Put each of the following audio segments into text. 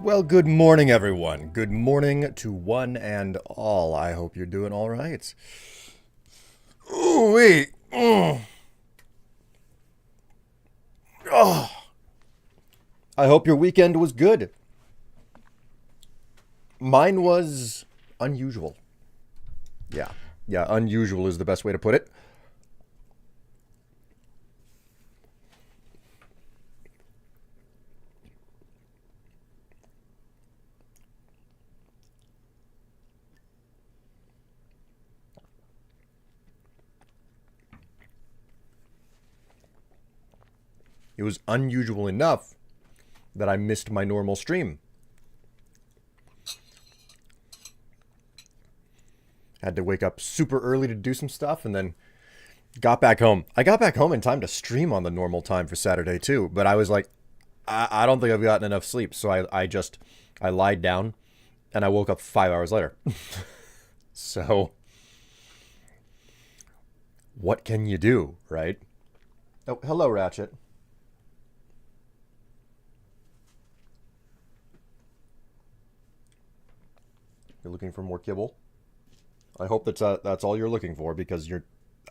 Well, good morning, everyone. Good morning to one and all. I hope you're doing all right. Ooh, wait. Oh. I hope your weekend was good. Mine was unusual. Yeah, unusual is the best way to put it. It was unusual enough that I missed my normal stream. Had to wake up super early to do some stuff and then got back home. I got back home in time to stream on the normal time for Saturday too, but I was like, I don't think I've gotten enough sleep. So I lied down and I woke up 5 hours later. So what can you do, right? Oh, hello, Ratchet. You're looking for more kibble? I hope that's all you're looking for because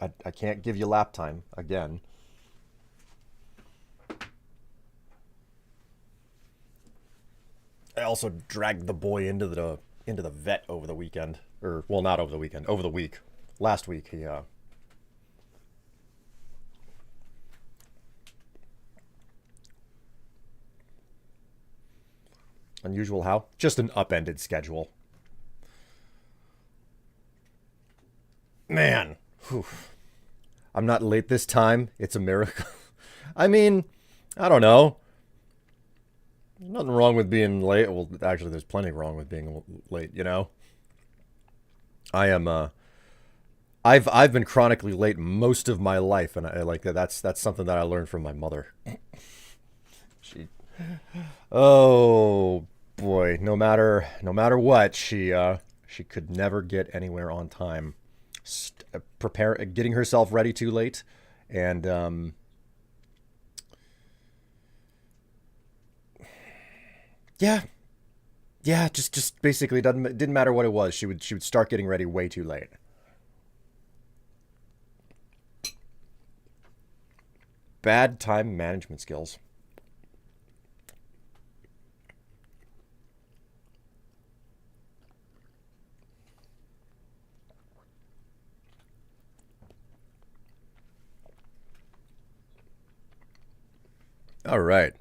I can't give you lap time again. I also dragged the boy into the vet over the weekend, or well, not over the weekend, over the week. Last week he unusual how? Just an upended schedule. Man, whew. I'm not late this time. It's a miracle. I mean, I don't know. Nothing wrong with being late. Well, actually, there's plenty wrong with being late. You know, I am. I've been chronically late most of my life, and I like that. That's something that I learned from my mother. She, oh boy, no matter what, she could never get anywhere on time. Getting herself ready too late, and yeah, yeah, just basically didn't matter what it was. She would start getting ready way too late. Bad time management skills. All right.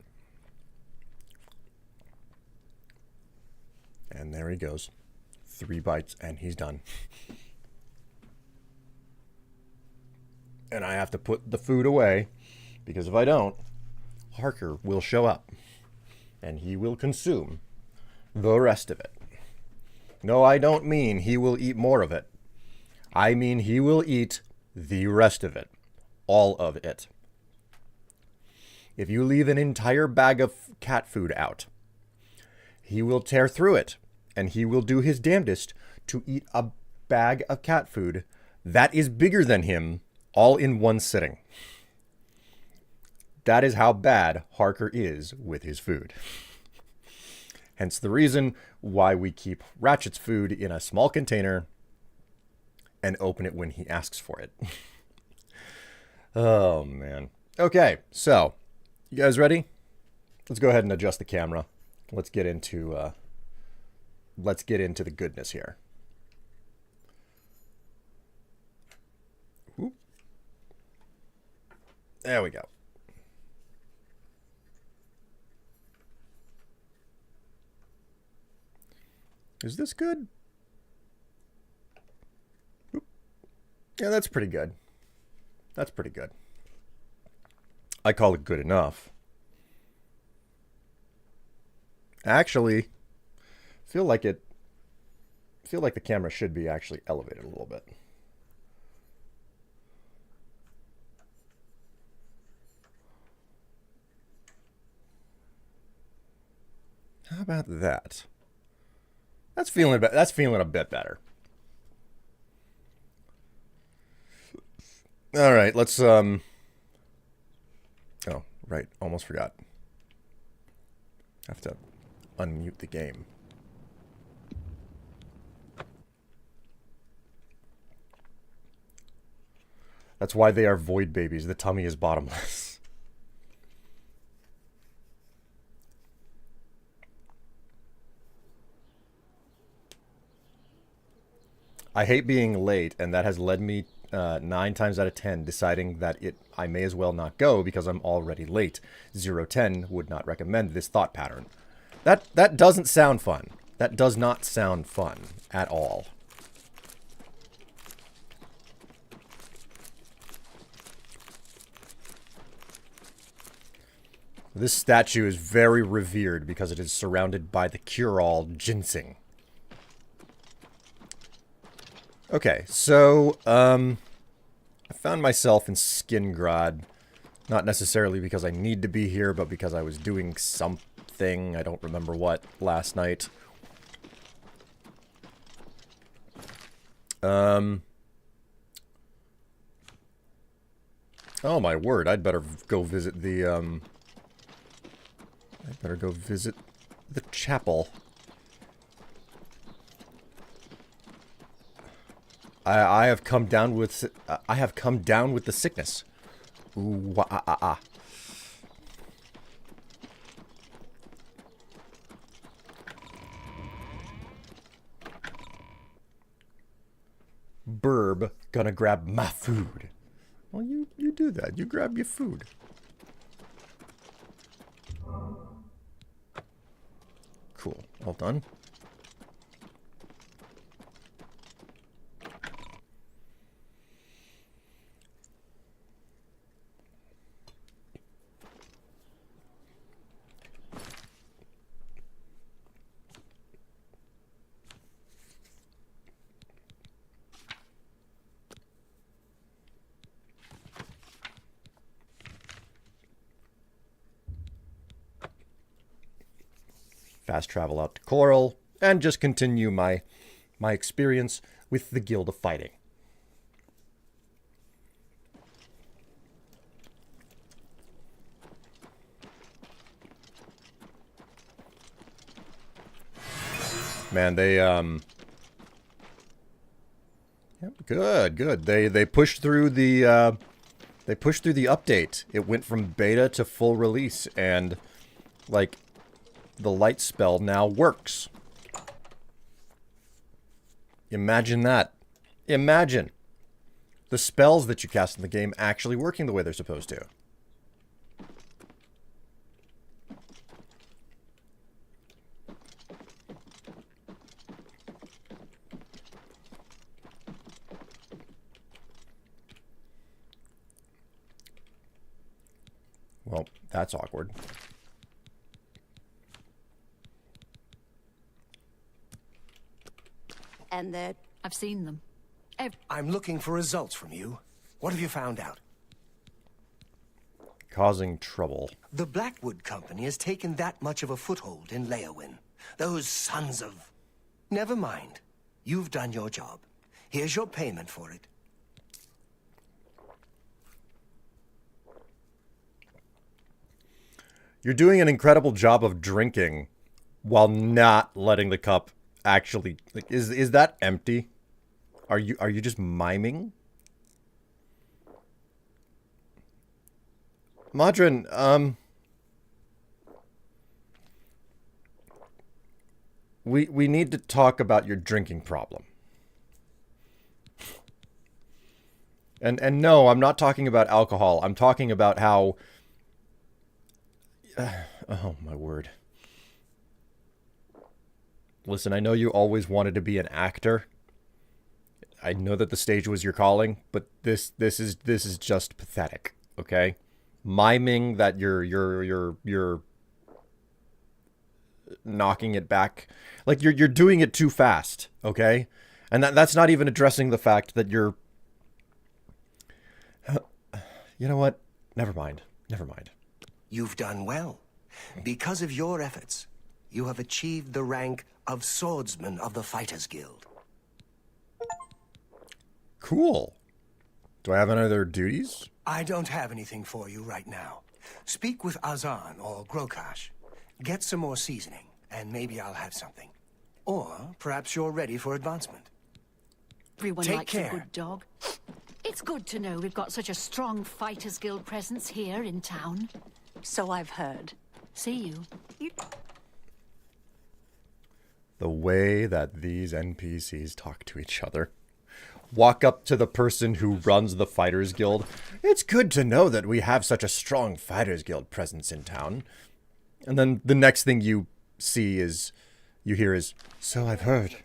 And there he goes. 3 bites and he's done. And I have to put the food away because if I don't, Harker will show up and he will consume the rest of it. No, I don't mean he will eat more of it. I mean he will eat the rest of it. All of it. If you leave an entire bag of cat food out, he will tear through it, and he will do his damnedest to eat a bag of cat food that is bigger than him all in one sitting. That is how bad Harker is with his food. Hence the reason why we keep Ratchet's food in a small container and open it when he asks for it. Oh, man. Okay, so you guys ready? Let's go ahead and adjust the camera. Let's get into the goodness here. Oop. There we go. Is this good? Oop. Yeah, that's pretty good. That's pretty good. I call it good enough. Actually, feel like the camera should be actually elevated a little bit. How about that? That's feeling a bit better. All right, let's oh, right, almost forgot. I have to unmute the game. That's why they are void babies. The tummy is bottomless. I hate being late, and that has led me 9 times out of 10 deciding that I may as well not go because I'm already late. 010 would not recommend this thought pattern. That doesn't sound fun. That does not sound fun at all. This statue is very revered because it is surrounded by the cure-all ginseng. Okay, so, I found myself in Skingrad, not necessarily because I need to be here, but because I was doing something, I don't remember what, last night. Oh my word, I'd better go visit the, I'd better go visit the chapel. I have come down with the sickness. Ooh, Burb, gonna grab my food. Well, you do that. You grab your food. Cool. All done. Fast travel out to Coral, and just continue my experience with the Guild of Fighting. Man, they good. They pushed through the update. It went from beta to full release, and like the light spell now works. Imagine that. Imagine the spells that you cast in the game actually working the way they're supposed to. Well, that's awkward. And that I've seen them. I'm looking for results from you. What have you found out? Causing trouble. The Blackwood Company has taken that much of a foothold in Leowyn. Those sons of... Never mind. You've done your job. Here's your payment for it. You're doing an incredible job of drinking while not letting the cup actually, like, is that empty? Are you just miming? Madrin, we need to talk about your drinking problem. And no, I'm not talking about alcohol. I'm talking about how oh my word. Listen, I know you always wanted to be an actor. I know that the stage was your calling, but this is just pathetic, okay? Miming that you're knocking it back. Like you're doing it too fast, okay? And that's not even addressing the fact that you're you know what? Never mind. Never mind. You've done well. Because of your efforts, you have achieved the rank of Swordsman of the Fighters Guild. Cool. Do I have any other duties? I don't have anything for you right now. Speak with Azan or Grokash. Get some more seasoning, and maybe I'll have something. Or perhaps you're ready for advancement. Everyone Take likes care. a good dog. It's good to know we've got such a strong Fighters Guild presence here in town. So I've heard. See you. The way that these NPCs talk to each other. Walk up to the person who runs the Fighters Guild. It's good to know that we have such a strong Fighters Guild presence in town. And then the next thing you hear is, so I've heard.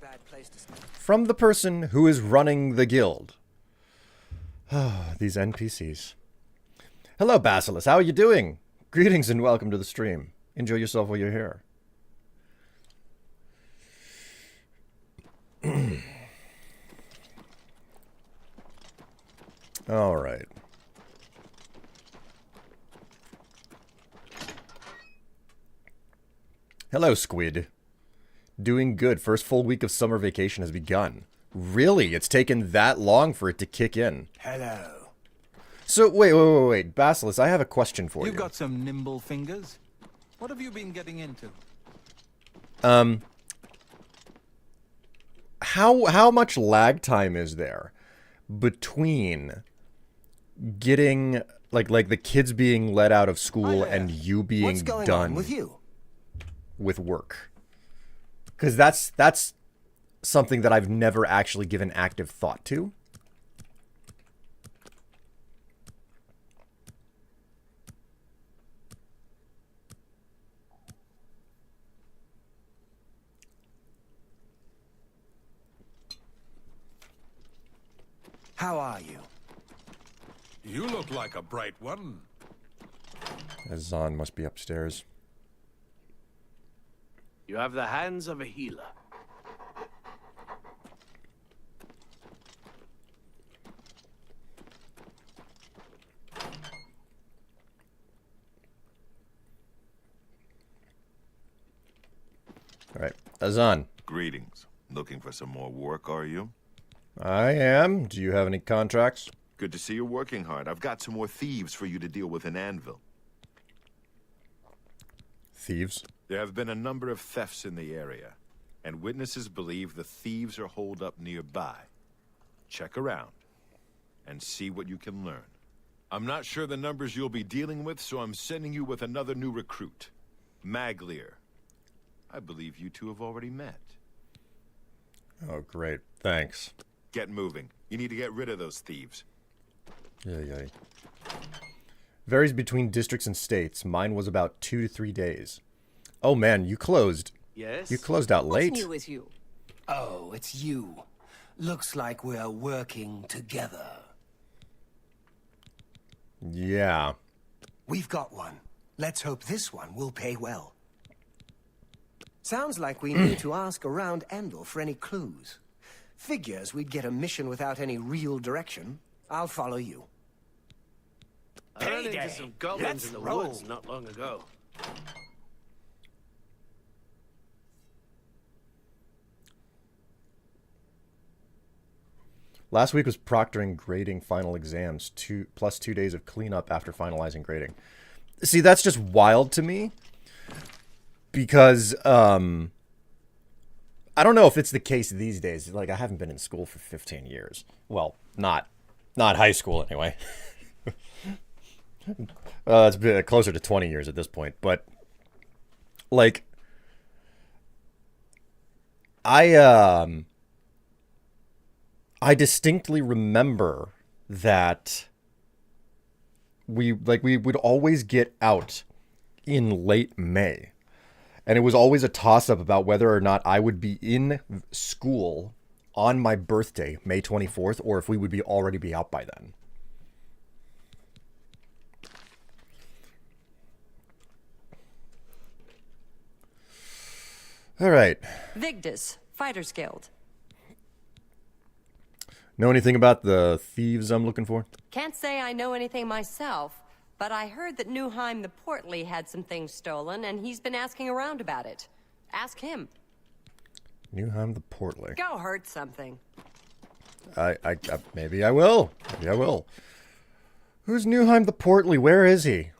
From the person who is running the guild. Ah, these NPCs. Hello, Basilisk. How are you doing? Greetings and welcome to the stream. Enjoy yourself while you're here. All right. Hello, Squid. Doing good. First full week of summer vacation has begun. Really? It's taken that long for it to kick in. Hello. So, wait. Basilisk, I have a question for you. You've got some nimble fingers. What have you been getting into? How much lag time is there between getting like the kids being let out of school and you being What's going done on with you? with work? Because that's something that I've never actually given active thought to. How are you? You look like a bright one. Azan must be upstairs. You have the hands of a healer. All right, Azan. Greetings. Looking for some more work, are you? I am. Do you have any contracts? Good to see you're working hard. I've got some more thieves for you to deal with in Anvil. Thieves? There have been a number of thefts in the area, and witnesses believe the thieves are holed up nearby. Check around and see what you can learn. I'm not sure the numbers you'll be dealing with, so I'm sending you with another new recruit, Maglier. I believe you two have already met. Oh, great. Thanks. Get moving. You need to get rid of those thieves. Yeah. Varies between districts and states. Mine was about 2 to 3 days. Oh man, you closed. Yes? You closed out late. What's new with you? Oh, it's you. Looks like we're working together. Yeah. We've got one. Let's hope this one will pay well. Sounds like we need to ask around Anvil for any clues. Figures we'd get a mission without any real direction. I'll follow you. I ran into Payday. some goblins Let's in the roll. woods not long ago. Last week was proctoring grading final exams, plus 2 days of cleanup after finalizing grading. See, that's just wild to me. Because, I don't know if it's the case these days. Like, I haven't been in school for 15 years. Well, not high school anyway. It's been closer to 20 years at this point. But, like, I distinctly remember that we would always get out in late May. And it was always a toss-up about whether or not I would be in school on my birthday, May 24th, or if we would already be out by then. All right. Vigdis, Fighters Guild. Know anything about the thieves I'm looking for? Can't say I know anything myself, but I heard that Newheim the Portly had some things stolen, and he's been asking around about it. Ask him. Newheim the Portly. Go hurt something. Maybe I will. Maybe I will. Who's Newheim the Portly? Where is he?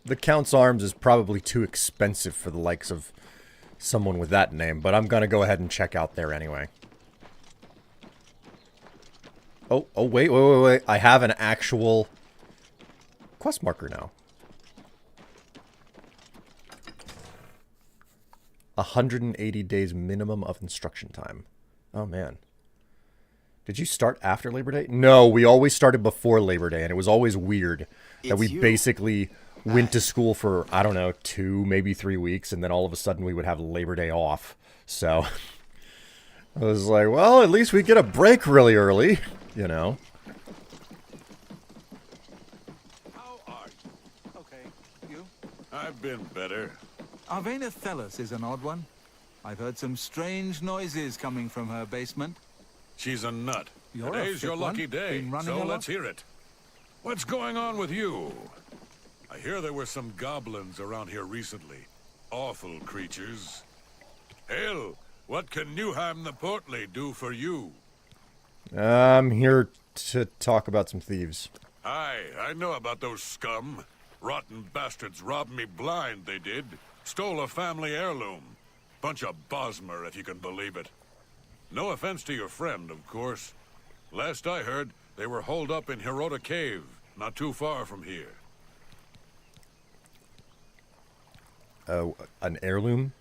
the Count's Arms is probably too expensive for the likes of someone with that name, but I'm gonna go ahead and check out there anyway. Oh, wait. I have an actual quest marker now. 180 days minimum of instruction time. Oh, man. Did you start after Labor Day? No, we always started before Labor Day, and it was always weird that we basically went to school for, I don't know, 2, maybe 3 weeks, and then all of a sudden we would have Labor Day off. So I was like, well, at least we get a break really early, you know. How are you? Okay. You? I've been better. Arvena Thelus is an odd one. I've heard some strange noises coming from her basement. She's a nut. You're Today's your lucky day, Been running so a lot? let's hear it. What's going on with you? I hear there were some goblins around here recently. Awful creatures. Hell, what can Newheim the Portly do for you? I'm here to talk about some thieves. Aye, I know about those scum. Rotten bastards robbed me blind, they did. Stole a family heirloom. Bunch of Bosmer, if you can believe it. No offense to your friend, of course. Last I heard, they were holed up in Hirota Cave, not too far from here. An heirloom?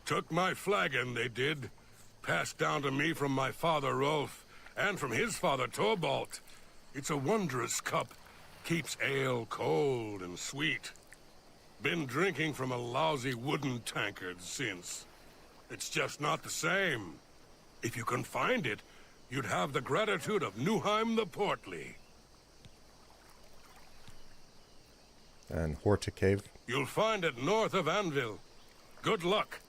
Took my flagon, they did. Passed down to me from my father Rolf, and from his father Torvald. It's a wondrous cup. Keeps ale cold and sweet. Been drinking from a lousy wooden tankard since. It's just not the same. If you can find it, you'd have the gratitude of Newheim the Portly. And Horta Cave? You'll find it north of Anvil. Good luck.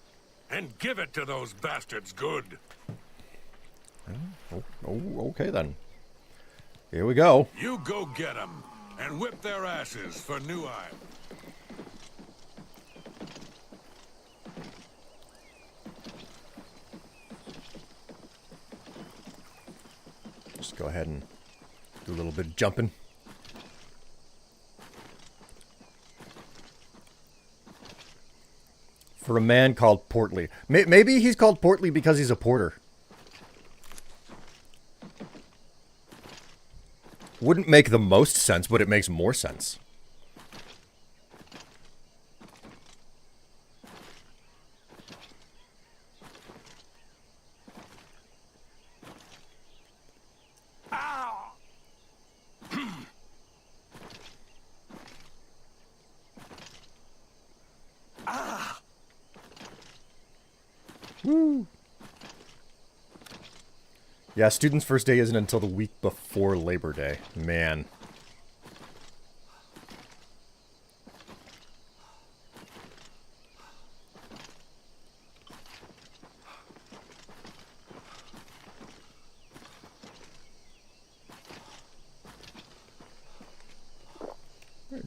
And give it to those bastards good. Oh, okay then. Here we go. You go get 'em, and whip their asses for Newheim. Just go ahead and do a little bit of jumping. For a man called Portly. Maybe he's called Portly because he's a porter. Wouldn't make the most sense, but it makes more sense. Woo! Yeah, students' first day isn't until the week before Labor Day. Man.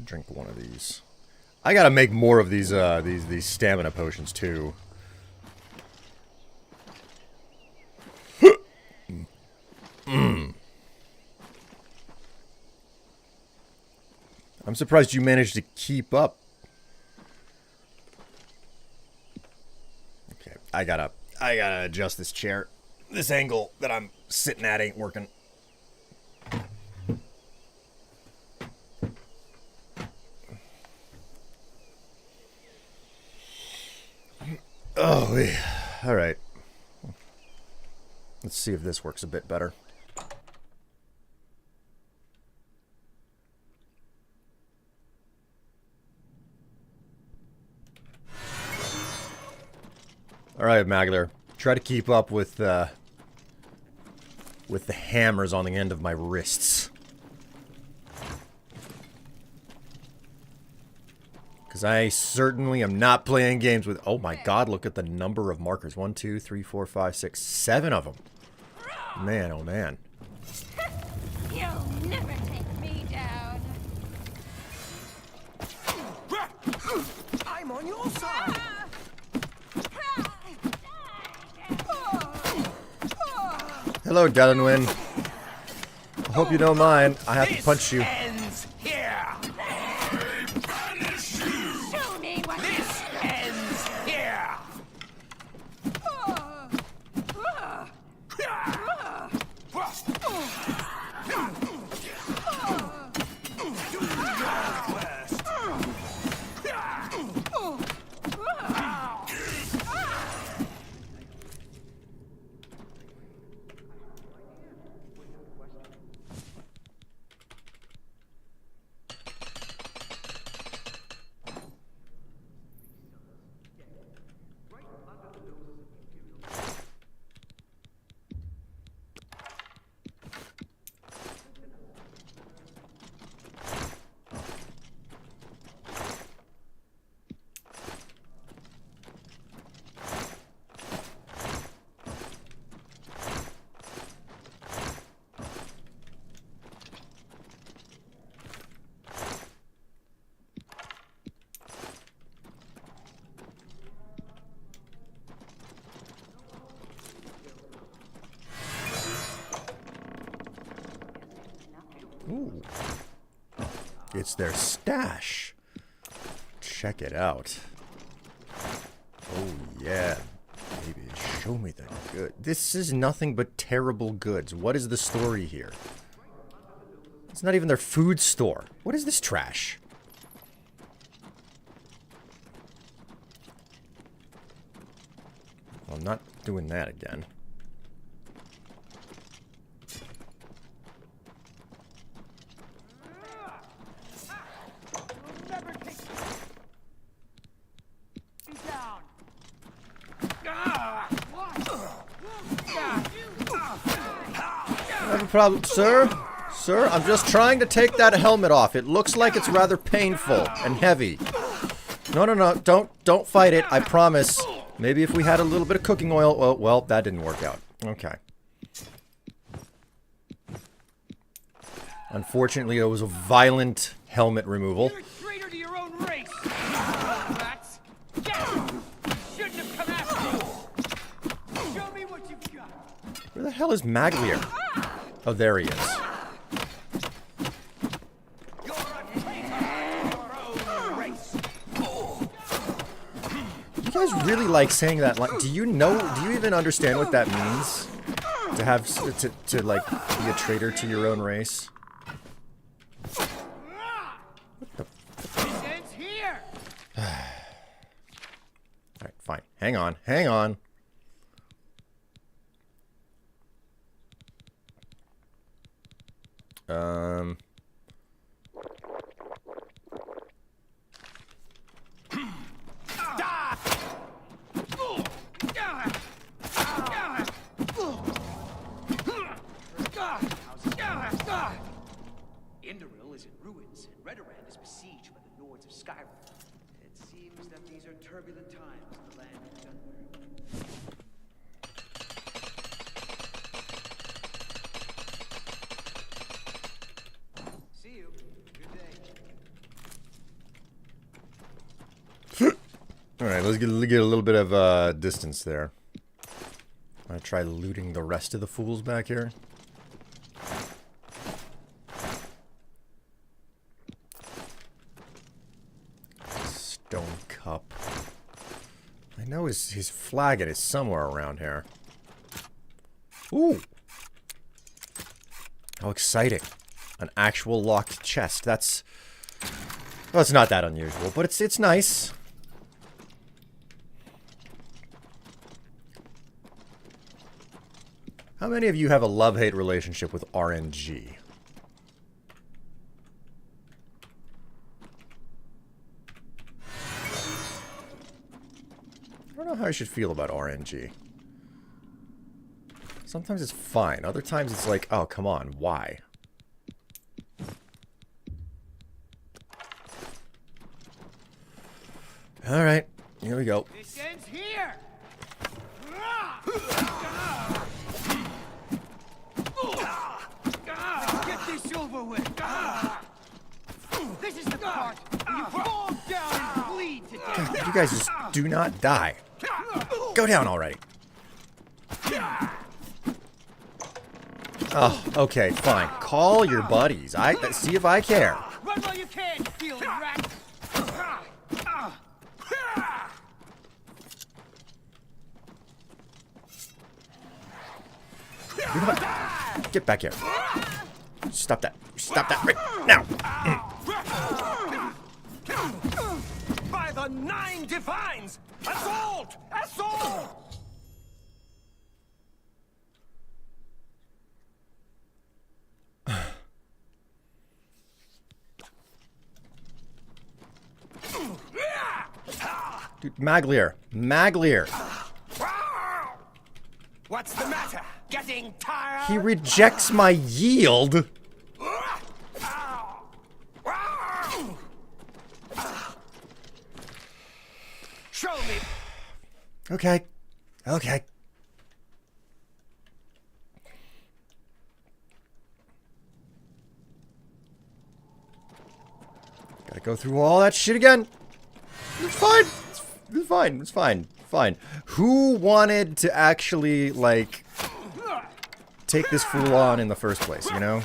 Drink one of these. I gotta make more of these stamina potions too. I'm surprised you managed to keep up. Okay, I gotta adjust this chair. This angle that I'm sitting at ain't working. Oh, all right. Let's see if this works a bit better. All right, Magler. Try to keep up with the hammers on the end of my wrists. Because I certainly am not playing games with... Oh my god, look at the number of markers. 1, 2, 3, 4, 5, 6, 7 of them. Man, oh man. You'll never take me down. I'm on your side. Hello, Dellenwyn. I hope you don't mind. I have to punch you. Ends here. Banish you! Ooh. It's their stash. Check it out. Oh, yeah. Baby, show me the good. This is nothing but terrible goods. What is the story here? It's not even their food store. What is this trash? Well, I'm not doing that again. I have a problem, sir. Sir, I'm just trying to take that helmet off. It looks like it's rather painful and heavy. No, no, no. Don't fight it. I promise. Maybe if we had a little bit of cooking oil. Oh, well, that didn't work out. Okay. Unfortunately, it was a violent helmet removal. You're a traitor to your own race. Rats. Shouldn't have come after you. Show me what you've got. Where the hell is Maglier? Oh, there he is. You guys really like saying that. Like, do you even understand what that means? To have to like be a traitor to your own race? What the? This ends here. Alright, fine. Hang on. Hang on. Indoril is in ruins, and Redoran is besieged by the Lords of Skyrim. It seems that these are turbulent times in the land of Gunwar. See you. Good day. Alright, let's get a little bit of distance there. I'm gonna try looting the rest of the fools back here. Stone cup. I know his flagon is somewhere around here. Ooh! How exciting. An actual locked chest. That's... well, it's not that unusual, but it's nice. How many of you have a love-hate relationship with RNG? I don't know how I should feel about RNG. Sometimes it's fine. Other times it's like, oh, come on, why? Alright, here we go. This ends here. Get this over with. This is the part where you fall down and bleed to death. You guys just do not die. Go down already. Oh, okay, fine. Call your buddies. See if I care. Run while you can, stealing rat. Get back here. Stop that. Stop that right now. By the 9 divines! Assault! Assault! Dude, Maglier. Maglier. What's the matter? Getting tired? He rejects my yield. Show me. Okay. Okay. Gotta go through all that shit again. It's fine. It's fine. It's fine. Fine. Who wanted to actually, like, take this fool on in the first place, you know?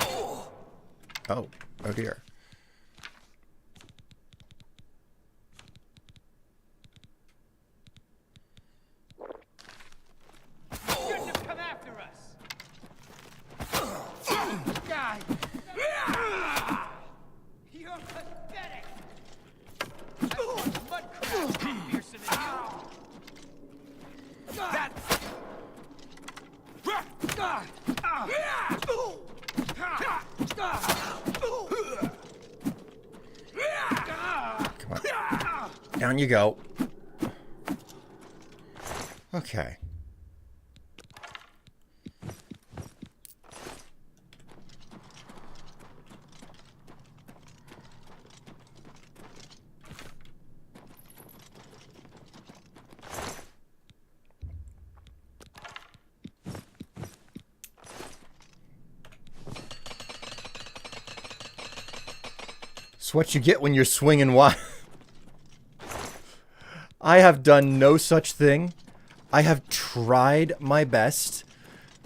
Oh, oh dear. Shouldn't have come after us. God. You're pathetic. I want mud crabs fiercer than you. That. Come on. Down you go. Okay. It's what you get when you're swinging wide. I have done no such thing. I have tried my best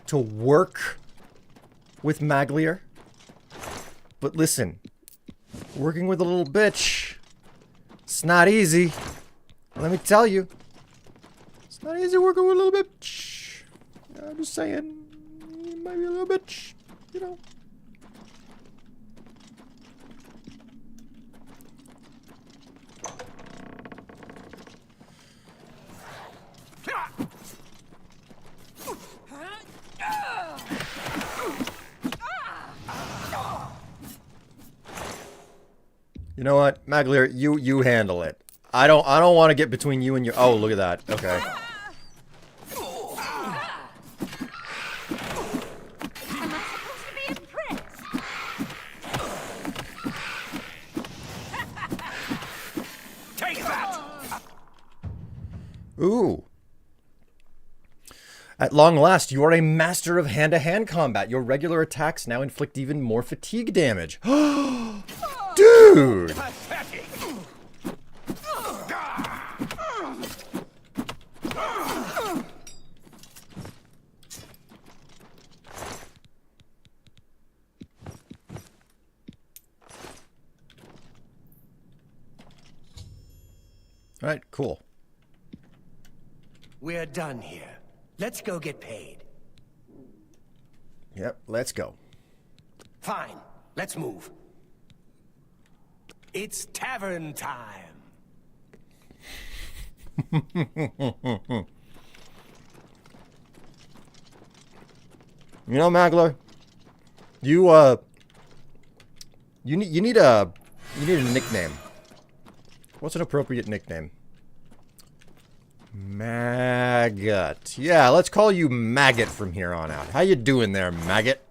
to work with Maglier. But listen, working with a little bitch, it's not easy. Let me tell you. It's not easy working with a little bitch. I'm just saying, you might be a little bitch, you know. You know what, Maglier, you handle it. I don't want to get between you and your. Oh, look at that. Okay. Take that. Ooh. At long last, you are a master of hand-to-hand combat. Your regular attacks now inflict even more fatigue damage. Dude! Alright, cool. We're done here. Let's go get paid. Yep, let's go. Fine. Let's move. It's tavern time. You know, Magler, you need a nickname. What's an appropriate nickname? Maggot. Yeah, let's call you Maggot from here on out. How you doing there, Maggot?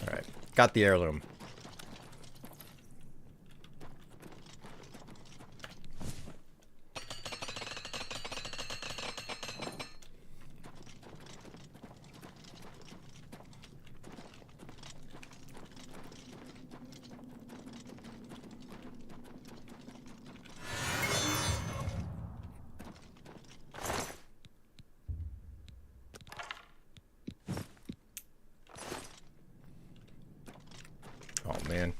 Alright, got the heirloom. Oh, man.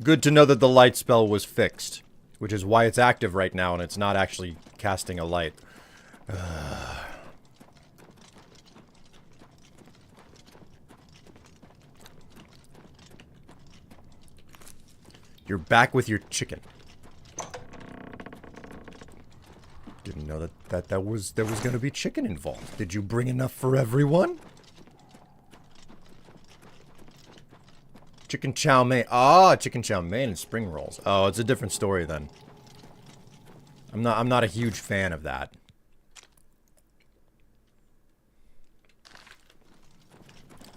Good to know that the light spell was fixed, which is why it's active right now and it's not actually casting a light. You're back with your chicken. Didn't know that there was going to be chicken involved. Did you bring enough for everyone? Chicken chow mein. Ah, chicken chow mein and spring rolls. Oh, it's a different story then. I'm not a huge fan of that.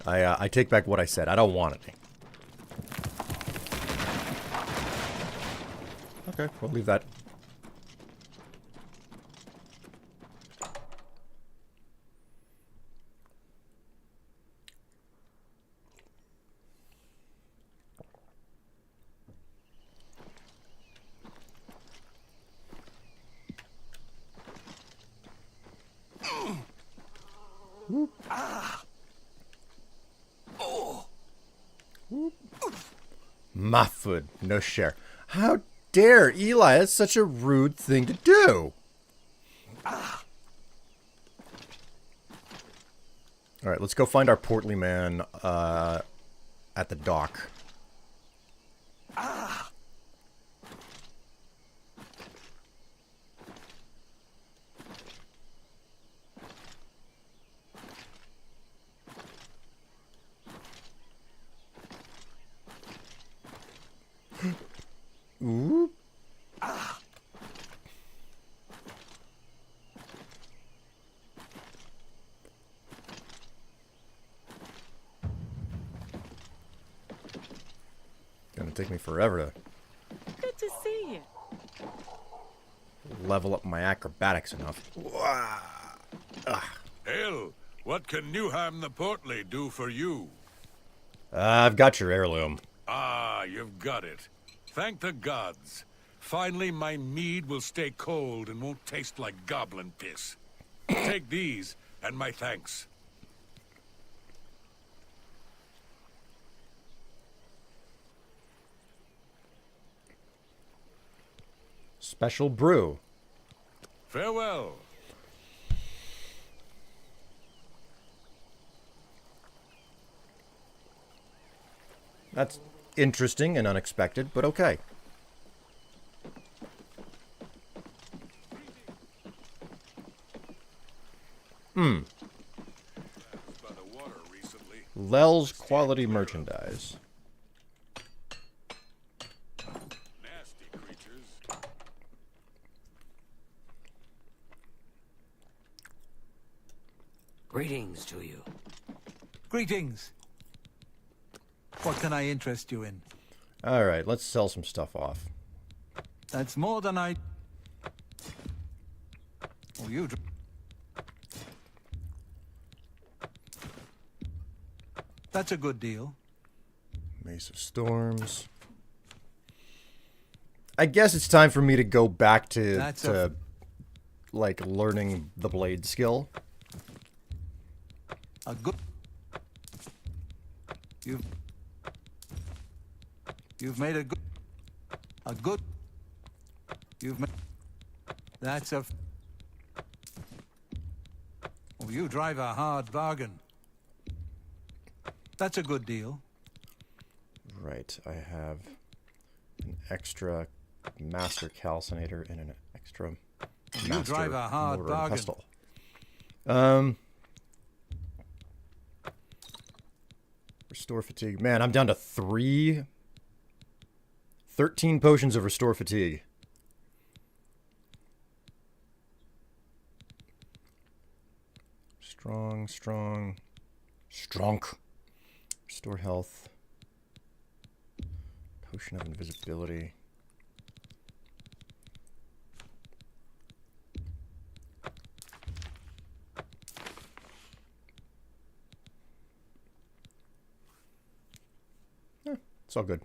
I take back what I said. I don't want any. Okay, we'll leave that. My food, no share. How dare Eli? That's such a rude thing to do. Alright, let's go find our portly man at the dock. Ooh. Gonna take me forever to Good to see you. level up my acrobatics enough. Hell, what can Newham the Portly do for you? I've got your heirloom. Ah, you've got it. Thank the gods. Finally, my mead will stay cold and won't taste like goblin piss. Take these, and my thanks. Special brew. Farewell. That's interesting and unexpected, but okay. Lel's quality merchandise. Nasty creatures. Greetings to you. Greetings. What can I interest you in? Alright, let's sell some stuff off. That's more than I... Oh, you... That's a good deal. Mace of Storms. I guess it's time for me to go back to like, learning the blade skill. A good... You've made a good... You've made... That's a... Oh, you drive a hard bargain. That's a good deal. Right, I have an extra master calcinator and an extra master drive a hard mortar and bargain. pestle. Restore fatigue. Man, I'm down to 13 potions of restore fatigue. Strong. Restore health. Potion of invisibility. It's all good.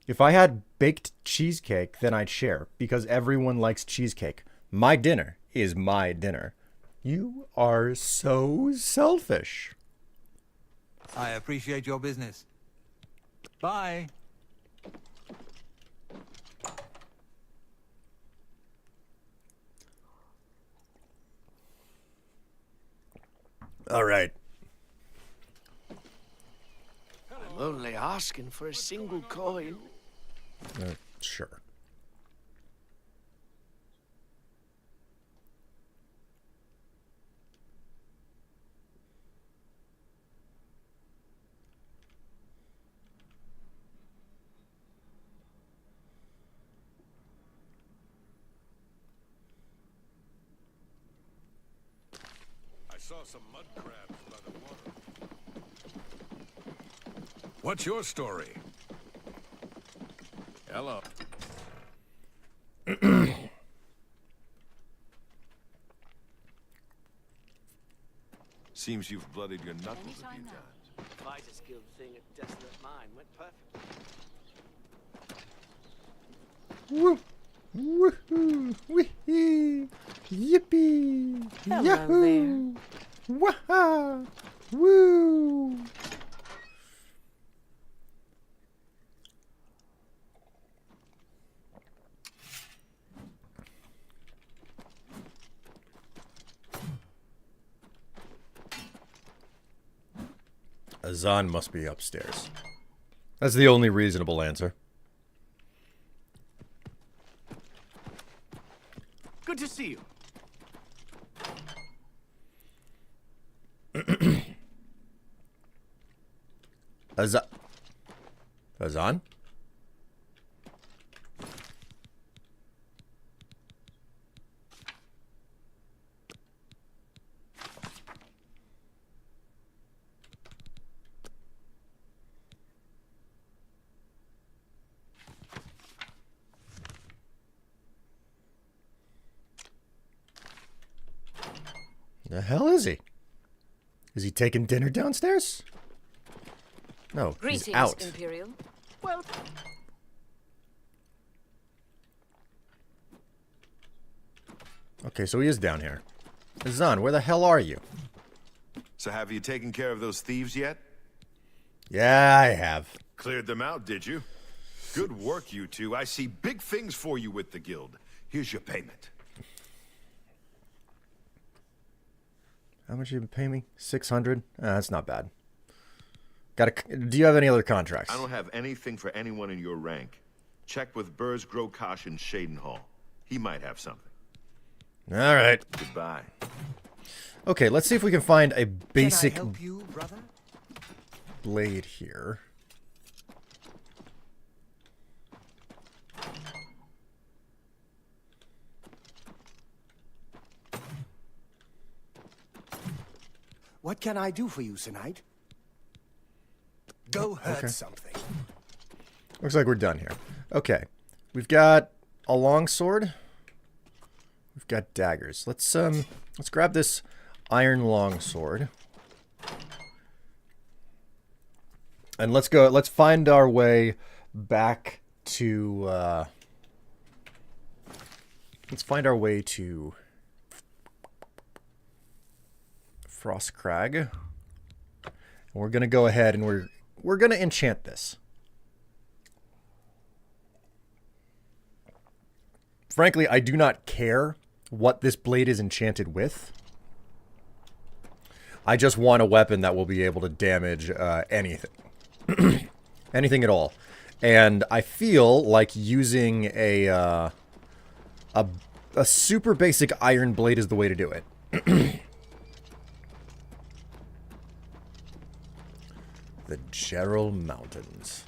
If I had baked cheesecake, then I'd share, because everyone likes cheesecake. My dinner is my dinner. You are so selfish. I appreciate your business. Bye. All right. I'm only asking for a single coin. Sure. I saw saw some mud crabs by the water. What's your story? Hello. Seems you've bloodied your knuckles a few times. Fighters Guild thing at Desolate Mine went perfect. Woo! Woohoo! Wee! Yippee! Hello Yahoo! Waha! Woo! Azan must be upstairs. That's the only reasonable answer. Good to see you. Azan? The hell is he? Is he taking dinner downstairs? No, Greetings, he's out. Imperial. Well, Okay, so he is down here. Azan, where the hell are you? So have you taken care of those thieves yet? Yeah, I have. Cleared them out, did you? Good work, you two. I see big things for you with the guild. Here's your payment. How much you pay me? 600? That's not bad. Do you have any other contracts? I don't have anything for anyone in your rank. Check with Burrs, Grokosh, and Shadenhall. He might have something. All right. Goodbye. Okay, let's see if we can find a basic Can I help you, brother? blade here. What can I do for you, Sir Knight? Go hurt something. Looks like we're done here. Okay, we've got a longsword. We've got daggers. Let's grab this iron longsword. And let's find our way back to Frostcrag. And we're gonna go ahead and we're gonna enchant this. Frankly, I do not care what this blade is enchanted with. I just want a weapon that will be able to damage anything. Anything at all. And I feel like using a super basic iron blade is the way to do it. The Gerald Mountains.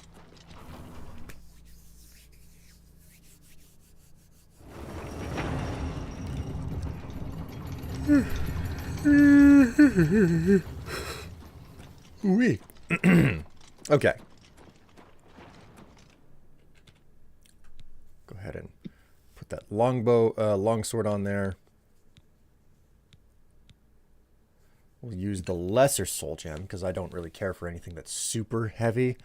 Ooh-wee. Okay. Go ahead and put that longsword on there. We'll use the lesser soul gem because I don't really care for anything that's super heavy.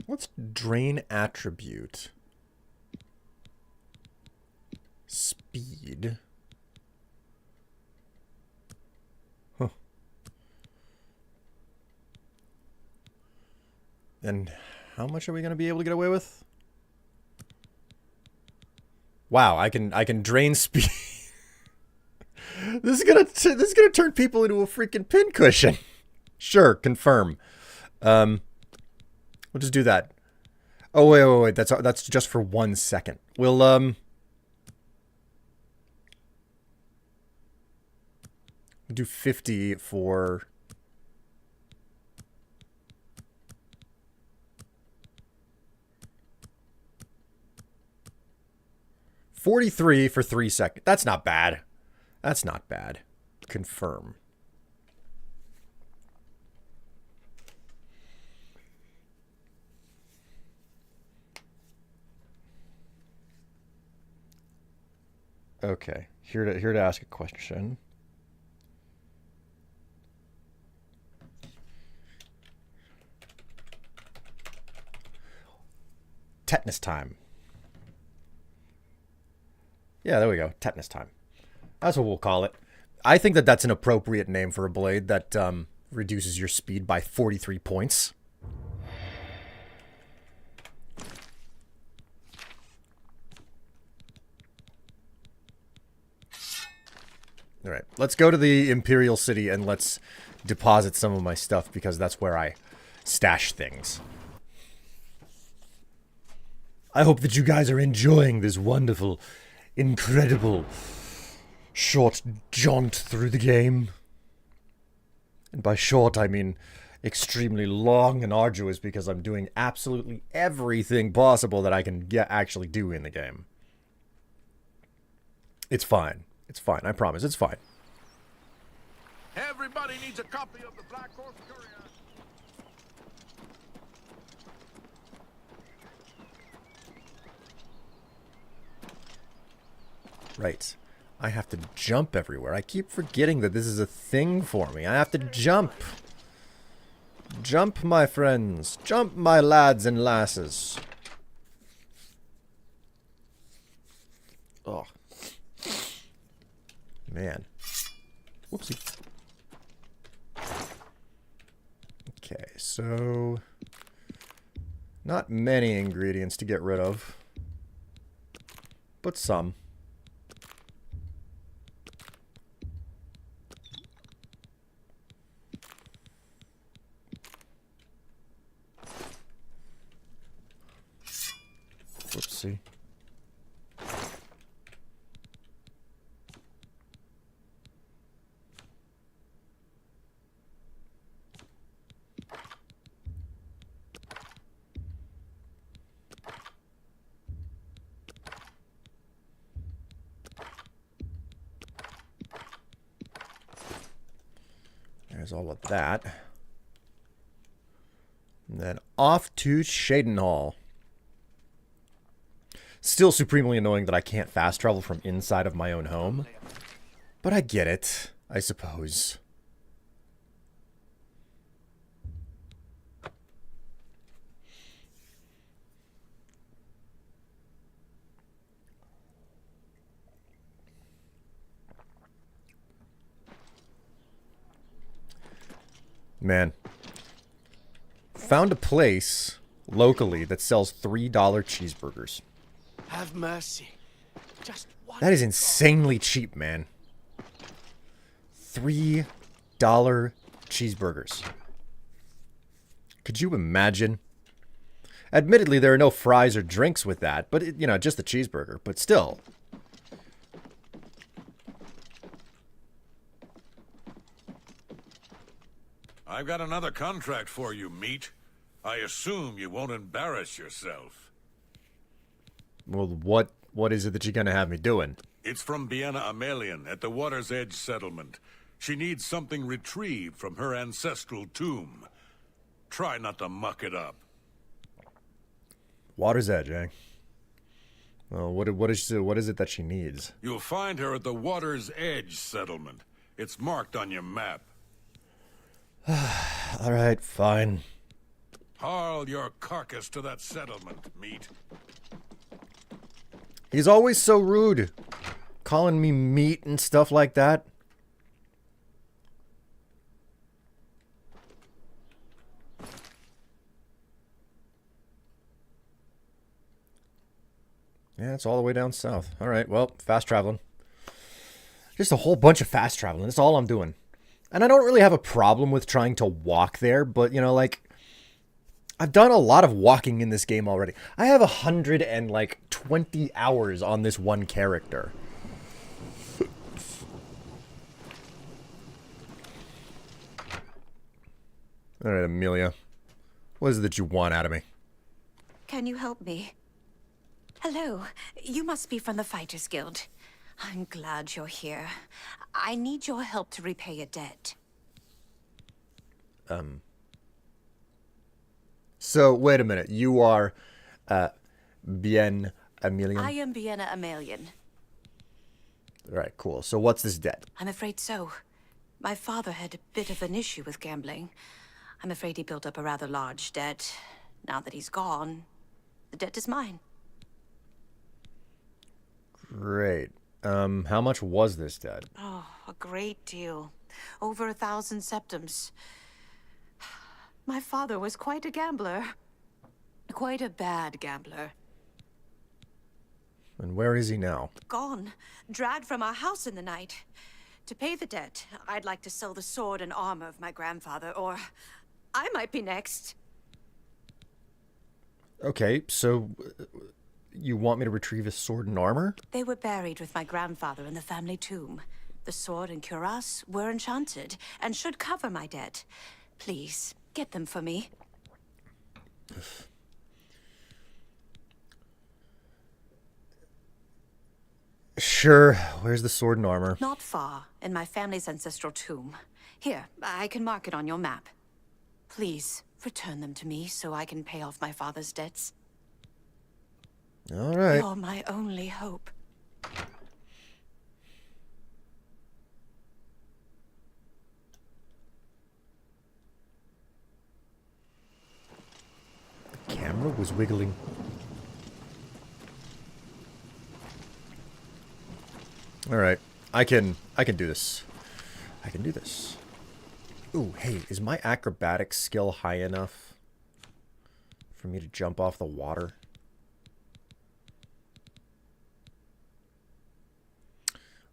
Let's drain attribute. Speed. Huh. And how much are we going to be able to get away with? Wow, I can drain speed. This is gonna turn people into a freaking pincushion. Sure, confirm. We'll just do that. Oh, wait. That's just for 1 second. We'll, do 50 for... $43 for 3 seconds. That's not bad. That's not bad. Confirm. Okay, here to ask a question. Tetanus time. Yeah, there we go. Tetanus time. That's what we'll call it. I think that that's an appropriate name for a blade that reduces your speed by 43 points. All right, let's go to the Imperial City and let's deposit some of my stuff because that's where I stash things. I hope that you guys are enjoying this wonderful, incredible, short jaunt through the game. And by short, I mean extremely long and arduous because I'm doing absolutely everything possible that I can actually do in the game. It's fine. It's fine. I promise. It's fine. Everybody needs a copy of the Black Horse Courier. Right. I have to jump everywhere. I keep forgetting that this is a thing for me. I have to jump. Jump, my friends. Jump, my lads and lasses. Oh. Man. Whoopsie. Okay, so... not many ingredients to get rid of. But some. Whoopsie. There's all of that. And then off to Shadenhall. Still supremely annoying that I can't fast travel from inside of my own home. But I get it, I suppose. Man. Found a place locally that sells $3 cheeseburgers. Have mercy. Just one. That is insanely cheap, man. $3 cheeseburgers. Could you imagine? Admittedly, there are no fries or drinks with that, but, you know, just the cheeseburger. But still. I've got another contract for you, meat. I assume you won't embarrass yourself. Well, what is it that you're gonna have me doing? It's from Bienna Amelion at the Water's Edge settlement. She needs something retrieved from her ancestral tomb. Try not to muck it up. Water's Edge, eh? Well, what is it that she needs? You'll find her at the Water's Edge settlement. It's marked on your map. Alright, fine. Haul your carcass to that settlement, meat. He's always so rude. Calling me meat and stuff like that. Yeah, it's all the way down south. Alright, well, fast traveling. Just a whole bunch of fast traveling. That's all I'm doing. And I don't really have a problem with trying to walk there, but, you know, like, I've done a lot of walking in this game already. I have 120 hours on this one character. All right, Amelia. What is it that you want out of me? Can you help me? Hello. You must be from the Fighters Guild. I'm glad you're here. I need your help to repay a debt. So, wait a minute. You are, Bien Amelion? I am Vienna Amelion. Alright, cool. So what's this debt? I'm afraid so. My father had a bit of an issue with gambling. I'm afraid he built up a rather large debt. Now that he's gone, the debt is mine. Great. How much was this debt? Oh, a great deal. Over 1,000 septums. My father was quite a gambler. Quite a bad gambler. And where is he now? Gone. Dragged from our house in the night. To pay the debt, I'd like to sell the sword and armor of my grandfather, or I might be next. Okay, so you want me to retrieve his sword and armor? They were buried with my grandfather in the family tomb. The sword and cuirass were enchanted and should cover my debt. Please, get them for me. Sure. Where's the sword and armor? Not far, in my family's ancestral tomb. Here, I can mark it on your map. Please, return them to me so I can pay off my father's debts. All right. You're my only hope. The camera was wiggling. All right. I can do this. I can do this. Ooh, hey, is my acrobatics skill high enough for me to jump off the water?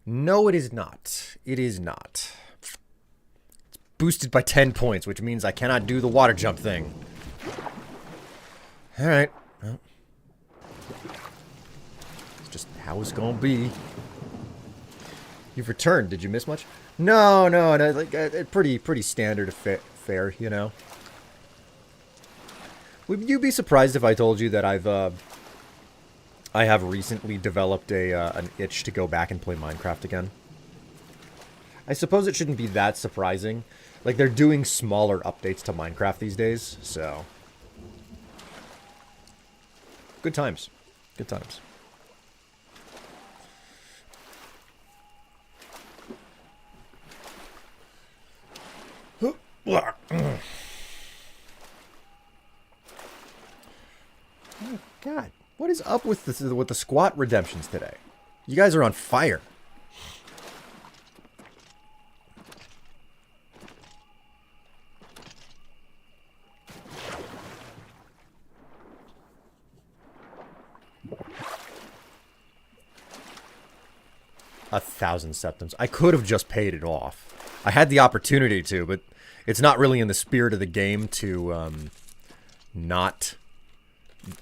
No, it is not. It is not. It's boosted by 10 points, which means I cannot do the water jump thing. All right. Well, it's just how it's gonna be. You've returned. Did you miss much? No, like pretty standard fare, you know. Would you be surprised if I told you that I have recently developed an itch to go back and play Minecraft again? I suppose it shouldn't be that surprising. Like, they're doing smaller updates to Minecraft these days, so good times. Good times. Oh, God. What is up with the squat redemptions today? You guys are on fire. A 1,000 septums. I could have just paid it off. I had the opportunity to, but it's not really in the spirit of the game to not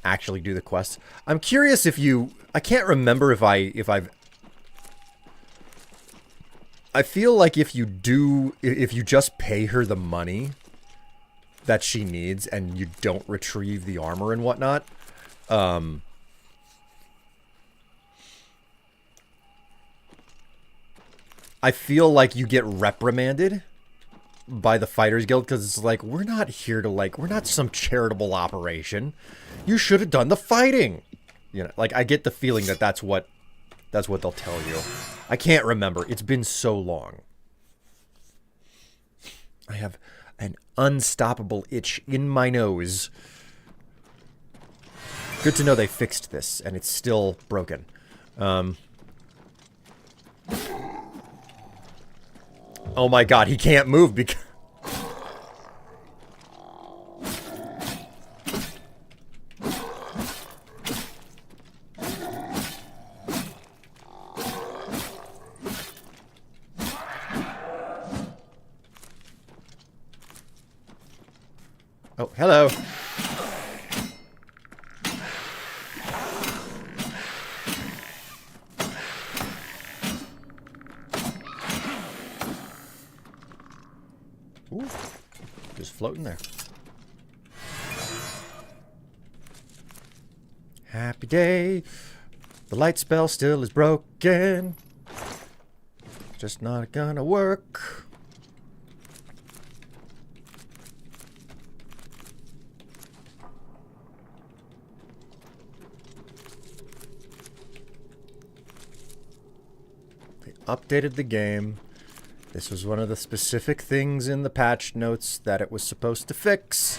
actually do the quests. I'm curious if you... I can't remember if I've... I feel like if you just pay her the money that she needs and you don't retrieve the armor and whatnot, I feel like you get reprimanded by the Fighters Guild, because it's like, we're not here to, like, we're not some charitable operation. You should have done the fighting. You know, like, I get the feeling that that's what they'll tell you. I can't remember. It's been so long. I have an unstoppable itch in my nose. Good to know they fixed this, and it's still broken. Oh my God, he can't move because... Oh, hello. Just floating there. Happy day. The light spell still is broken. Just not gonna work. They updated the game. This was one of the specific things in the patch notes that it was supposed to fix.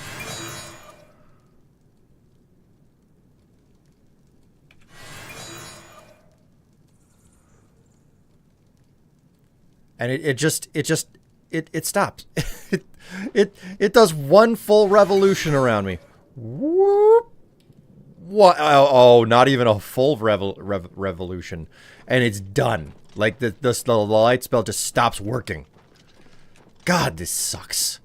And it stops. it does one full revolution around me. Whoop. What? Oh, not even a full revolution, and it's done. Like the light spell just stops working. God, this sucks.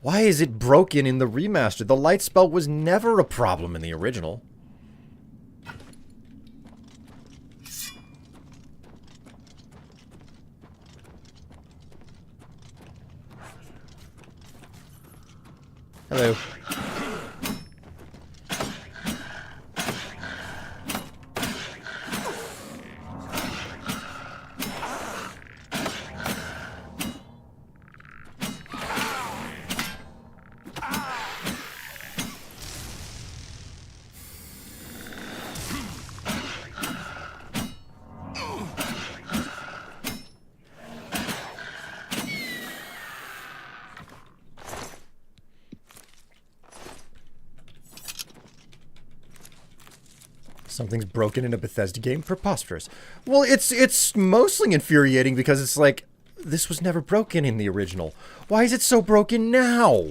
Why is it broken in the remaster? The light spell was never a problem in the original. Hello. Something's broken in a Bethesda game? Preposterous. Well, it's mostly infuriating because it's like, this was never broken in the original. Why is it so broken now?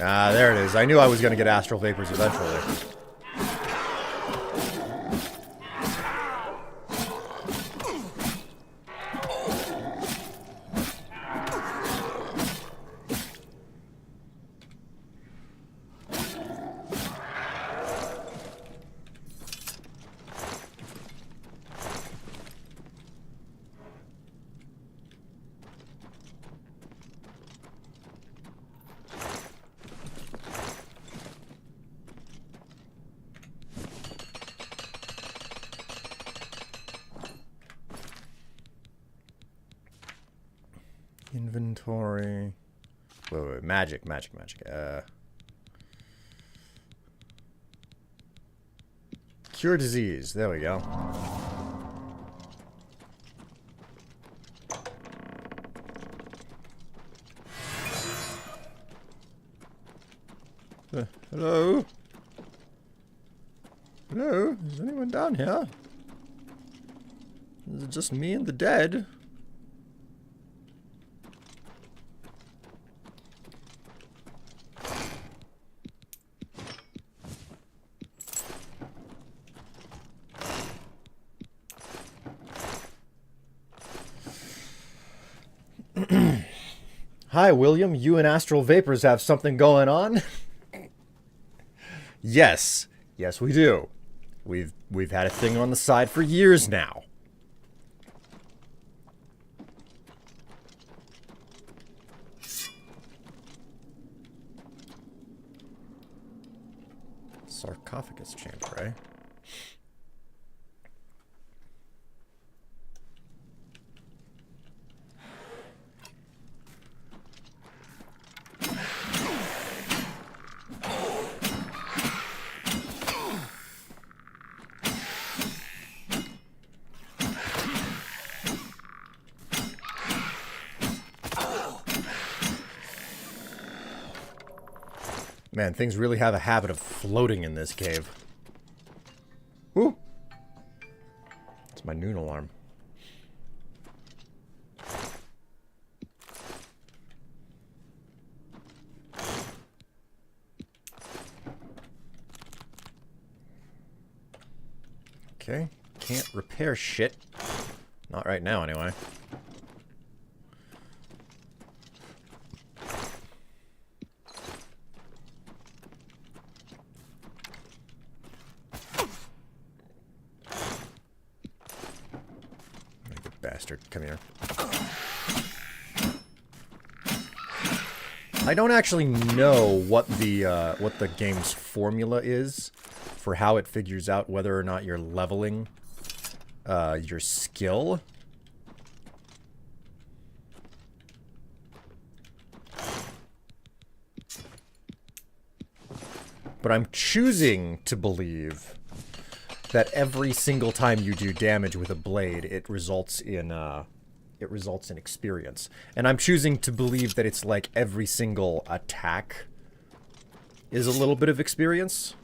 Ah, there it is. I knew I was going to get astral vapors eventually. Inventory. Wait, magic. Cure disease. There we go. Hello? Hello? Is anyone down here? Is it just me and the dead? Hi, William. You and Astral Vapors have something going on? Yes. Yes, we do. We've had a thing on the side for years now. Sarcophagus chamber, eh? Man, things really have a habit of floating in this cave. Woo! It's my noon alarm. Okay, can't repair shit. Not right now, anyway. Good bastard, come here. I don't actually know what the game's formula is for how it figures out whether or not you're leveling your skill. But I'm choosing to believe that every single time you do damage with a blade, it results in experience. And I'm choosing to believe that it's like every single attack is a little bit of experience.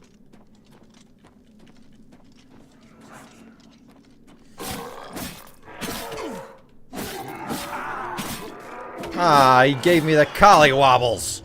Ah, he gave me the collie wobbles.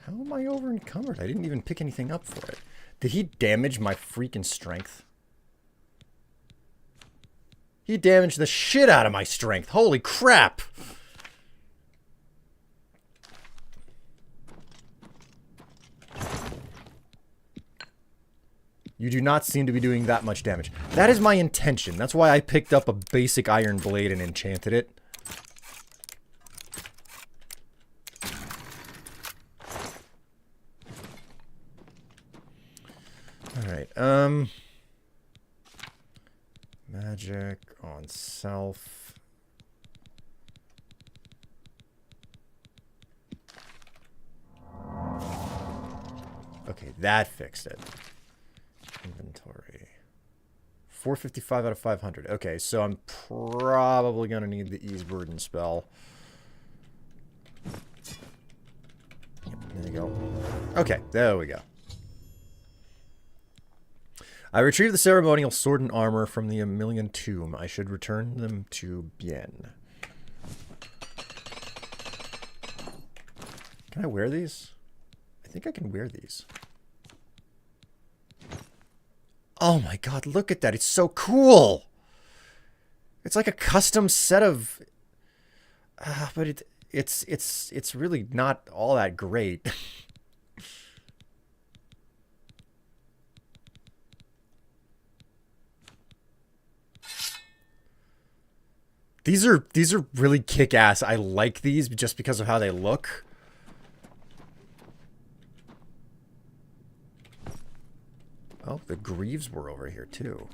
How am I over encumbered? I didn't even pick anything up for it. Did he damage my freaking strength? He damaged the shit out of my strength. Holy crap! You do not seem to be doing that much damage. That is my intention. That's why I picked up a basic iron blade and enchanted it. Alright, magic on self. Okay, that fixed it. Inventory. 455 out of 500. Okay, so I'm probably gonna need the ease burden spell. Yep, there you go. Okay, there we go. I retrieved the ceremonial sword and armor from the Amelion tomb. I should return them to Bien. Can I wear these? I think I can wear these. Oh my god, look at that. It's so cool. It's like a custom set of... but it's really not all that great. These are really kick-ass. I like these just because of how they look. Oh, the greaves were over here too.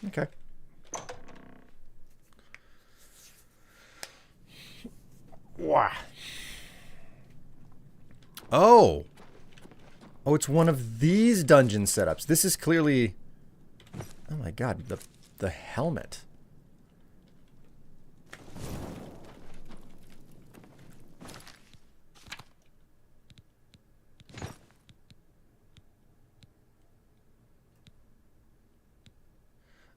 Okay. Wow. Oh. Oh, it's one of these dungeon setups. This is clearly... Oh my god, the helmet.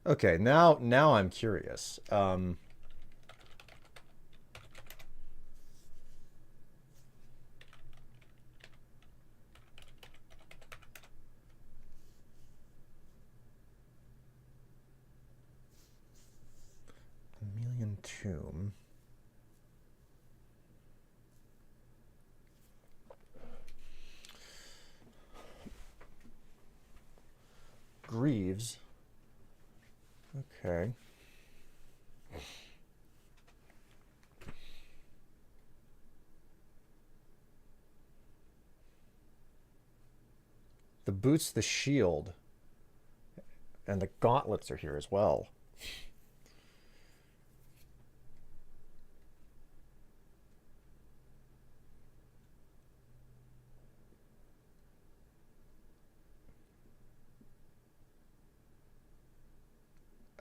Okay, now I'm curious. tomb. Greaves. Okay. The boots, the shield, and the gauntlets are here as well.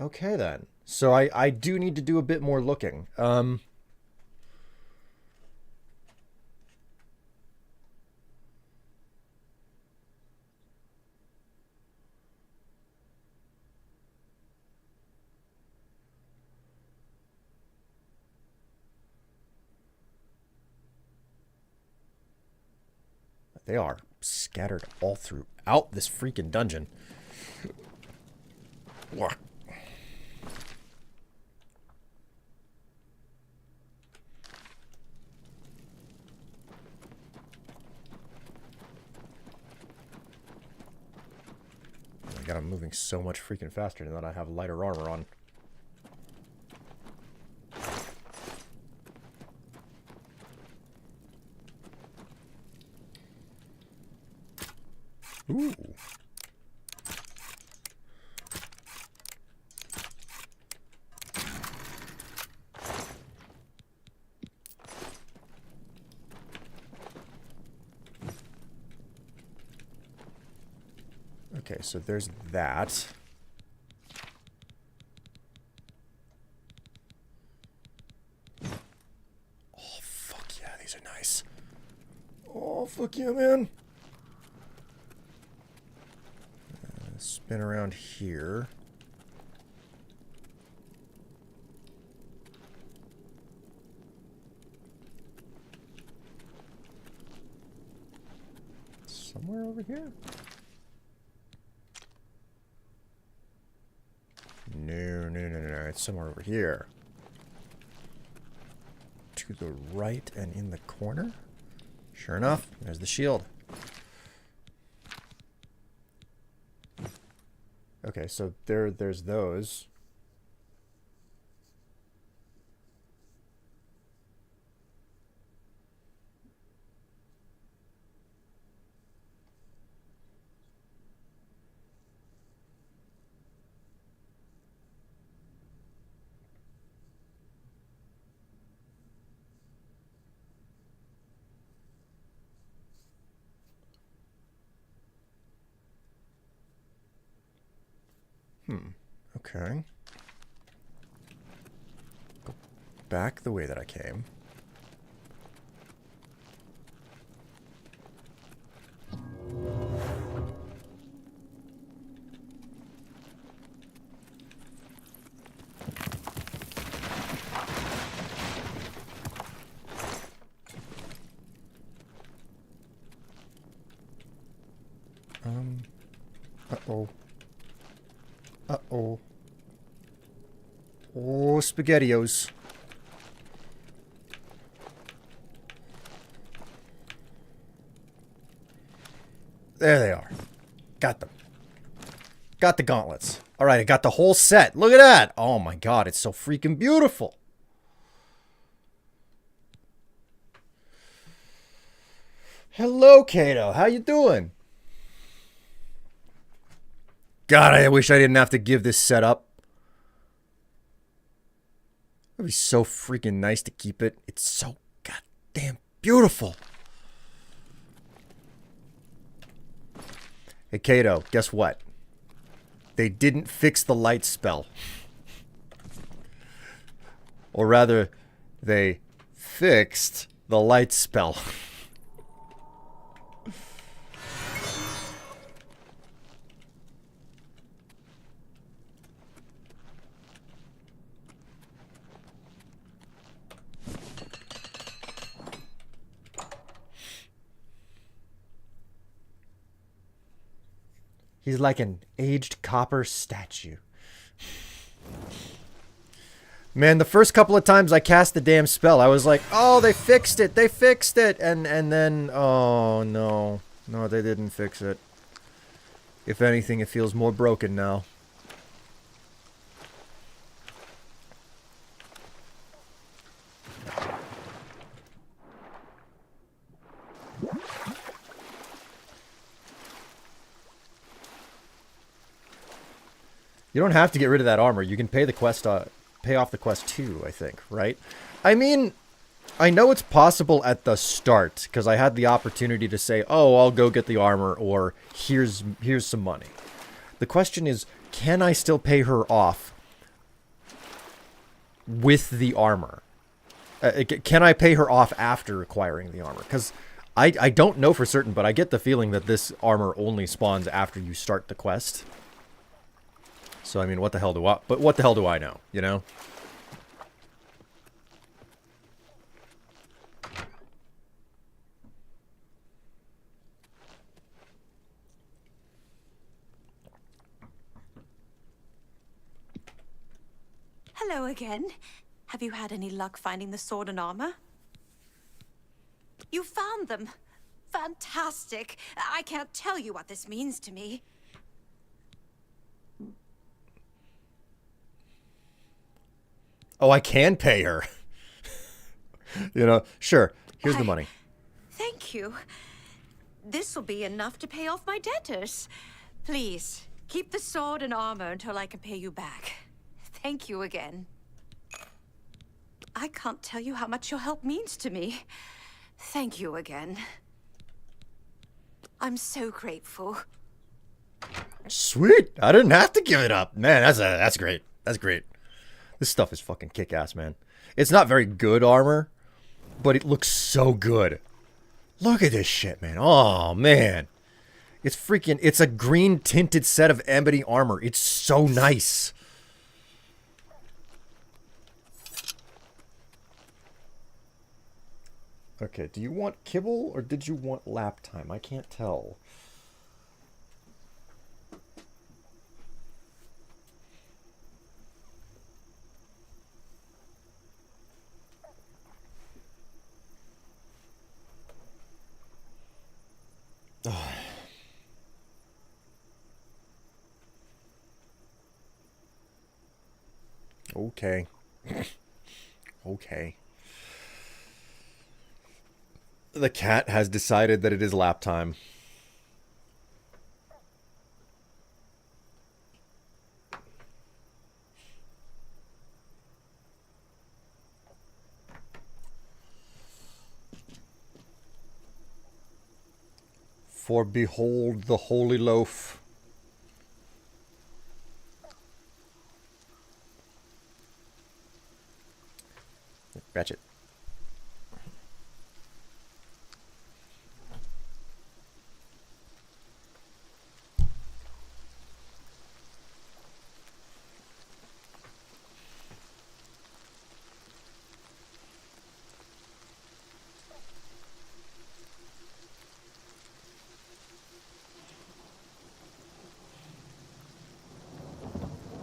Okay then. So I do need to do a bit more looking. They are scattered all throughout this freaking dungeon. God, I'm moving so much freaking faster now that I have lighter armor on. Ooh. Okay, so there's that. Oh, fuck yeah, these are nice. Oh, fuck yeah, man. Spin around here. Somewhere over here? No. It's somewhere over here. To the right and in the corner? Sure enough, there's the shield. Okay, so there's those. Okay. Go back the way that I came. Uh-oh. Uh-oh. Oh, SpaghettiOs. There they are. Got them. Got the gauntlets. Alright, I got the whole set. Look at that. Oh my god, it's so freaking beautiful. Hello, Kato. How you doing? God, I wish I didn't have to give this set up. It'd be so freaking nice to keep it. It's so goddamn beautiful. Hey, Kato, guess what? They didn't fix the light spell. Or rather, they fixed the light spell. He's like an aged copper statue. Man, the first couple of times I cast the damn spell, I was like, oh, they fixed it, and then, oh, no. No, they didn't fix it. If anything, it feels more broken now. You don't have to get rid of that armor. You can pay the quest, pay off the quest too, I think, right? I mean, I know it's possible at the start, because I had the opportunity to say, oh, I'll go get the armor, or here's some money. The question is, can I still pay her off with the armor? Can I pay her off after acquiring the armor? Because I don't know for certain, but I get the feeling that this armor only spawns after you start the quest. So, I mean, what the hell do I know, you know? Hello again. Have you had any luck finding the sword and armor? You found them. Fantastic. I can't tell you what this means to me. Oh, I can pay her. You know, sure. Here's the money. Thank you. This will be enough to pay off my debtors. Please, keep the sword and armor until I can pay you back. Thank you again. I can't tell you how much your help means to me. Thank you again. I'm so grateful. Sweet. I didn't have to give it up. Man, that's great. That's great. This stuff is fucking kick-ass, man. It's not very good armor, but it looks so good. Look at this shit, man. Oh, man. It's a green tinted set of ebony armor. It's so nice. Okay, do you want kibble or did you want lap time? I can't tell. Okay. Okay. The cat has decided that it is lap time. For behold the holy loaf. Ratchet.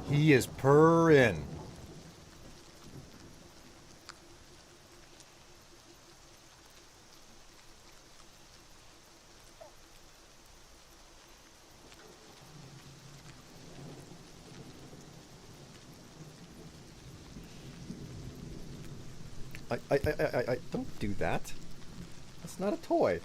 He is purring. I don't do that. That's not a toy.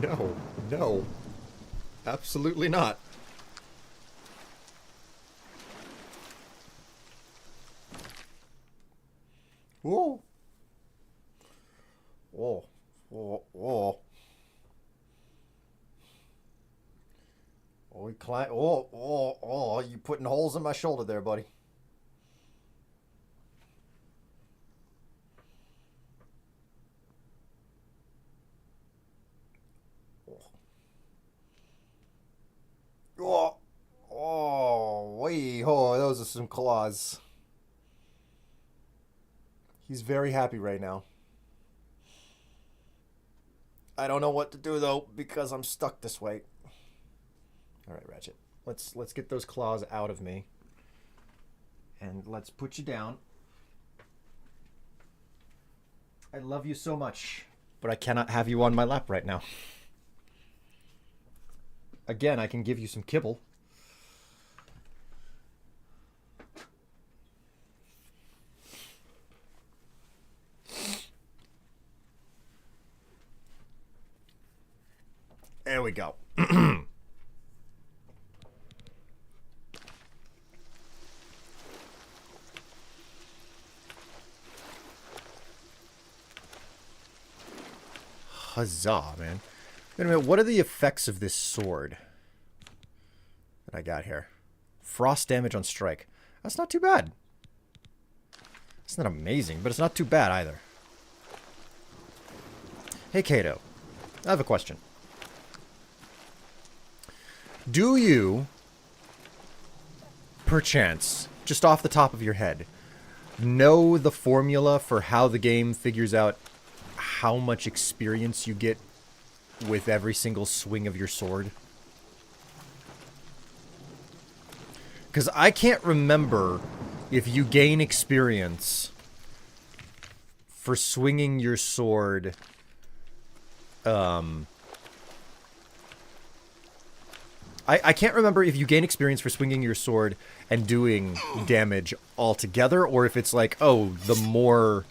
No, no. Absolutely not. Whoa. Whoa. Whoa. Whoa. Oh, oh, you putting holes in my shoulder there, buddy. Oh, oh, wait, oh, those are some claws. He's very happy right now. I don't know what to do though because I'm stuck this way. All right, Ratchet. Let's get those claws out of me. And let's put you down. I love you so much, but I cannot have you on my lap right now. Again, I can give you some kibble. There we go. Huzzah, man. Wait a minute, what are the effects of this sword that I got here? Frost damage on strike. That's not too bad. It's not amazing, but it's not too bad either. Hey, Kato. I have a question. Do you, perchance, just off the top of your head, know the formula for how the game figures out how much experience you get with every single swing of your sword? Because I can't remember if you gain experience for swinging your sword I can't remember if you gain experience for swinging your sword and doing damage altogether, or if it's like, oh, the more...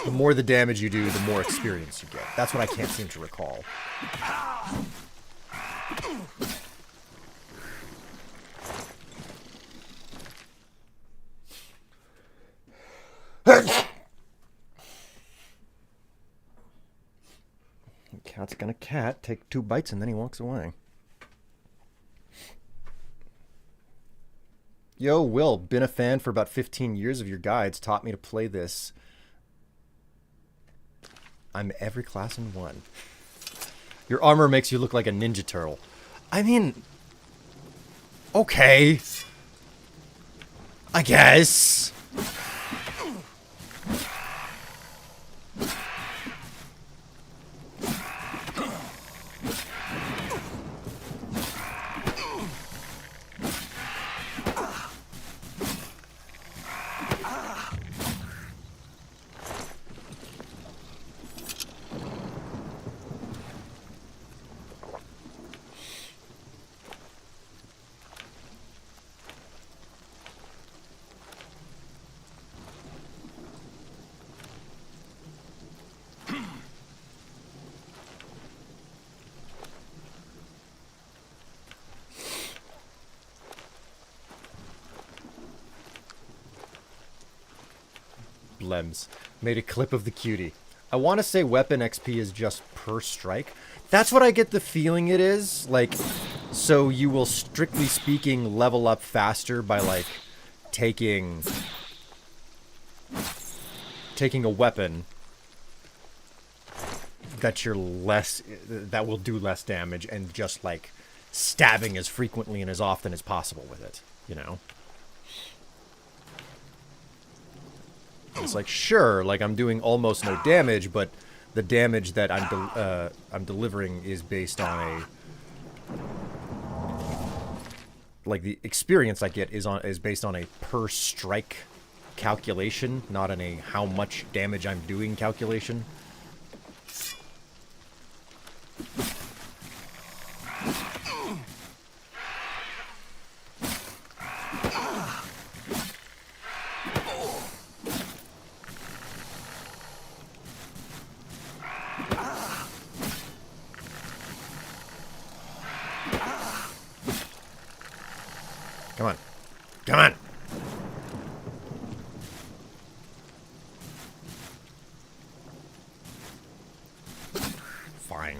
the more the damage you do, the more experience you get. That's what I can't seem to recall. Cat's gonna cat, take 2 bites, and then he walks away. Yo, Will, been a fan for about 15 years of your guides, taught me to play this. I'm every class in one. Your armor makes you look like a Ninja Turtle. I mean... okay. I guess. Blems made a clip of the cutie. I want to say weapon XP is just per strike. That's what I get the feeling it is. Like, so you will, strictly speaking, level up faster by, like, taking a weapon that that will do less damage, and just, like, stabbing as frequently and as often as possible with it, you know? It's like, sure, like, I'm doing almost no damage, but the damage that I'm delivering is based on like, the experience I get is based on a per strike calculation, not on a how much damage I'm doing calculation. Come on. Come on! Fine.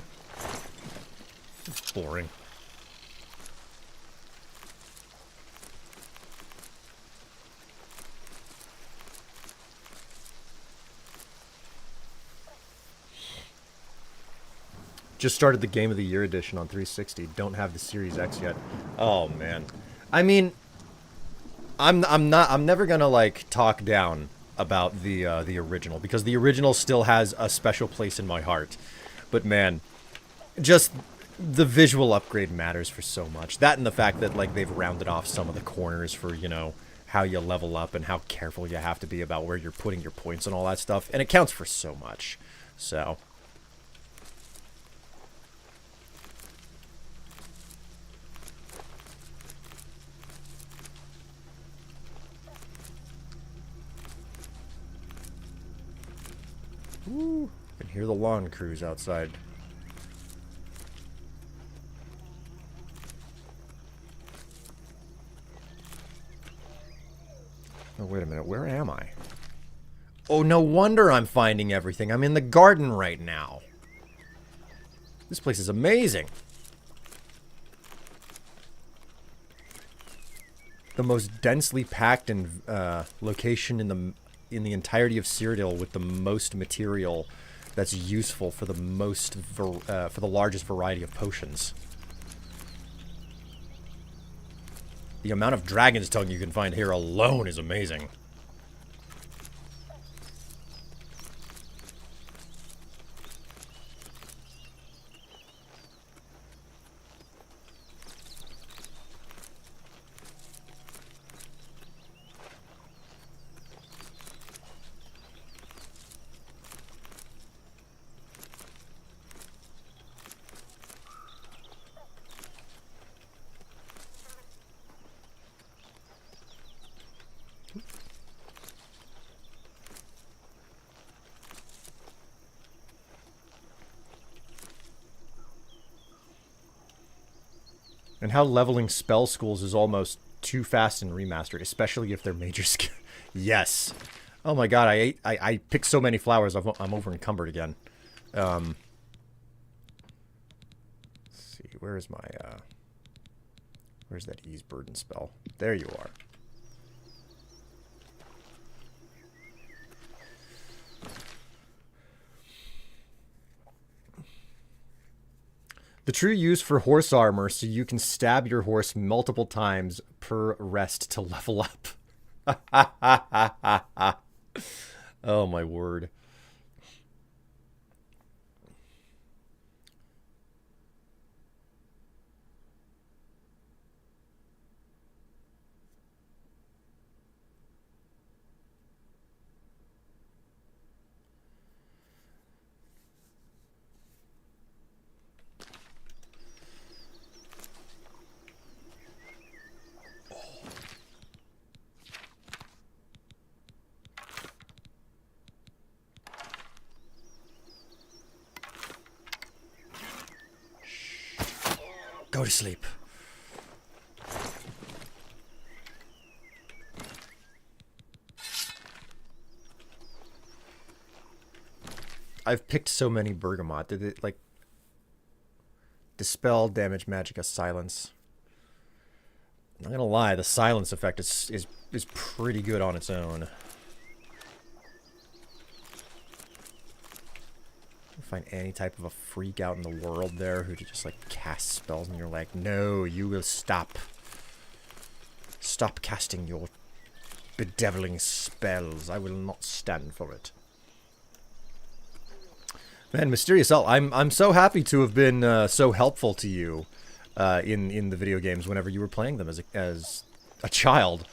It's boring. Just started the Game of the Year edition on 360. Don't have the Series X yet. Oh, man. I mean, I'm never gonna like talk down about the original, because the original still has a special place in my heart. But man, just the visual upgrade matters for so much. That and the fact that like they've rounded off some of the corners for, you know, how you level up and how careful you have to be about where you're putting your points and all that stuff, and it counts for so much. So ooh, I can hear the lawn crews outside. Oh, wait a minute. Where am I? Oh, no wonder I'm finding everything. I'm in the garden right now. This place is amazing. The most densely packed and location in the entirety of Cyrodill, with the most material that's useful for the for the largest variety of potions. The amount of dragon's tongue you can find here alone is amazing. And how leveling spell schools is almost too fast in Remastered, especially if they're major skill. Yes. Oh my god, I picked so many flowers, I'm over encumbered again. Let's see, where's my, where's that ease burden spell? There you are. The true use for horse armor, so you can stab your horse multiple times per rest to level up. Oh my word. Go to sleep. I've picked so many bergamot. Did it, like, dispel, damage, magicka, silence? I'm not gonna lie, the silence effect is pretty good on its own. Find any type of a freak out in the world there who just like cast spells and you're like, no, you will stop. Stop casting your bedeviling spells. I will not stand for it. Man, Mysterious Elf, I'm so happy to have been so helpful to you in the video games whenever you were playing them as a child,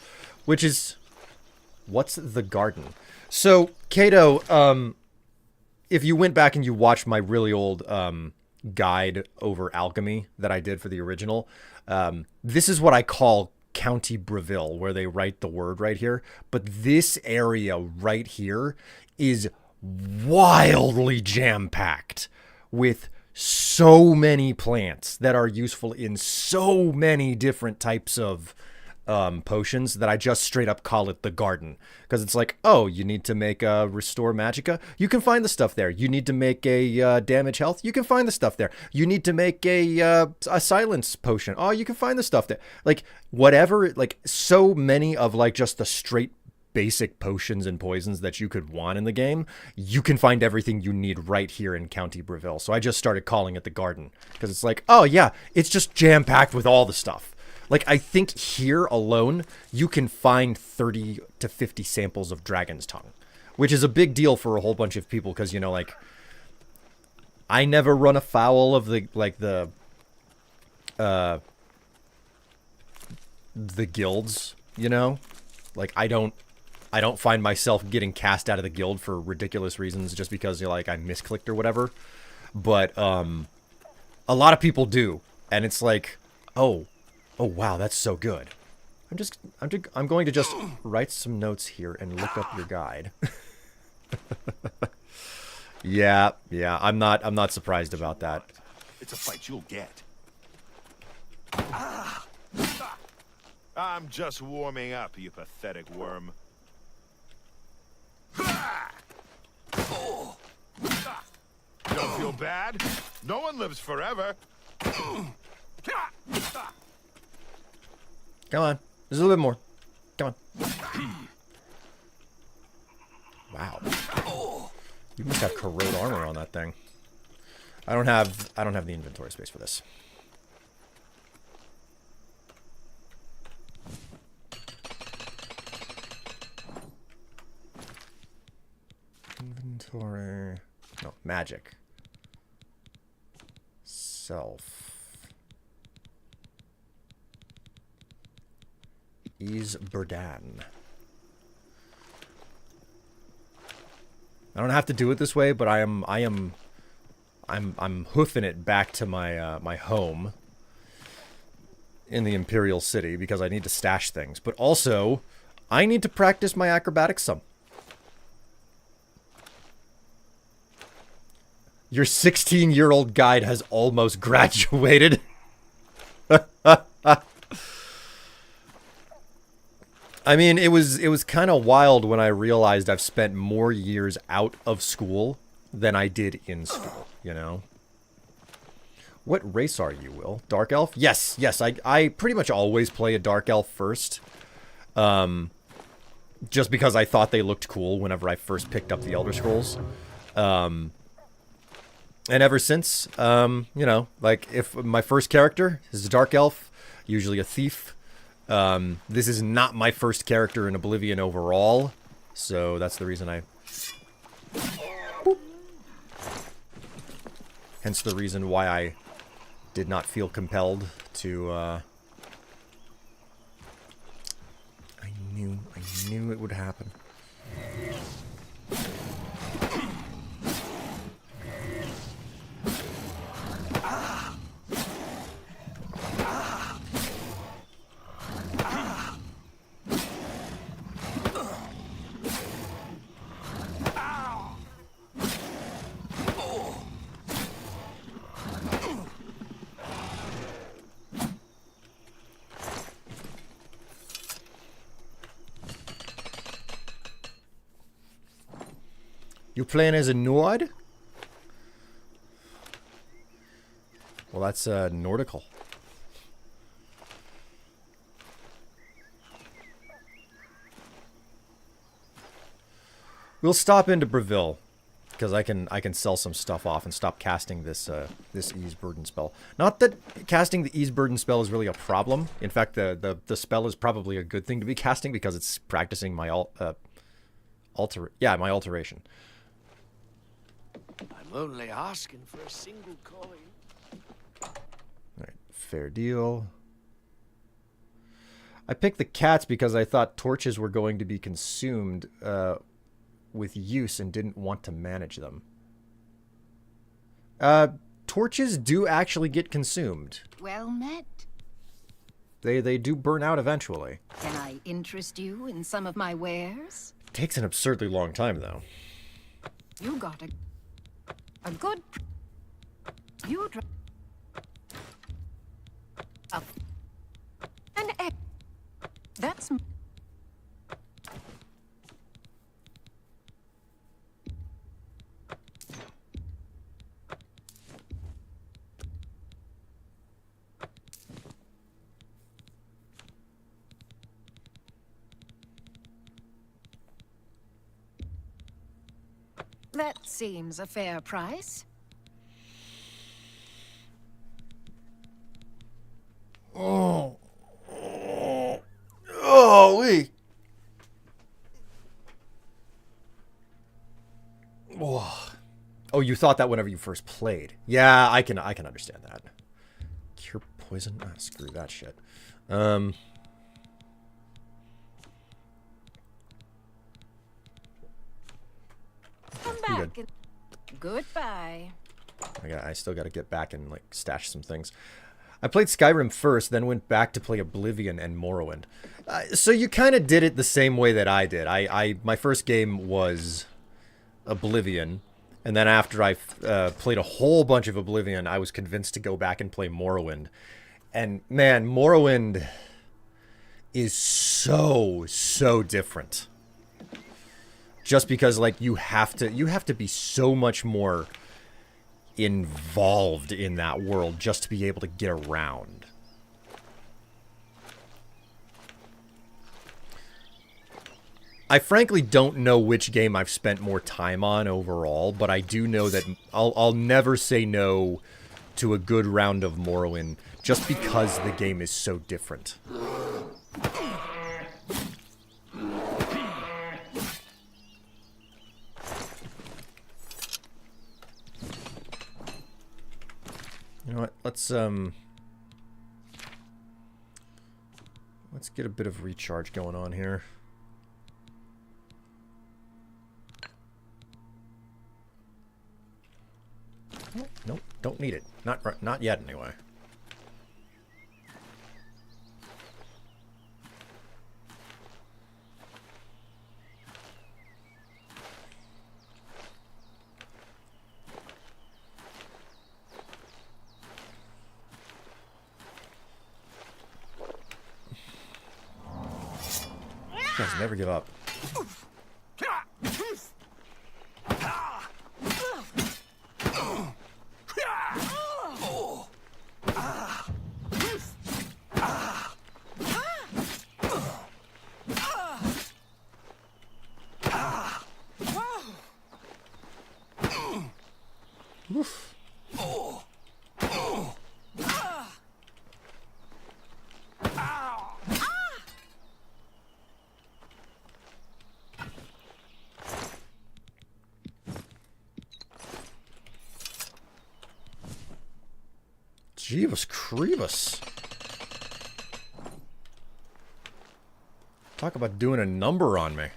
which is what's the garden? So, Kato, if you went back and you watched my really old guide over alchemy that I did for the original, this is what I call County Breville, where they write the word right here. But this area right here is wildly jam-packed with so many plants that are useful in so many different types of potions that I just straight up call it the garden, because it's like, oh, you need to make a restore magicka, you can find the stuff there. You need to make a damage health, you can find the stuff there. You need to make a silence potion, oh, you can find the stuff there. Like whatever, like so many of like just the straight basic potions and poisons that you could want in the game, you can find everything you need right here in County Breville. So I just started calling it the garden, because it's like, oh yeah, it's just jam-packed with all the stuff. Like, I think here alone, you can find 30 to 50 samples of Dragon's Tongue, which is a big deal for a whole bunch of people because, you know, like, I never run afoul of the guilds, you know? Like, I don't find myself getting cast out of the guild for ridiculous reasons just because, you know, like, I misclicked or whatever. But, a lot of people do. And it's like, oh wow, that's so good. I'm going to just write some notes here and look up your guide. yeah, I'm not surprised about that. It's a fight you'll get. I'm just warming up, you pathetic worm. Don't feel bad. No one lives forever. Come on. There's a little bit more. Come on. Wow. You must have corrode armor on that thing. I don't have the inventory space for this. Inventory. No, magic. Self. Ease Burdan. I don't have to do it this way, but I'm hoofing it back to my my home in the Imperial City because I need to stash things. But also, I need to practice my acrobatics some. Your 16-year-old guide has almost graduated. I mean, it was kind of wild when I realized I've spent more years out of school than I did in school, you know? What race are you, Will? Dark Elf? Yes, I pretty much always play a Dark Elf first. Just because I thought they looked cool whenever I first picked up the Elder Scrolls. And ever since, you know, like, if my first character is a Dark Elf, usually a thief. This is not my first character in Oblivion overall, so that's the reason I... Boop. Hence the reason why I did not feel compelled to, I knew it would happen. You playing as a Nord? Well, that's Nordical. We'll stop into Breville because I can sell some stuff off and stop casting this this ease burden spell. Not that casting the ease burden spell is really a problem. In fact, the spell is probably a good thing to be casting because it's practicing my my alteration. I'm only asking for a single coin. Alright, fair deal. I picked the cats because I thought torches were going to be consumed with use and didn't want to manage them. Torches do actually get consumed. Well met. They do burn out eventually. Can I interest you in some of my wares? Takes an absurdly long time, though. You got a good... You an egg. That's... That seems a fair price. Oh, Whoa! Whoa. Oh, you thought that whenever you first played. Yeah, I can understand that. Cure poison? Ah, screw that shit. Come back. Goodbye. I still got to get back and like stash some things. I played Skyrim first, then went back to play Oblivion and Morrowind. So you kind of did it the same way that I did. My first game was Oblivion, and then after I played a whole bunch of Oblivion, I was convinced to go back and play Morrowind. And man, Morrowind is so different. Just because like you have to be so much more involved in that world just to be able to get around. I frankly don't know which game I've spent more time on overall, but I do know that I'll never say no to a good round of Morrowind just because the game is so different. You know what? Let's get a bit of recharge going on here. Nope, don't need it. Not yet anyway. You guys never give up. Oof. Jeebus Creebus. Talk about doing a number on me.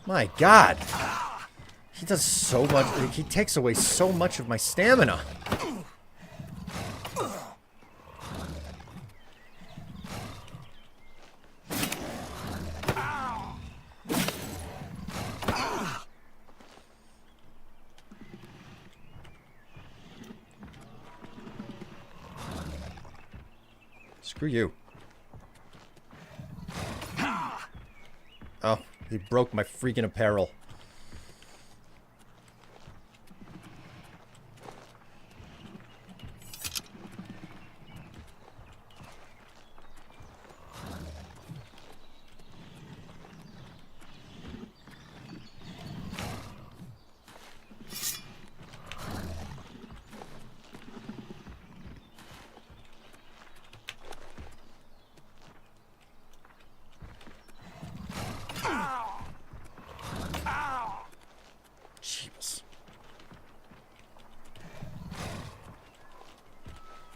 My God, he does so much. He takes away so much of my stamina. Screw you. Oh. He broke my freaking apparel.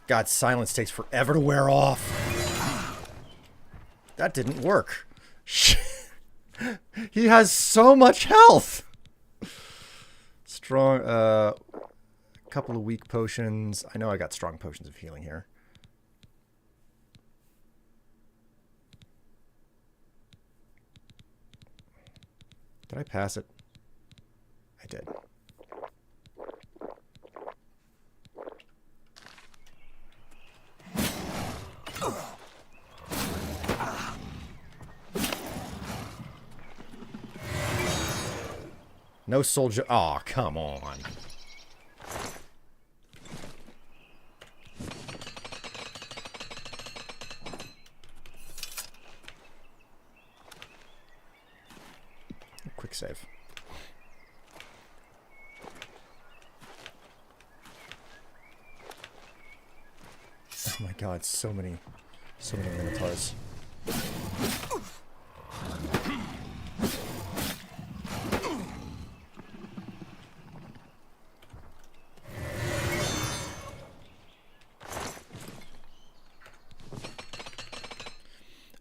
God, silence takes forever to wear off. That didn't work. He has so much health. Strong, a couple of weak potions. I know I got strong potions of healing here. Did I pass it? I did. No soldier. Aw, come on. Quick save. Oh my god, so many minotaurs.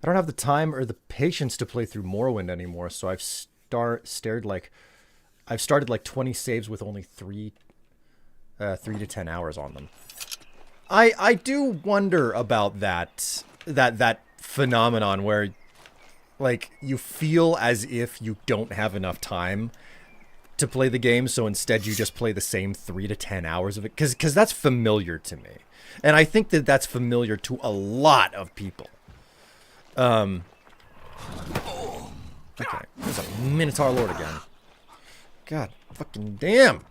I don't have the time or the patience to play through Morrowind anymore, so I've started like 20 saves with only 3 to 10 hours on them. I do wonder about that phenomenon where like you feel as if you don't have enough time to play the game, so instead you just play the same 3 to 10 hours of it, because that's familiar to me, and I think that that's familiar to a lot of people. Okay, there's a Minotaur Lord again. God fucking damn.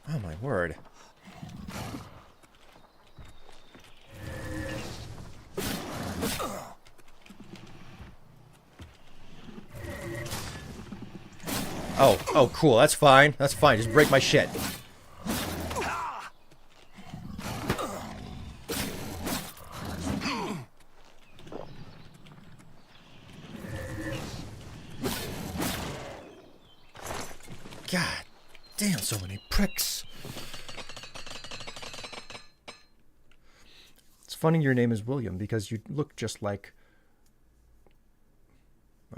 Oh my word. Oh, cool. That's fine. That's fine. Just break my shit. God damn, so many pricks. It's funny your name is William because you look just like...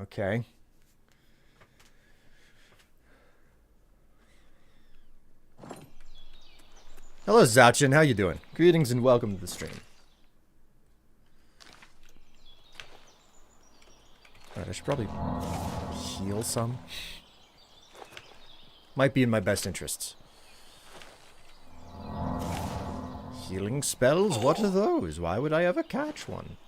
Okay. Hello, Zachin. How you doing? Greetings and welcome to the stream. Alright, I should probably heal some. Might be in my best interests. Healing spells? What are those? Why would I ever catch one?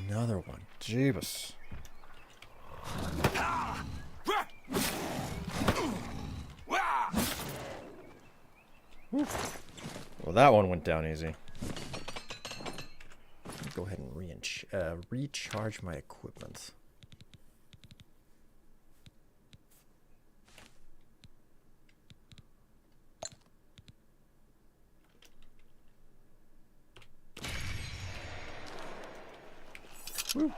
Another one. Jeebus. Well, that one went down easy. Go ahead and recharge my equipment. Woo.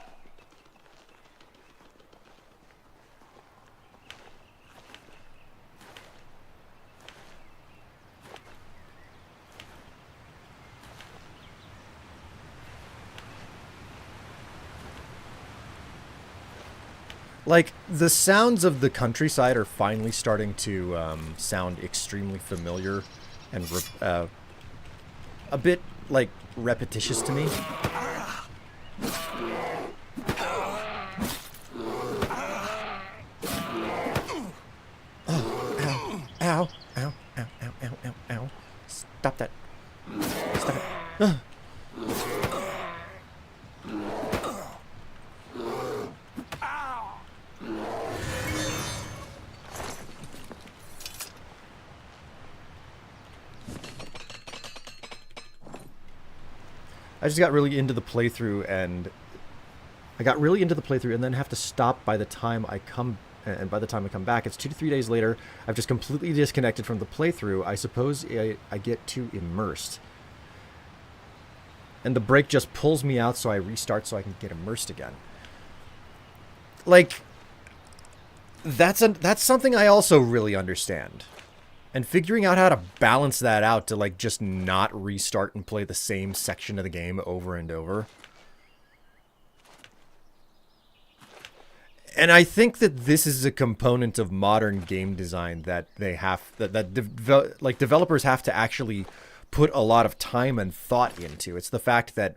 Like, the sounds of the countryside are finally starting to sound extremely familiar and a bit, like, repetitious to me. Ow, ow, ow, ow, ow, ow, ow. Stop that. Stop it. I just got really into the playthrough and then have to stop by the time I come. And by the time I come back, it's 2 to 3 days later. I've just completely disconnected from the playthrough. I suppose I get too immersed. And the break just pulls me out, so I restart so I can get immersed again. Like, that's something I also really understand. And figuring out how to balance that out to, like, just not restart and play the same section of the game over and over. And I think that this is a component of modern game design that they have, like, developers have to actually put a lot of time and thought into. It's the fact that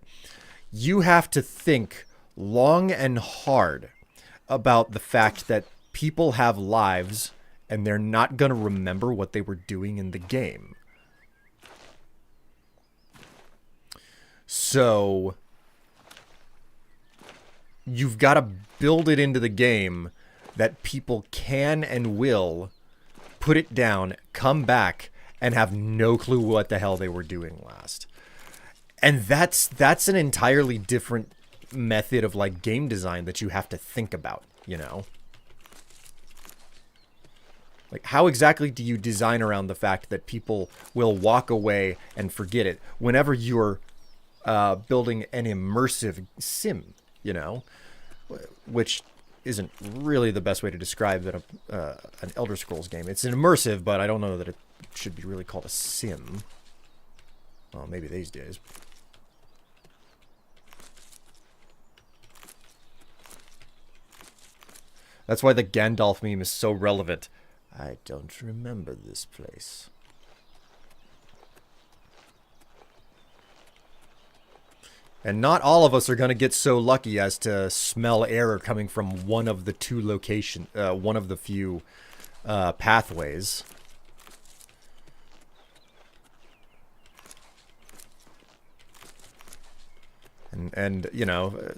you have to think long and hard about the fact that people have lives and they're not going to remember what they were doing in the game. So you've got to build it into the game that people can and will put it down, come back, and have no clue what the hell they were doing last. And that's an entirely different method of, like, game design that you have to think about, you know? Like, how exactly do you design around the fact that people will walk away and forget it whenever you're building an immersive sim, you know? Which isn't really the best way to describe it, an Elder Scrolls game. It's an immersive, but I don't know that it should be really called a sim. Well, maybe these days. That's why the Gandalf meme is so relevant. I don't remember this place. And not all of us are going to get so lucky as to smell error coming from one of the two location, one of the few pathways. And you know,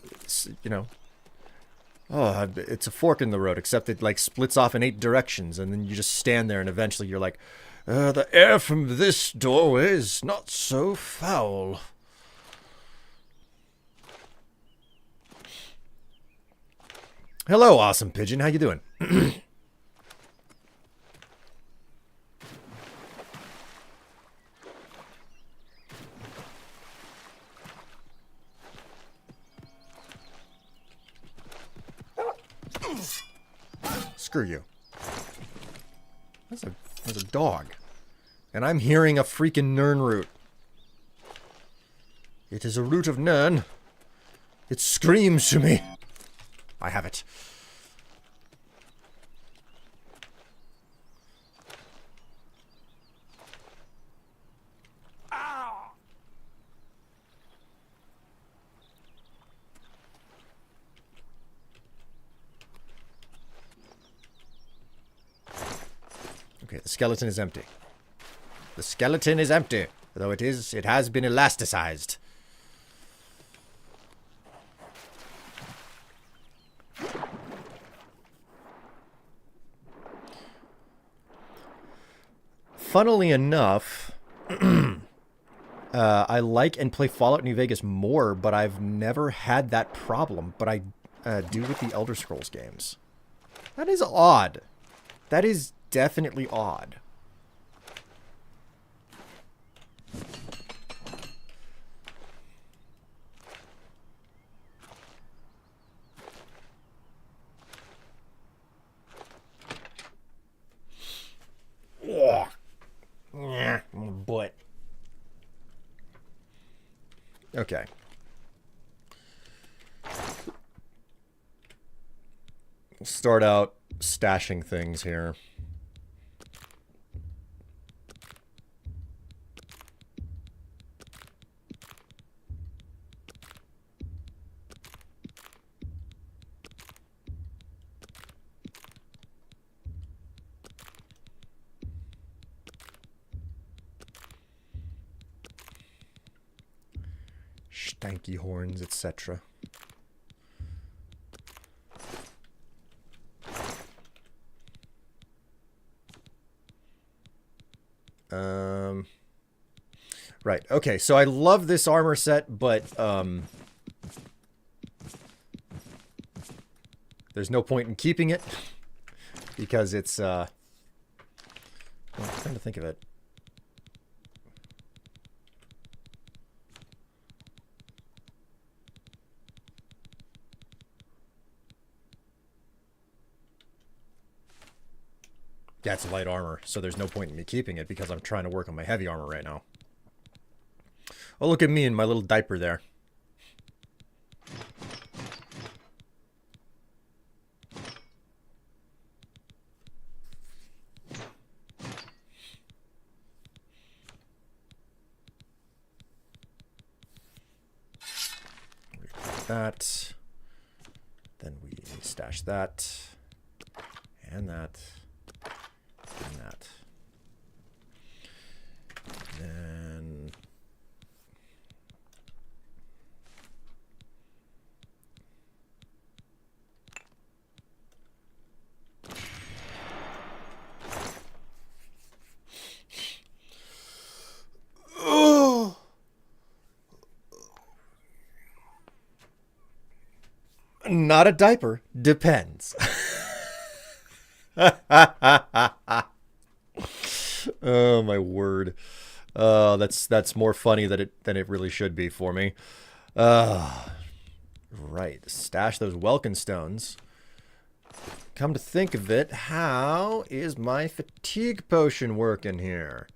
oh, it's a fork in the road, except it, like, splits off in 8 directions, and then you just stand there, and eventually you're like, the air from this doorway is not so foul. Hello, awesome pigeon. How you doing? Screw you. That's a dog. And I'm hearing a freaking Nern root. It is a root of Nern. It screams to me. I have it. Ow! Okay, the skeleton is empty. The skeleton is empty, though it has been elasticized. Funnily enough, I like and play Fallout New Vegas more, but I've never had that problem. But I do with the Elder Scrolls games. That is odd. That is definitely odd. Ugh. Yeah, butt. Okay. We'll start out stashing things here. Stanky horns, etc. Right, okay, so I love this armor set, but, there's no point in keeping it, because it's, well, I'm trying to think of it. That's light armor, so there's no point in me keeping it because I'm trying to work on my heavy armor right now. Oh, look at me in my little diaper there. That. Then we stash that. And that. And that. Then... Oh! Not a diaper. Depends. Oh my word. That's more funny than it really should be for me. Right. Stash those Welkin stones. Come to think of it, how is my fatigue potion working here?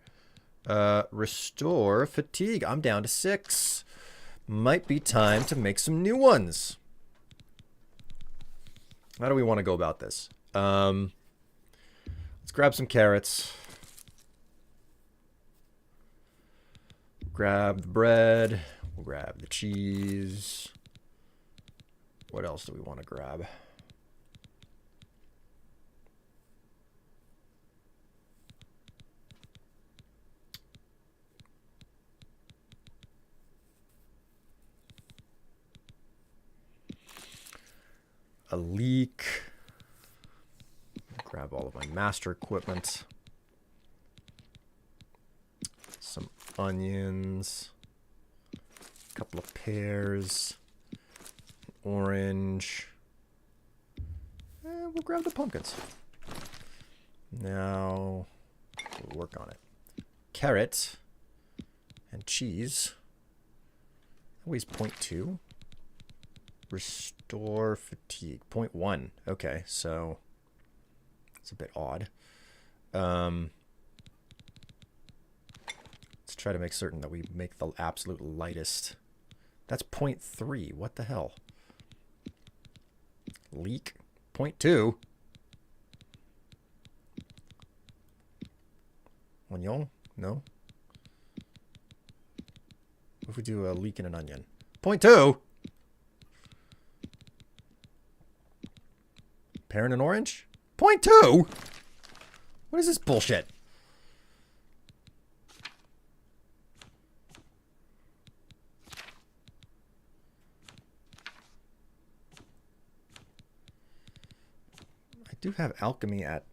Restore fatigue. I'm down to 6. Might be time to make some new ones. How do we want to go about this? Let's grab some carrots. Grab the bread. We'll grab the cheese. What else do we want to grab? A leek. Grab all of my master equipment. Some onions. A couple of pears. Orange. And we'll grab the pumpkins. Now, we'll work on it. Carrot. And cheese. That weighs 0.2. Restore fatigue. 0.1. Okay, so it's a bit odd. Let's try to make certain that we make the absolute lightest. That's 0.3. What the hell? Leek. 0.2. Onion? No. What if we do a leek and an onion? 0.2. Pear and an orange? 0.2? What is this bullshit? I do have alchemy at...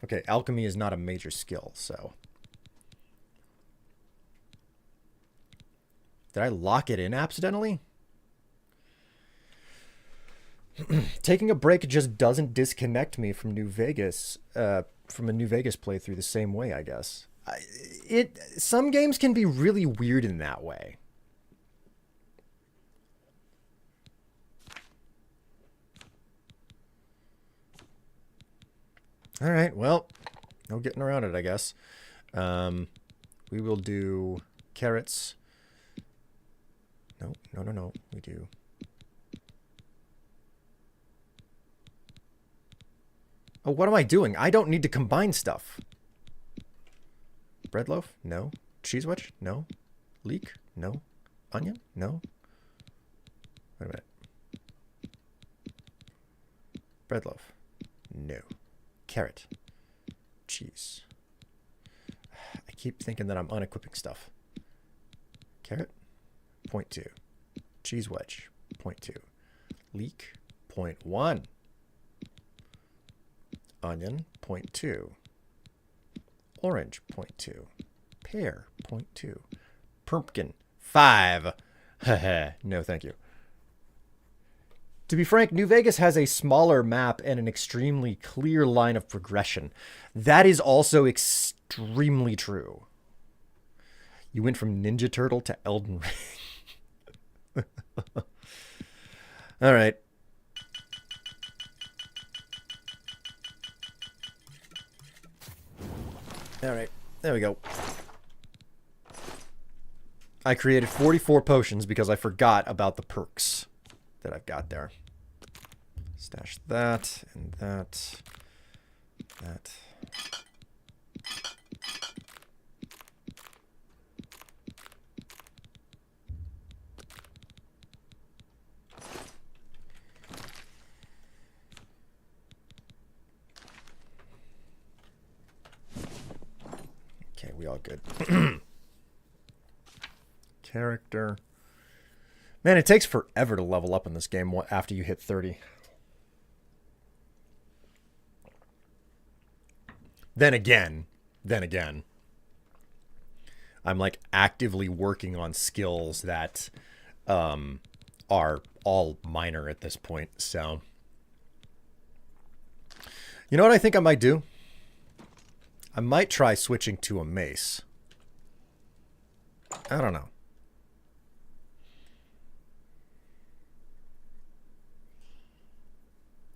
Okay, alchemy is not a major skill, so... Did I lock it in accidentally? Taking a break just doesn't disconnect me from New Vegas, from a New Vegas playthrough the same way, I guess. Some games can be really weird in that way. All right, well, no getting around it, I guess. We will do carrots. No. We do... Oh, what am I doing? I don't need to combine stuff. Bread loaf? No. Cheese wedge? No. Leek? No. Onion? No. Wait a minute. Bread loaf? No. Carrot? Cheese. I keep thinking that I'm unequipping stuff. Carrot? 0.2. Cheese wedge? 0.2. Leek? 0.1. Onion, 0.2. Orange, 0.2. Pear, 0.2. Pumpkin, 5. No, thank you. To be frank, New Vegas has a smaller map and an extremely clear line of progression. That is also extremely true. You went from Ninja Turtle to Elden Ring. All right. Alright, there we go. I created 44 potions because I forgot about the perks that I've got there. Stash that, and that. That. Okay, we all good. Character. Man, it takes forever to level up in this game after you hit 30. Then again, I'm like actively working on skills that are all minor at this point. So, you know what I think I might do? I might try switching to a mace. I don't know.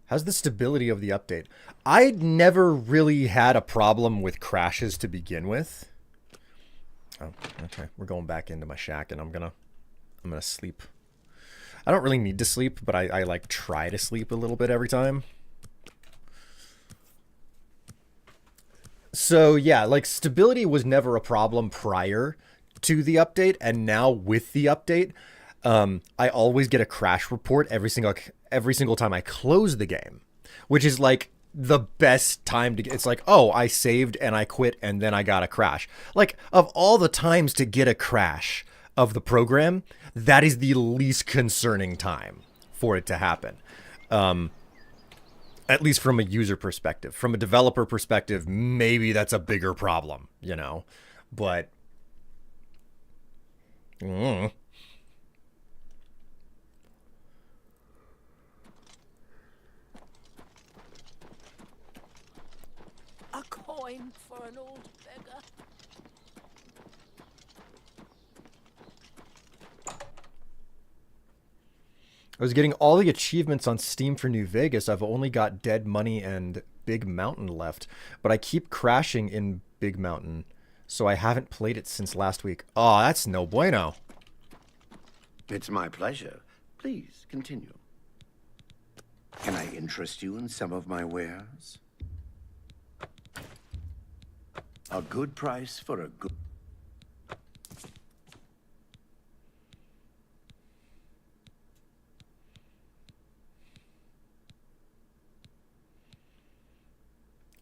How's the stability of the update? I never really had a problem with crashes to begin with. Oh, okay. We're going back into my shack and I'm gonna sleep. I don't really need to sleep, but I like try to sleep a little bit every time. So yeah, like stability was never a problem prior to the update, and now with the update, I always get a crash report every single time I close the game, which is like the best time to get. It's like, oh, I saved and I quit and then I got a crash. Like, of all the times to get a crash of the program, that is the least concerning time for it to happen. At least from a user perspective. From a developer perspective, maybe that's a bigger problem, you know, but a coin for an old beggar. I was getting all the achievements on Steam for New Vegas. I've only got Dead Money and Big Mountain left, but I keep crashing in Big Mountain, so I haven't played it since last week. Oh, that's no bueno. It's my pleasure. Please continue. Can I interest you in some of my wares? A good price for a good...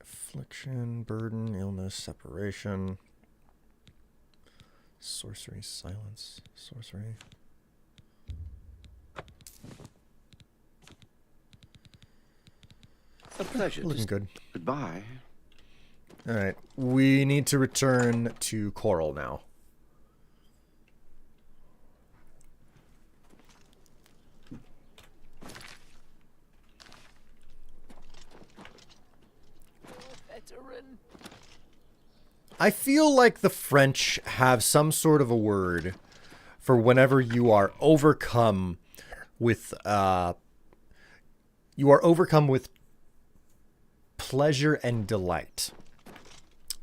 Affliction, burden, illness, separation, sorcery, silence, sorcery. A pleasure. Looking good. Goodbye. All right, we need to return to Coral now. I feel like the French have some sort of a word for whenever you are overcome with pleasure and delight,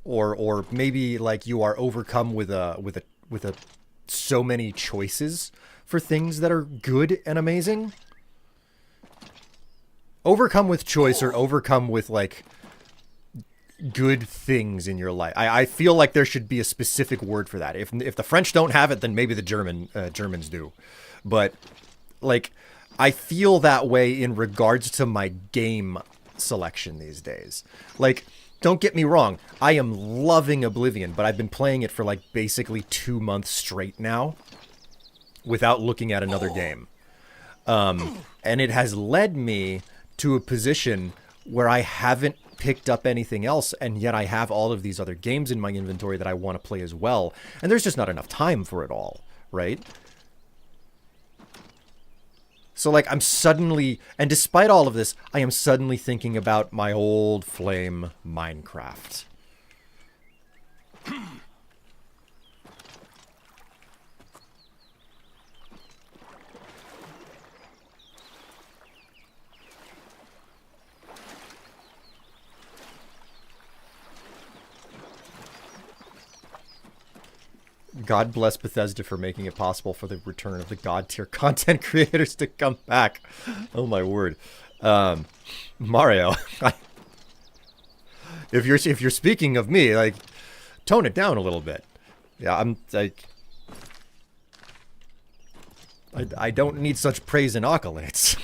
or maybe like you are overcome with so many choices for things that are good and amazing. Overcome with choice, or overcome with like good things in your life. I feel like there should be a specific word for that. If the French don't have it, then maybe the Germans do. But like, I feel that way in regards to my game selection these days. Like, don't get me wrong, I am loving Oblivion, but I've been playing it for like basically 2 months straight now without looking at another game. And it has led me to a position where I haven't picked up anything else, and yet I have all of these other games in my inventory that I want to play as well, and there's just not enough time for it all, right? So like, I'm suddenly, and despite all of this, I am suddenly thinking about my old flame Minecraft. God bless Bethesda for making it possible for the return of the God tier content creators to come back. Oh my word. Mario, if you're speaking of me, like, tone it down a little bit. Yeah, I'm like, I don't need such praise and accolades.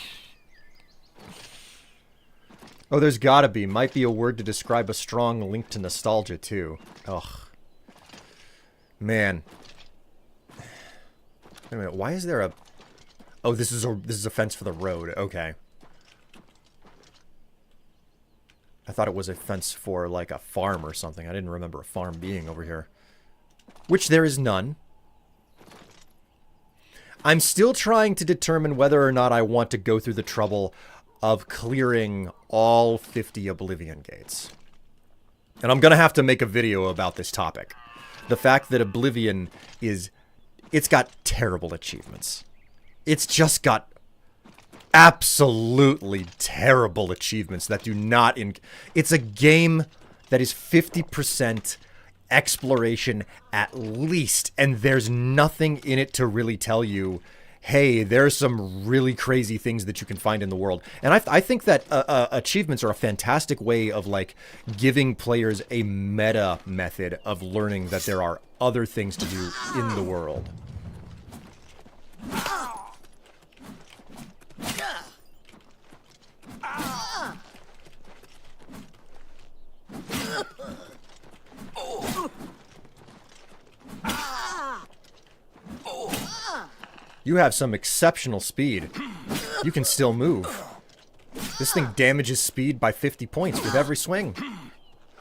Oh, there's gotta be. Might be a word to describe a strong link to nostalgia, too. Ugh. Man. Wait a minute, why is there a... Oh, this is a fence for the road. Okay. I thought it was a fence for, like, a farm or something. I didn't remember a farm being over here. Which there is none. I'm still trying to determine whether or not I want to go through the trouble of clearing all 50 Oblivion gates. And I'm gonna have to make a video about this topic. The fact that Oblivion is... It's got terrible achievements. It's just got absolutely terrible achievements that do not... It's a game that is 50% exploration at least, and there's nothing in it to really tell you, hey, there's some really crazy things that you can find in the world. And I think that achievements are a fantastic way of, like, giving players a meta method of learning that there are other things to do in the world. You have some exceptional speed. You can still move. This thing damages speed by 50 points with every swing.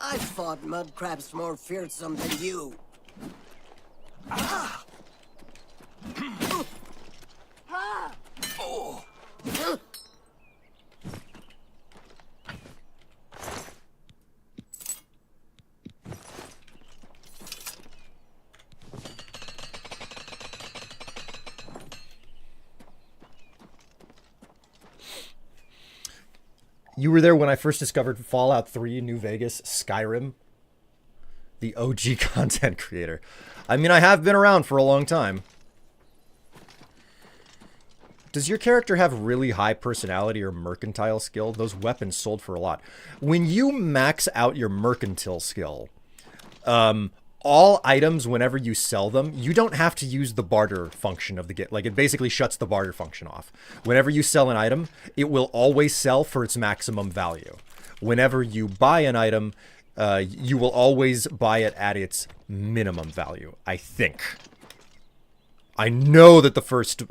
I fought mud crabs more fearsome than you. You were there when I first discovered Fallout 3, New Vegas, Skyrim. The OG content creator. I mean, I have been around for a long time. Does your character have really high personality or mercantile skill? Those weapons sold for a lot. When you max out your mercantile skill, all items, whenever you sell them, you don't have to use the barter function of the game. Like, it basically shuts the barter function off. Whenever you sell an item, it will always sell for its maximum value. Whenever you buy an item, you will always buy it at its minimum value, I think. I know that the first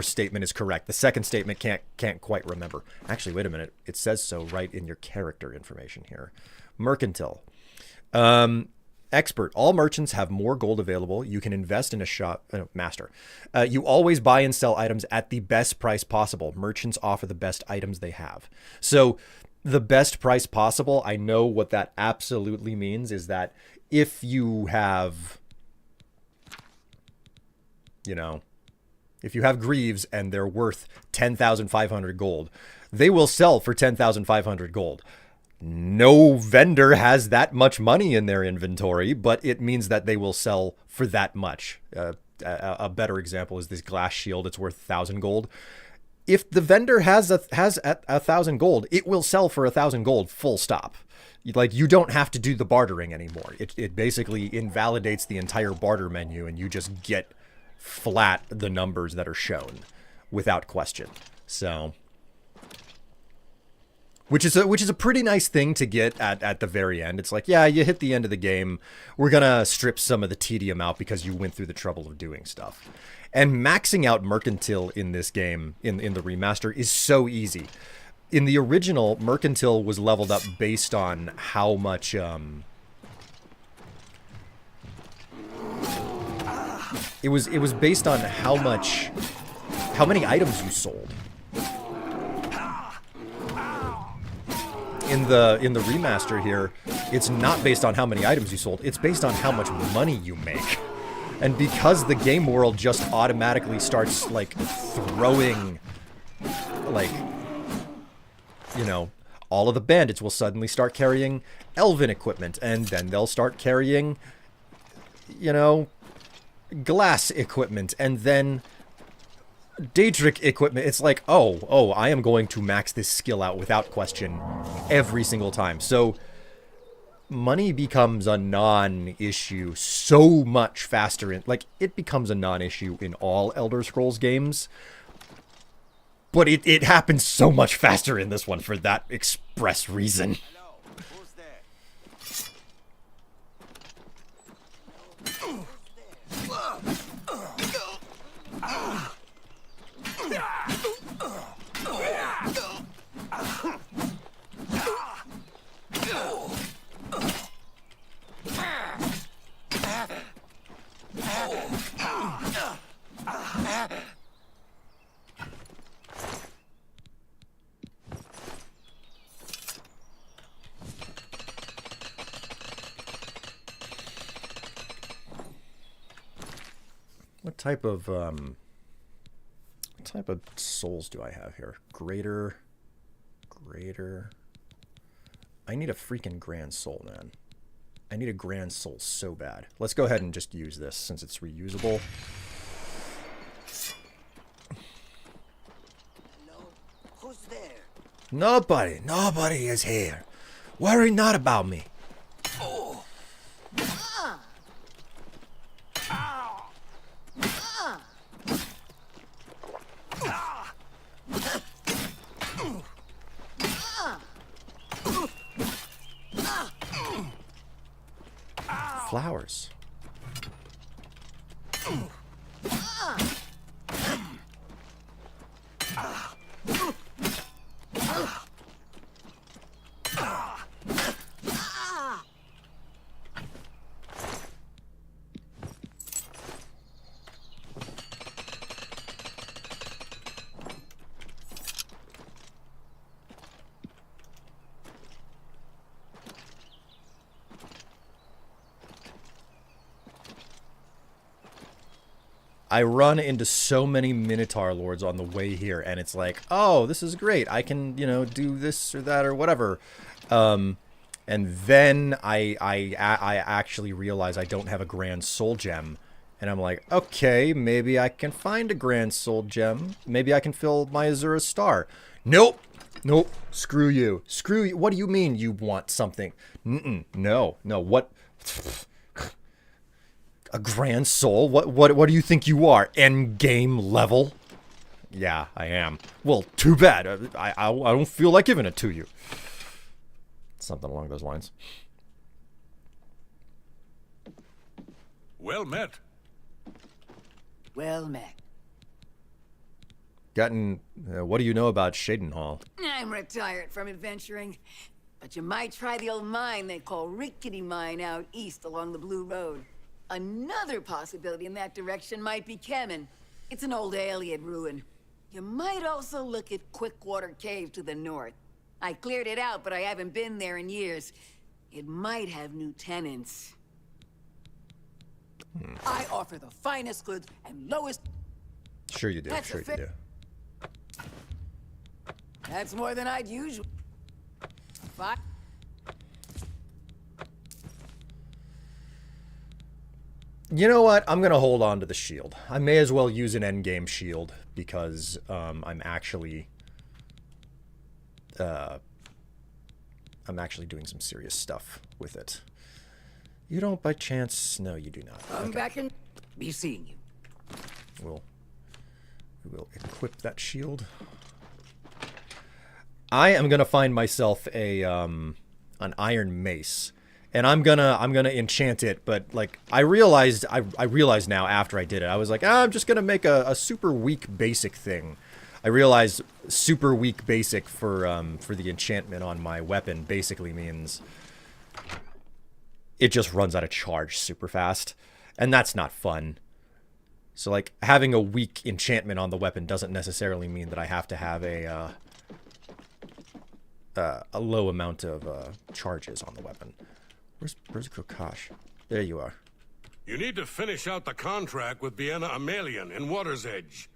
statement is correct. The second statement can't quite remember. Actually, wait a minute. It says so right in your character information here. Mercantile. Expert. All merchants have more gold available. You can invest in a shop. Master. You always buy and sell items at the best price possible. Merchants offer the best items they have. So the best price possible, I know what that absolutely means is that if you have, you know, if you have greaves and they're worth 10,500 gold, they will sell for 10,500 gold. No vendor has that much money in their inventory, but it means that they will sell for that much. A better example is this glass shield. It's worth 1,000 gold. If the vendor has 1,000 gold, it will sell for 1,000 gold, full stop. Like, you don't have to do the bartering anymore. It basically invalidates the entire barter menu, and you just get flat the numbers that are shown without question. So... Which is a pretty nice thing to get at the very end. It's like, yeah, you hit the end of the game. We're going to strip some of the tedium out because you went through the trouble of doing stuff. And maxing out Mercantile in this game, in the remaster, is so easy. In the original, Mercantile was leveled up based on how much... It was based on how many items you sold. In the remaster here, it's not based on how many items you sold. It's based on how much money you make. And because the game world just automatically starts, like, throwing, like, you know, all of the bandits will suddenly start carrying elven equipment, and then they'll start carrying, you know, glass equipment, and then Daedric equipment. It's like, oh, I am going to max this skill out without question every single time. So money becomes a non-issue so much faster like, it becomes a non-issue in all Elder Scrolls games. But it happens so much faster in this one for that express reason. What type of souls do I have here? Greater. I need a freaking grand soul, man. I need a grand soul so bad. Let's go ahead and just use this since it's reusable. Hello? Who's there? Nobody is here. Worry not about me. Oh. Flowers. I run into so many Minotaur Lords on the way here, and it's like, oh, this is great. I can, you know, do this or that or whatever. And then I actually realize I don't have a Grand Soul Gem. And I'm like, okay, maybe I can find a Grand Soul Gem. Maybe I can fill my Azura Star. Nope. Nope. Screw you. Screw you. What do you mean you want something? No. What... A grand soul? What do you think you are? End game level? Yeah, I am. Well, too bad. I don't feel like giving it to you. Something along those lines. Well met. Well met. What do you know about Cyrodill? I'm retired from adventuring, but you might try the old mine they call Rickety Mine out east along the Blue Road. Another possibility in that direction might be Kemen. It's an old alien ruin. You might also look at Quickwater Cave to the north. I cleared it out, but I haven't been there in years. It might have new tenants. I offer the finest goods and lowest... Sure you do. Sure you do. That's more than I'd usually... You know what? I'm going to hold on to the shield. I may as well use an endgame shield because I'm actually doing some serious stuff with it. You don't by chance? No, you do not. I'm back and be seeing you. We will equip that shield. I am going to find myself an iron mace. And I'm gonna enchant it, but like I realized now after I did it, I was like, I'm just gonna make a super weak basic thing. I realized super weak basic for the enchantment on my weapon basically means it just runs out of charge super fast, and that's not fun. So like having a weak enchantment on the weapon doesn't necessarily mean that I have to have a low amount of charges on the weapon. Where's Kokash? There you are. You need to finish out the contract with Bienna Amelion in Water's Edge.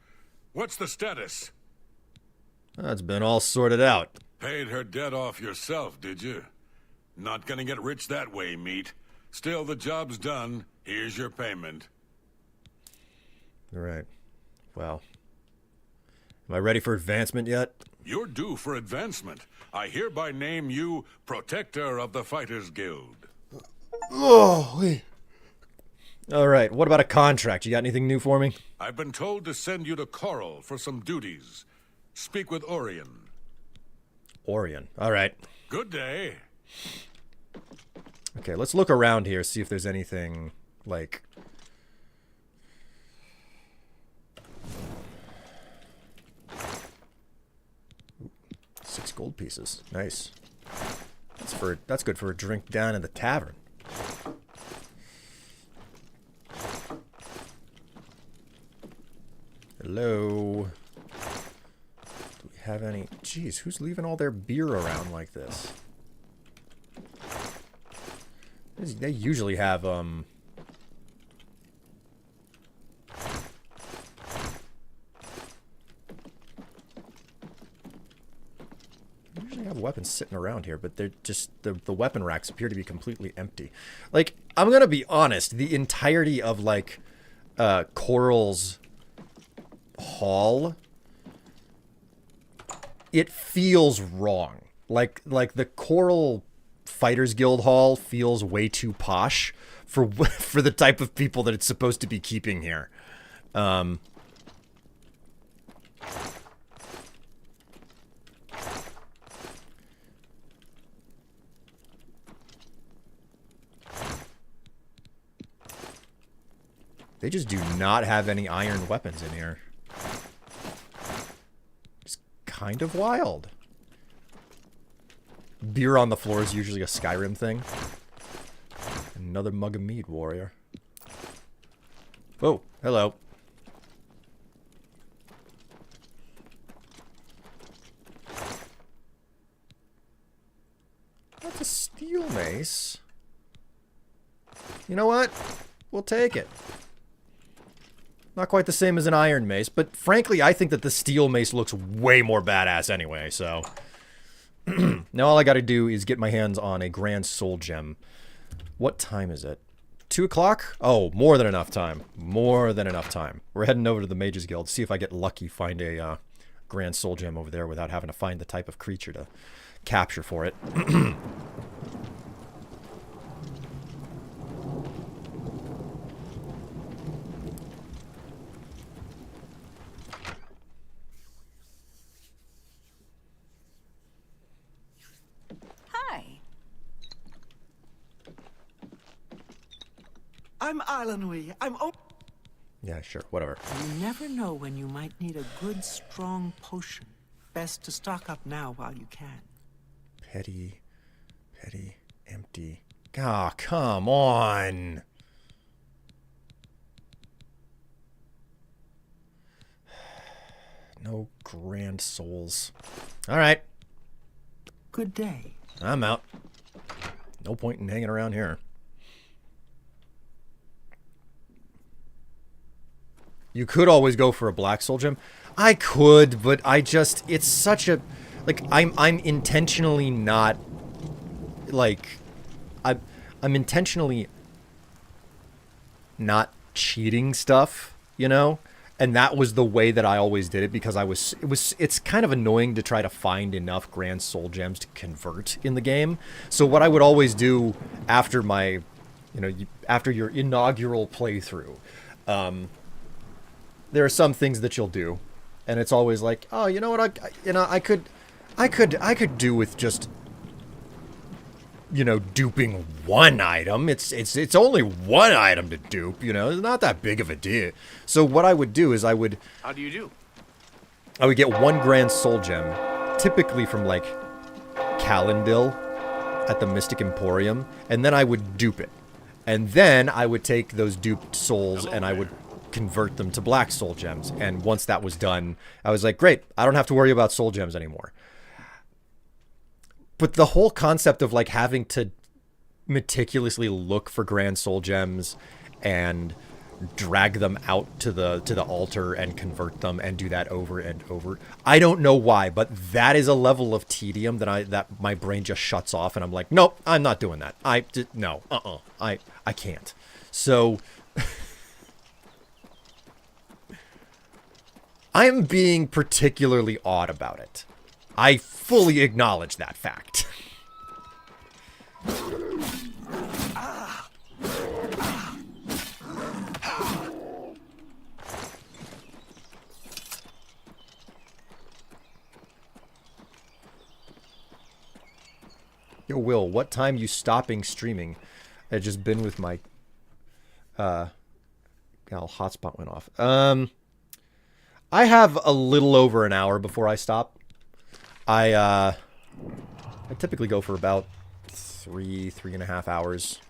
What's the status? It's been all sorted out. Paid her debt off yourself, did you? Not gonna get rich that way, meat. Still, the job's done. Here's your payment. All right. Well, am I ready for advancement yet? You're due for advancement. I hereby name you Protector of the Fighters Guild. Oh, all right. What about a contract? You got anything new for me? I've been told to send you to Coral for some duties. Speak with Orion. Orion. All right. Good day. Okay, let's look around here, see if there's anything, like... Ooh, 6 gold pieces. Nice. That's good for a drink down in the tavern. Hello? Do we have any... Jeez, who's leaving all their beer around like this? They usually have, They usually have weapons sitting around here, but they're just... The weapon racks appear to be completely empty. Like, I'm gonna be honest, the entirety of, like, Coral's hall, it feels wrong. Like the Coral Fighters Guild hall feels way too posh for the type of people that it's supposed to be keeping here. They just do not have any iron weapons in here. It's kind of wild. Beer on the floor is usually a Skyrim thing. Another mug of mead, warrior. Oh, hello. That's a steel mace. You know what? We'll take it. Not quite the same as an iron mace, but frankly, I think that the steel mace looks way more badass anyway, so... Now all I gotta do is get my hands on a Grand Soul Gem. What time is it? 2 o'clock? Oh, more than enough time. More than enough time. We're heading over to the Mages Guild, see if I get lucky, find a Grand Soul Gem over there without having to find the type of creature to capture for it. I'm Islandwy. Yeah, sure, whatever. You never know when you might need a good, strong potion. Best to stock up now while you can. Petty, empty. Ah, oh, come on. No Grand Souls. All right. Good day. I'm out. No point in hanging around here. You could always go for a Black Soul Gem. I could, but I just... It's such a... Like, I'm intentionally not... Like... I'm intentionally not cheating stuff, you know? And that was the way that I always did it, because it's kind of annoying to try to find enough Grand Soul Gems to convert in the game. So what I would always do after my... You know, after your inaugural playthrough... there are some things that you'll do, and it's always like, oh, you know what, I could do with just, you know, duping one item. It's only one item to dupe, you know, it's not that big of a deal. So what I would do is How do you do? I would get 1 Grand Soul Gem, typically from like Cyrodill at the Mystic Emporium, and then I would dupe it. And then I would take those duped souls and I would convert them to Black Soul Gems. And once that was done, I was like, great, I don't have to worry about Soul Gems anymore. But the whole concept of like having to meticulously look for Grand Soul Gems and drag them out to the altar and convert them and do that over and over, I don't know why, but that is a level of tedium that my brain just shuts off, and I'm like, nope, I'm not doing that. I can't. So I'm being particularly odd about it. I fully acknowledge that fact. Yo, Will, what time you stopping streaming? I just been with my hotspot went off. I have a little over an hour before I stop. I typically go for about 3.5 hours.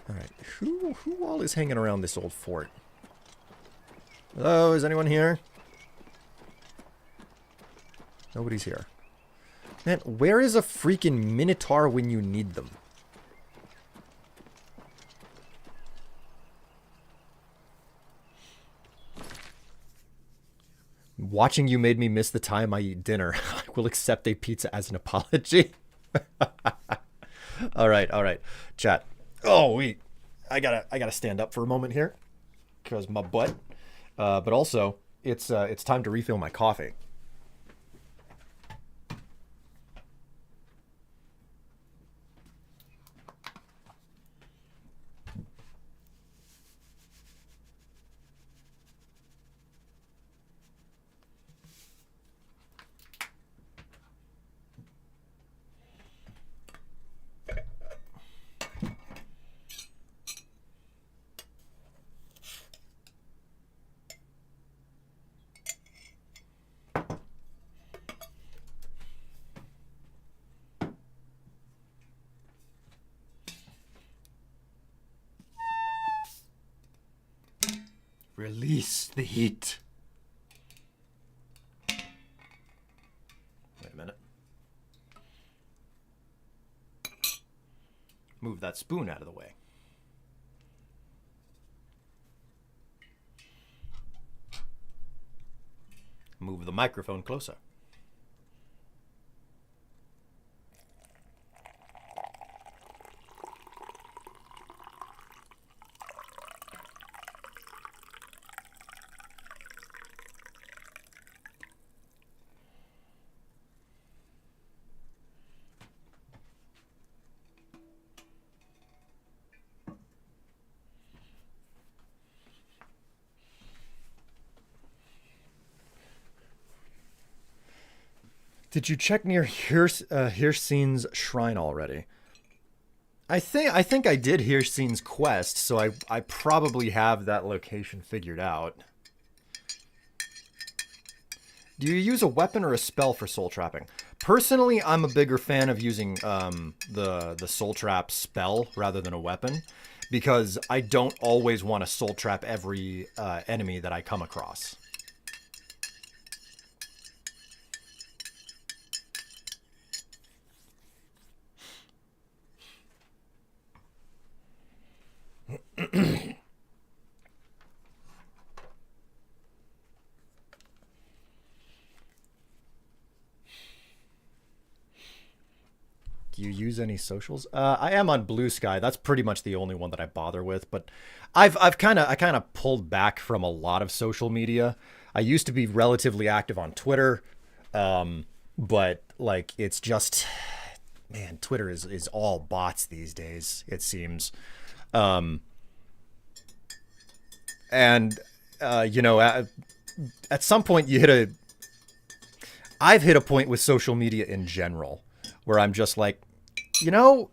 All right, who all is hanging around this old fort? Hello, is anyone here? Nobody's here. Man, where is a freaking Minotaur when you need them? Watching you made me miss the time I eat dinner. I will accept a pizza as an apology. All right, chat. Oh wait, I gotta stand up for a moment here because my butt. But also, it's time to refill my coffee. Release the heat. Wait a minute. Move that spoon out of the way. Move the microphone closer. Did you check near Hircine's shrine already? I think I did Hircine's quest, so I probably have that location figured out. Do you use a weapon or a spell for soul trapping? Personally, I'm a bigger fan of using the soul trap spell rather than a weapon, because I don't always want to soul trap every enemy that I come across. Do you use any socials? I am on Blue Sky. That's pretty much the only one that I bother with. But I kind of pulled back from a lot of social media. I used to be relatively active on Twitter, but like it's just, man, Twitter is all bots these days. It seems, and you know, at some point I've hit a point with social media in general where I'm just like, you know,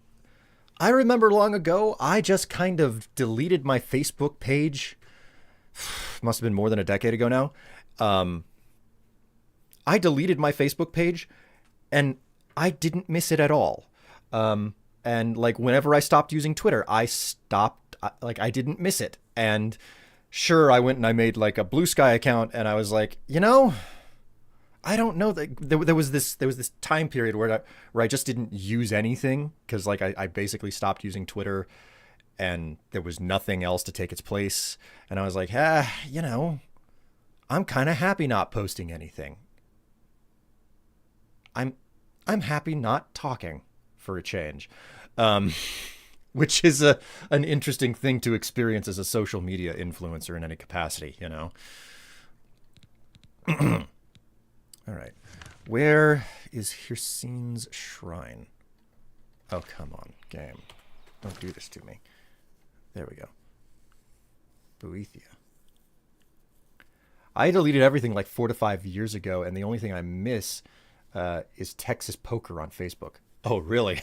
I remember long ago, I just kind of deleted my Facebook page. Must have been more than a decade ago now. I deleted my Facebook page and I didn't miss it at all. And like whenever I stopped using Twitter, I didn't miss it. And sure, I went and I made like a Blue Sky account and I was like, you know, I don't know. There was this time period where I just didn't use anything because like I basically stopped using Twitter, and there was nothing else to take its place. And I was like, you know, I'm kind of happy not posting anything. I'm happy not talking for a change, which is an interesting thing to experience as a social media influencer in any capacity, you know. All right. Where is Hircine's shrine? Oh, come on, game. Don't do this to me. There we go. Boethia. I deleted everything like 4 to 5 years ago, and the only thing I miss is Texas Poker on Facebook. Oh, really?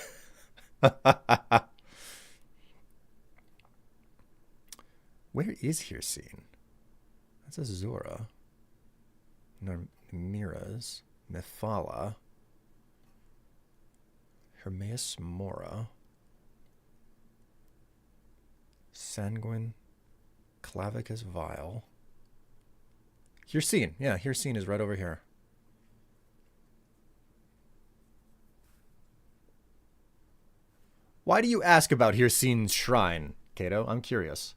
Where is Hircine? That's Azura. Miraz. Mephala. Hermaeus Mora. Sanguine. Clavicus Vile. Hircine. Yeah, Hircine is right over here. Why do you ask about Hircine's shrine, Kato? I'm curious.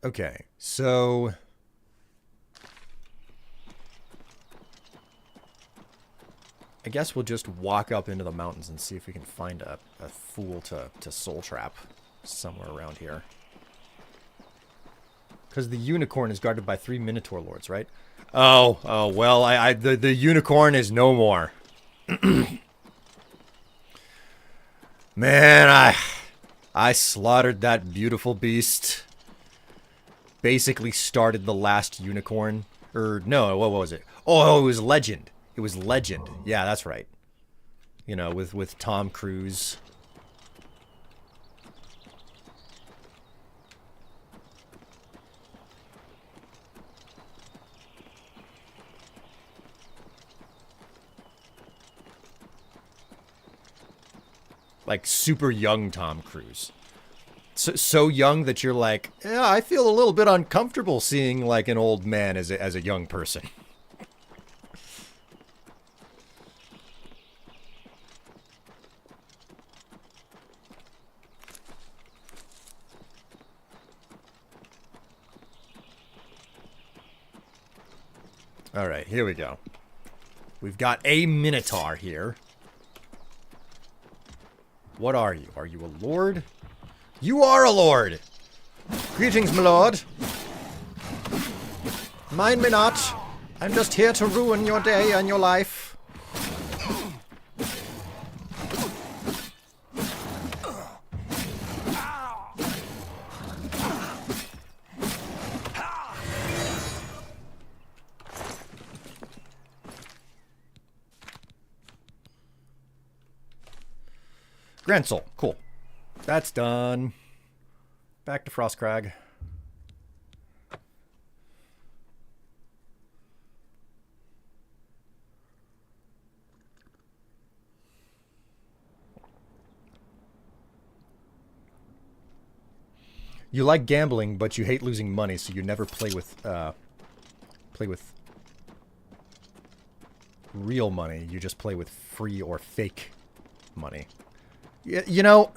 Okay, so I guess we'll just walk up into the mountains and see if we can find a fool to soul trap somewhere around here. Because the unicorn is guarded by 3 Minotaur lords, right? Oh, well, the unicorn is no more. Man, I slaughtered that beautiful beast. Basically started the last unicorn. Or, no, what was it? Oh, it was Legend. It was Legend. Yeah, that's right. You know, with Tom Cruise. Like, super young Tom Cruise. So young that you're like, yeah, I feel a little bit uncomfortable seeing, like, an old man as a young person. All right, here we go. We've got a Minotaur here. What are you? Are you a lord? You are a lord! Greetings, my lord. Mind me not. I'm just here to ruin your day and your life. Grand Soul. Cool. That's done. Back to Frostcrag. You like gambling, but you hate losing money, so you never play with real money. You just play with free or fake money. You know,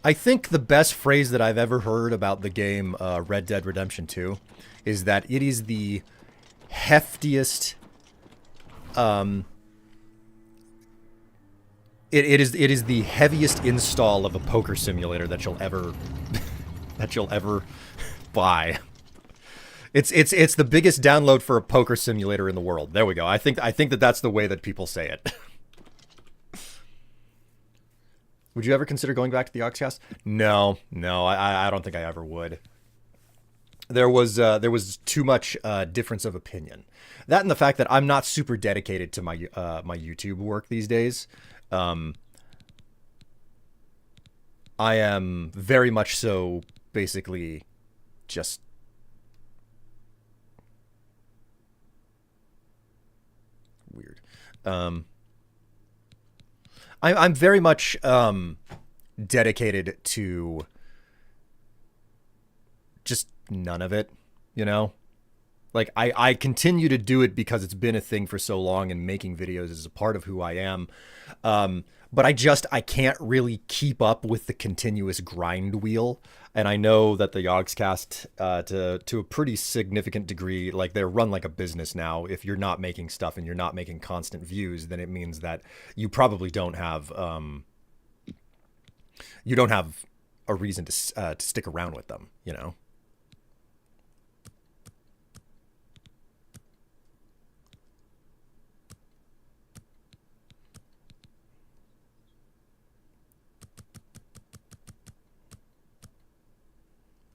I think the best phrase that I've ever heard about the game Red Dead Redemption 2 is that it is the heftiest it is the heaviest install of a poker simulator that you'll ever buy. It's the biggest download for a poker simulator in the world. There we go. I think that that's the way that people say it. Would you ever consider going back to the Oxcast? No, I don't think I ever would. There was too much difference of opinion. That and the fact that I'm not super dedicated to my my YouTube work these days. I am very much so basically just weird. I'm very much dedicated to just none of it, you know? Like, I continue to do it because it's been a thing for so long, and making videos is a part of who I am. But I can't really keep up with the continuous grind wheel. And I know that the Yogscast, to a pretty significant degree, like, they're run like a business now. If you're not making stuff and you're not making constant views, then it means that you probably don't have a reason to stick around with them, you know?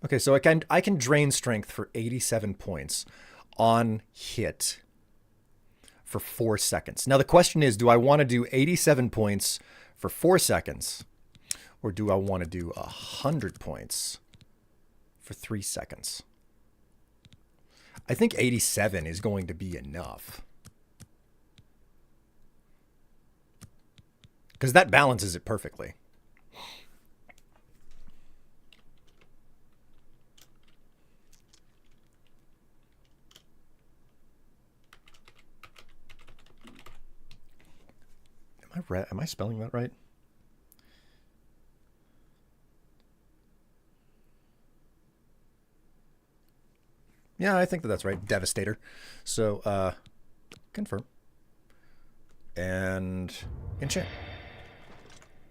Okay, so I can drain strength for 87 points on hit for 4 seconds. Now the question is, do I want to do 87 points for 4 seconds, or do I want to do 100 points for 3 seconds? I think 87 is going to be enough, because that balances it perfectly. Am I spelling that right? Yeah, I think that's right. Devastator. So, confirm. And enchant.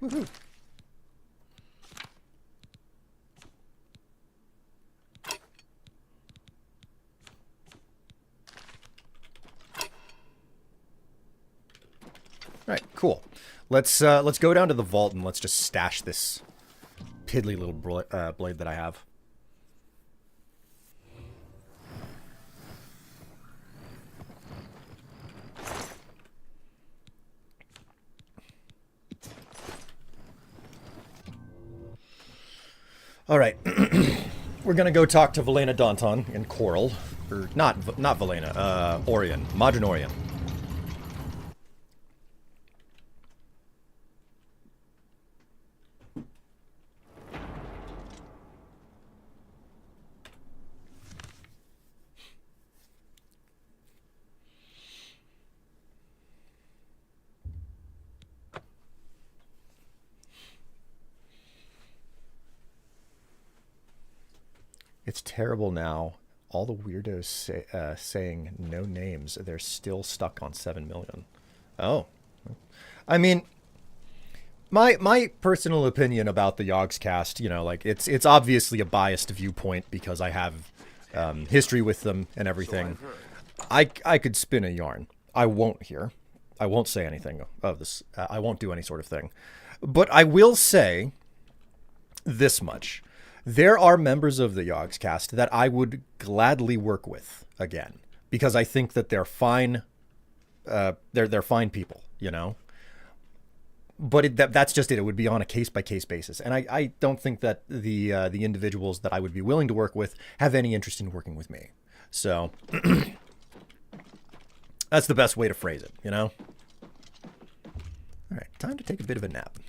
Woohoo. All right, cool. Let's go down to the vault and let's just stash this piddly little blade that I have. All right, we're gonna go talk to Velena Danton and Coral, or not Velena, Orion, Modern Orion. It's terrible now. All the weirdos saying no names, they're still stuck on 7 million. Oh. I mean, my personal opinion about the Yogscast, you know, like, it's obviously a biased viewpoint because I have history with them and everything. I could spin a yarn. I won't here. I won't say anything of this. I won't do any sort of thing. But I will say this much. There are members of the Yogscast that I would gladly work with again, because I think that they're fine. They're fine people, you know. But that's just it. It would be on a case-by-case basis, and I don't think that the individuals that I would be willing to work with have any interest in working with me. So that's the best way to phrase it, you know. All right, time to take a bit of a nap.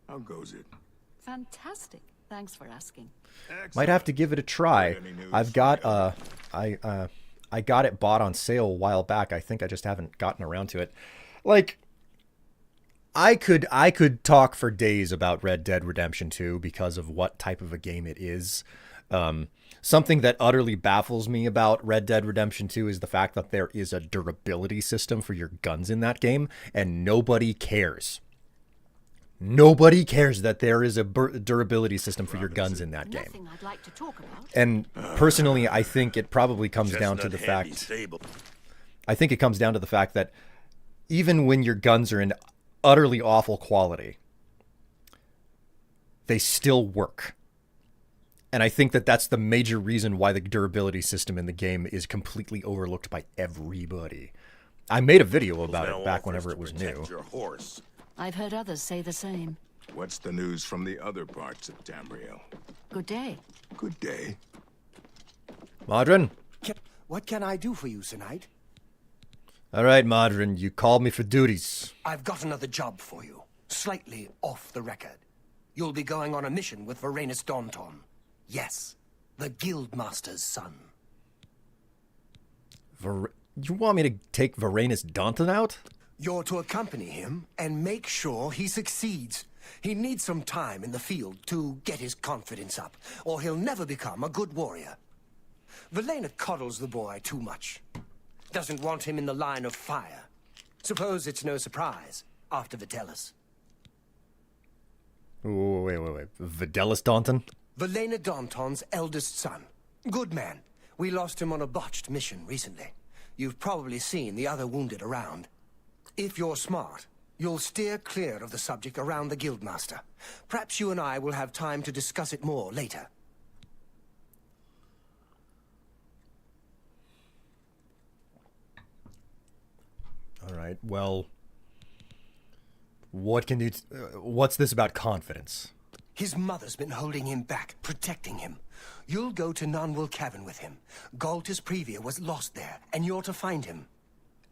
How goes it? Fantastic. Thanks for asking. Might have to give it a try. I've got I got it bought on sale a while back. I think I just haven't gotten around to it. Like, I could talk for days about Red Dead Redemption 2 because of what type of a game it is. Something that utterly baffles me about Red Dead Redemption 2 is the fact that there is a durability system for your guns in that game, and nobody cares. Nobody cares that there is a durability system for your guns in that game. Nothing I'd like to talk about. And personally, I think it probably comes down to the fact... I think it comes down to the fact that even when your guns are in utterly awful quality, they still work. And I think that that's the major reason why the durability system in the game is completely overlooked by everybody. I made a video about it back whenever it was new. Your horse. I've heard others say the same. What's the news from the other parts of Tamriel? Good day. Good day. Modron? What can I do for you, Sir Knight? All right, Modern, you called me for duties. I've got another job for you, slightly off the record. You'll be going on a mission with Varanus Daunton. Yes, the Guildmaster's son. You want me to take Varanus Daunton out? You're to accompany him and make sure he succeeds. He needs some time in the field to get his confidence up, or he'll never become a good warrior. Valena coddles the boy too much. Doesn't want him in the line of fire. Suppose it's no surprise after Vitellis. Wait. Videlis Daunton? Valena Daunton's eldest son. Good man. We lost him on a botched mission recently. You've probably seen the other wounded around. If you're smart, you'll steer clear of the subject around the Guildmaster. Perhaps you and I will have time to discuss it more later. All right, well, what's this about confidence? His mother's been holding him back, protecting him. You'll go to Nonwil Cavern with him. Galtus Previa was lost there, and you're to find him.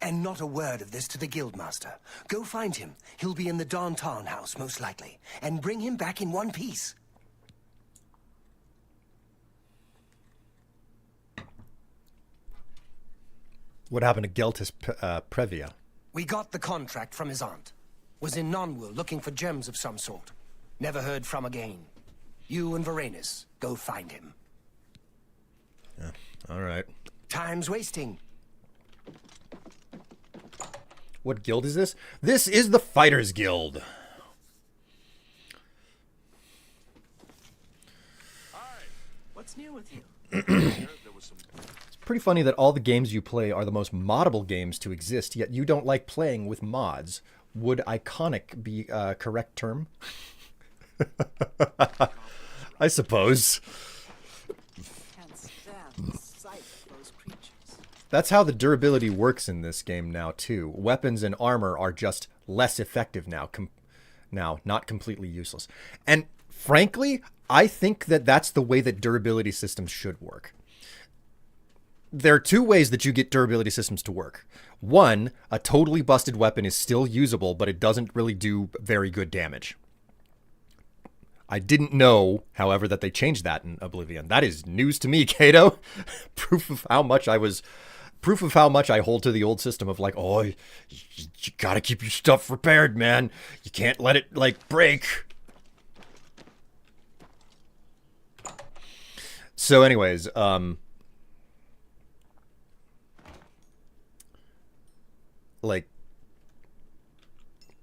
And not a word of this to the Guildmaster. Go find him. He'll be in the Daunton house, most likely. And bring him back in one piece. What happened to Galtus Previa? We got the contract from his aunt. Was in Nonwil looking for gems of some sort. Never heard from again. You and Varanus, go find him. Yeah, all right. Time's wasting. What guild is this? This is the Fighters Guild. What's new with you? It's pretty funny that all the games you play are the most moddable games to exist, yet you don't like playing with mods. Would iconic be a correct term? I suppose. That's how the durability works in this game now, too. Weapons and armor are just less effective now. Now, not completely useless. And frankly, I think that that's the way that durability systems should work. There are two ways that you get durability systems to work. One, a totally busted weapon is still usable, but it doesn't really do very good damage. I didn't know, however, that they changed that in Oblivion. That is news to me, Kato. Proof of how much I hold to the old system of like, oh, you gotta keep your stuff repaired, man. You can't let it, like, break. So anyways, like,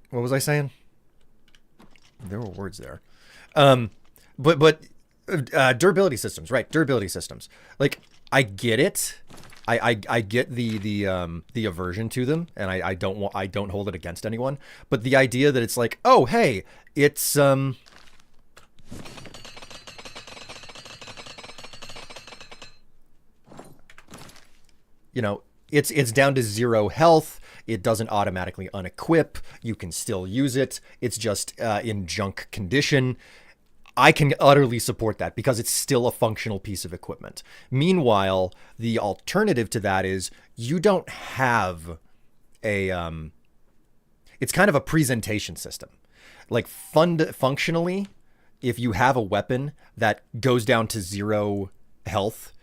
what was I saying? There were words there. But durability systems, right? Durability systems. Like, I get it. I get the aversion to them, and I don't hold it against anyone. But the idea that it's like, oh hey, it's you know, it's down to 0 health. It doesn't automatically unequip. You can still use it. It's just in junk condition. I can utterly support that because it's still a functional piece of equipment. Meanwhile, the alternative to that is you don't have a... it's kind of a presentation system. Like, functionally, if you have a weapon that goes down to 0 health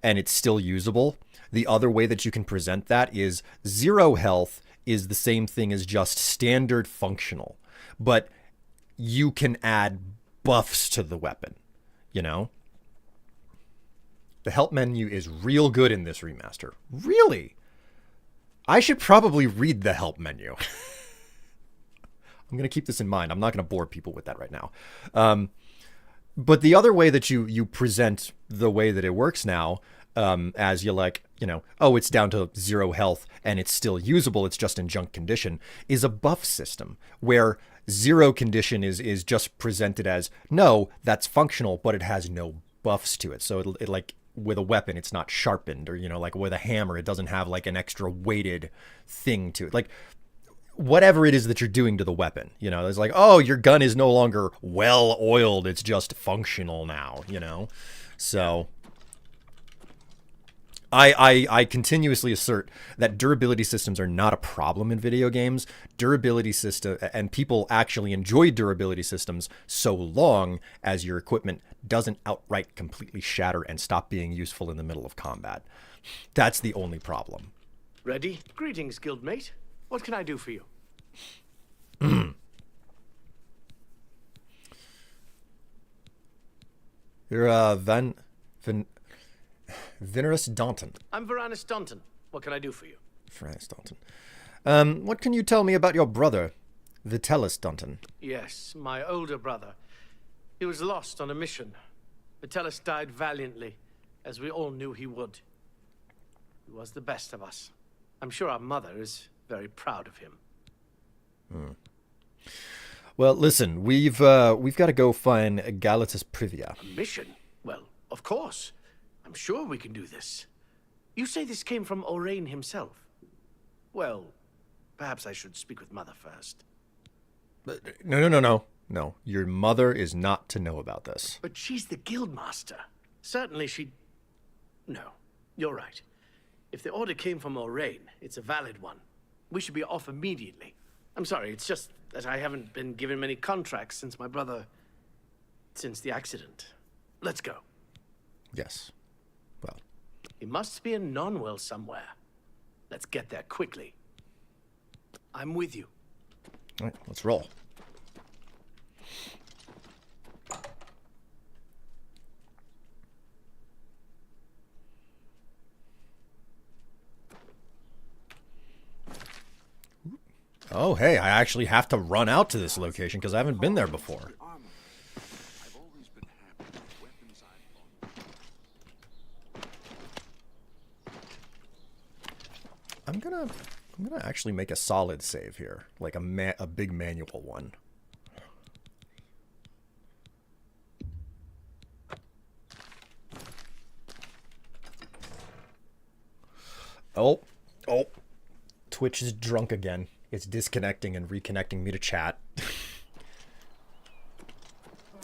and it's still usable, the other way that you can present that is 0 health is the same thing as just standard functional, but you can add buffs to the weapon, you know? The help menu is real good in this remaster. Really? I should probably read the help menu. I'm going to keep this in mind. I'm not going to bore people with that right now. But the other way that you present the way that it works now, as you like, you know, oh, it's down to 0 health and it's still usable, it's just in junk condition, is a buff system where 0 condition is just presented as, no, that's functional, but it has no buffs to it. So it like, with a weapon, it's not sharpened, or, you know, like with a hammer, it doesn't have like an extra weighted thing to it. Like, whatever it is that you're doing to the weapon, you know, it's like, oh, your gun is no longer well oiled, it's just functional now, you know? So I continuously assert that durability systems are not a problem in video games. Durability system, and people actually enjoy durability systems so long as your equipment doesn't outright completely shatter and stop being useful in the middle of combat. That's the only problem. Ready? Greetings, guildmate. What can I do for you? You're Venerus Daunton. I'm Varanus Daunton. What can I do for you? Varanus Daunton. What can you tell me about your brother, Vitalis Daunton? Yes, my older brother. He was lost on a mission. Vitalis died valiantly, as we all knew he would. He was the best of us. I'm sure our mother is very proud of him. Well, listen, we've got to go find Galatus Privia. A mission? Well, of course. I'm sure we can do this. You say this came from Orain himself? Well, perhaps I should speak with Mother first. No. Your mother is not to know about this. But she's the guildmaster. Certainly she'd... No, you're right. If the order came from Orain, it's a valid one. We should be off immediately. I'm sorry, it's just that I haven't been given many contracts since my brother... since the accident. Let's go. Yes. Well. He must be in Nonwil somewhere. Let's get there quickly. I'm with you. All right, let's roll. Oh, hey, I actually have to run out to this location because I haven't been there before. I'm gonna actually make a solid save here, like a big manual one. Oh, Twitch is drunk again. It's disconnecting and reconnecting me to chat.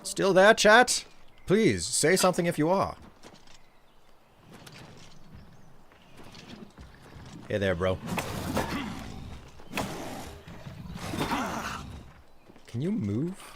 Still there, chat? Please, say something if you are. Hey there, bro. Can you move?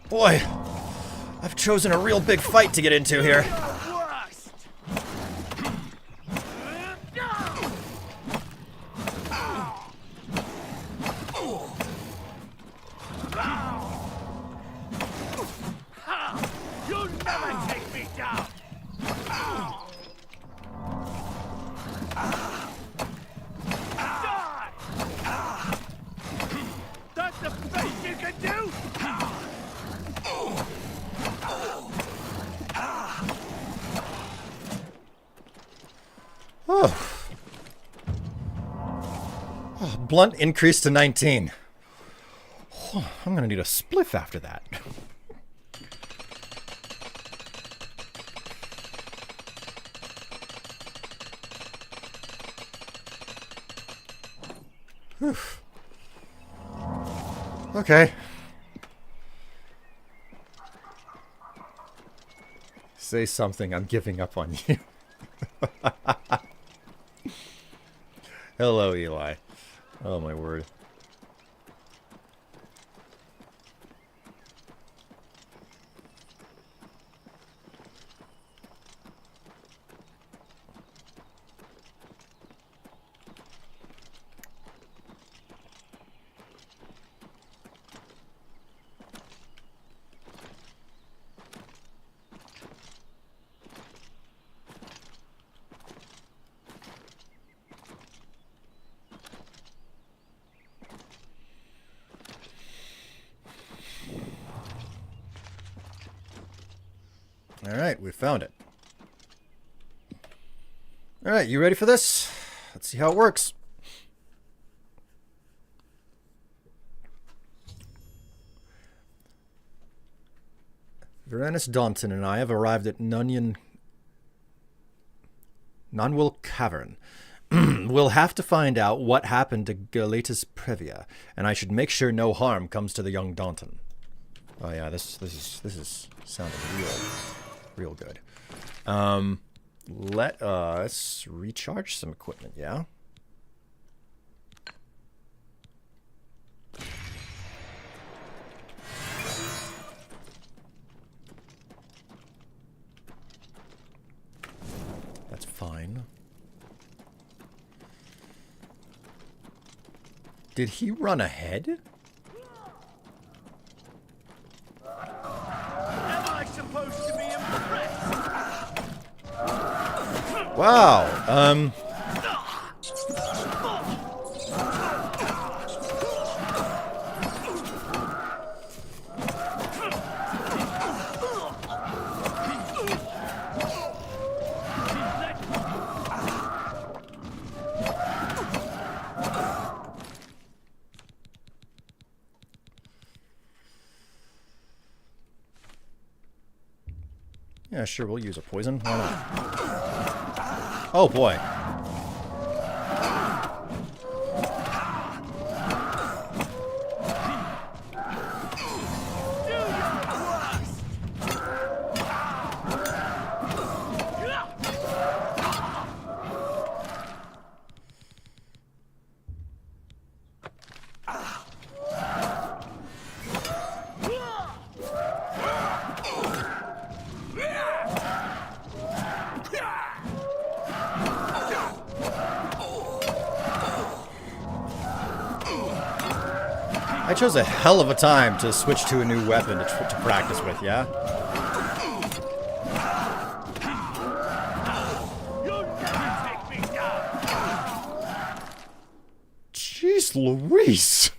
Boy, I've chosen a real big fight to get into here. You'll never take me down. Die! That's the best you can do. Blunt increased to 19. Oh, I'm gonna need a spliff after that. Whew. Okay. Say something, I'm giving up on you. Hello, Eli. Oh, my word. Alright, we found it. Alright, you ready for this? Let's see how it works. Varanus Daunton and I have arrived at Nonwil Cavern. We'll have to find out what happened to Galatus Previa, and I should make sure no harm comes to the young Daunton. Oh yeah, this is sounding real good. Let us recharge some equipment, yeah? That's fine. Did he run ahead? Wow, yeah, sure, we'll use a poison. Why not? Oh boy. I chose a hell of a time to switch to a new weapon to practice with, yeah? Jeez Louise!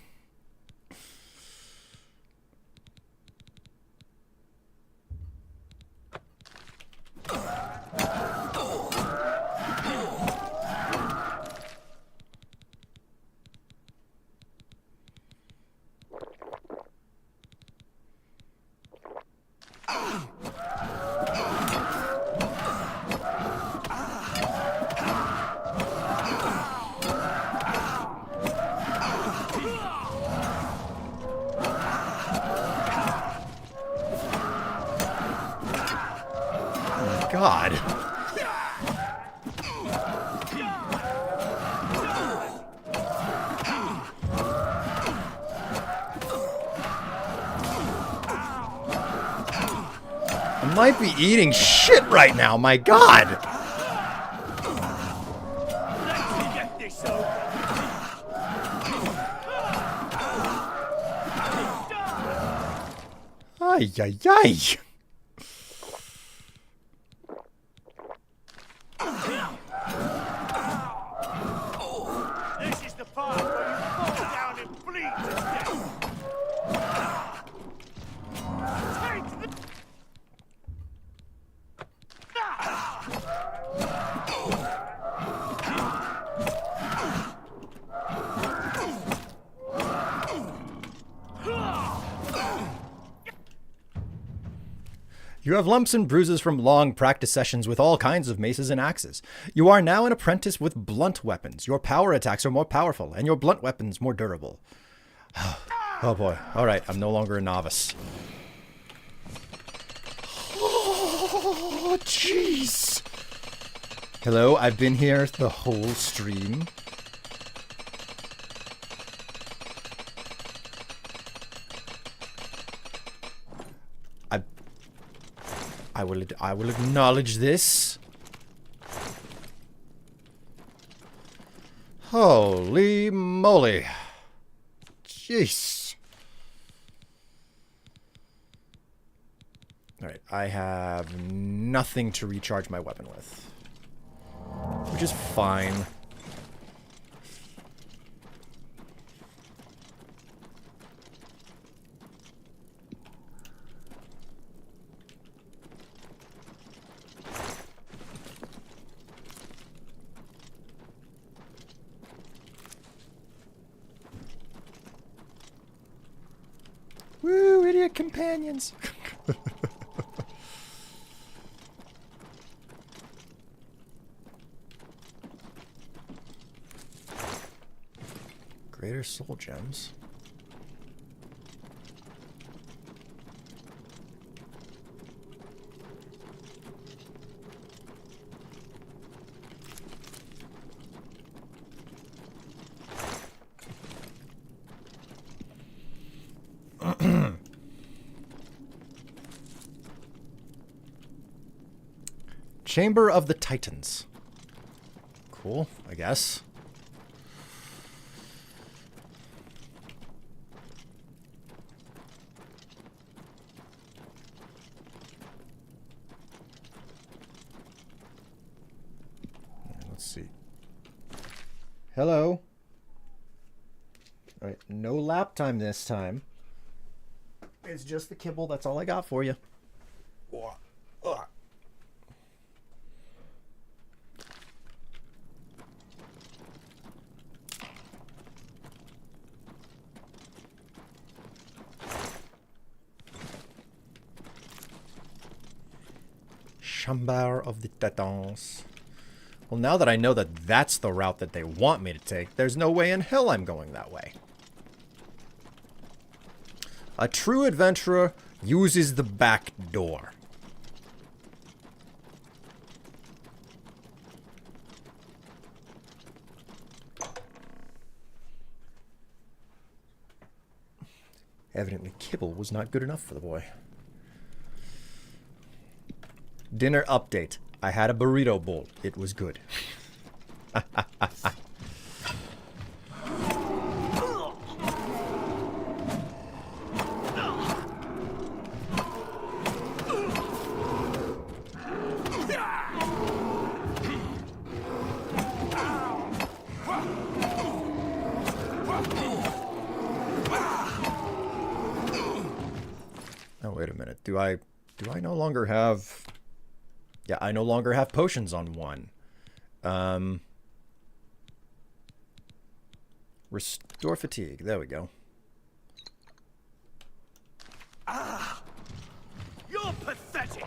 God. I might be eating shit right now, my God. Ay, ay, ay. You have lumps and bruises from long practice sessions with all kinds of maces and axes. You are now an apprentice with blunt weapons. Your power attacks are more powerful, and your blunt weapons more durable. Oh boy. Alright, I'm no longer a novice. Oh, jeez. Hello, I've been here the whole stream. I will acknowledge this. Holy moly. Jeez. Alright, I have nothing to recharge my weapon with. Which is fine. Woo, idiot companions. Greater soul gems. Chamber of the Titans. Cool, I guess. Let's see. Hello. All right, no lap time this time. It's just the kibble. That's all I got for you. Chamber of the Titans. Well, now that I know that that's the route that they want me to take, there's no way in hell I'm going that way. A true adventurer uses the back door. Evidently, kibble was not good enough for the boy. Dinner update. I had a burrito bowl. It was good. Oh, wait a minute. Do I no longer have... Yeah, I no longer have potions on one. Restore fatigue. There we go. Ah! You're pathetic!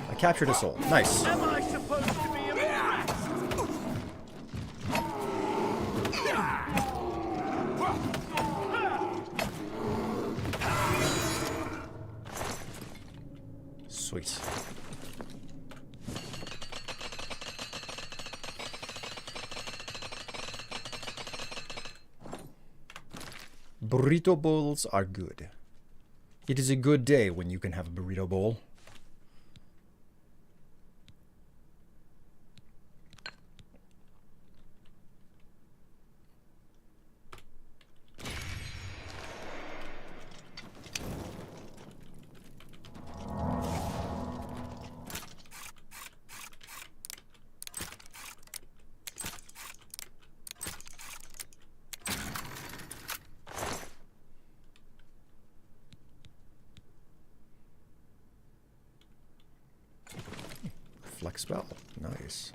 I captured a soul. Nice. Am I supposed to be impressed? Sweet. Burrito bowls are good. It is a good day when you can have a burrito bowl. Flex spell. Nice.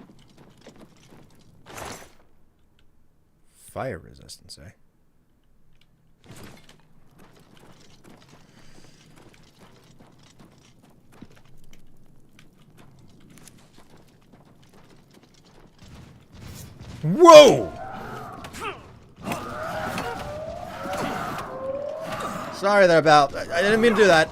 Fire resistance, eh? Whoa! Sorry there, about. I didn't mean to do that.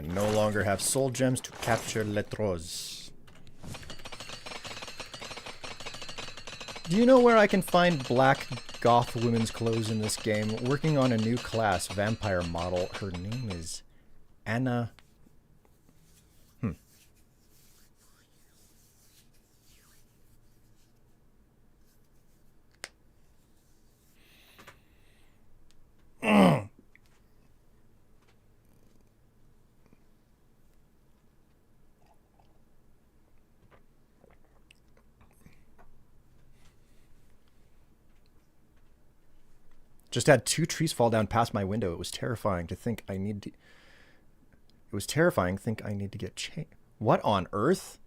I no longer have soul gems to capture Letros. Do you know where I can find black goth women's clothes in this game? Working on a new class, vampire model. Her name is Anna. Just had 2 trees fall down past my window. It was terrifying to think I need to... It was terrifying to think I need to get changed. What on earth?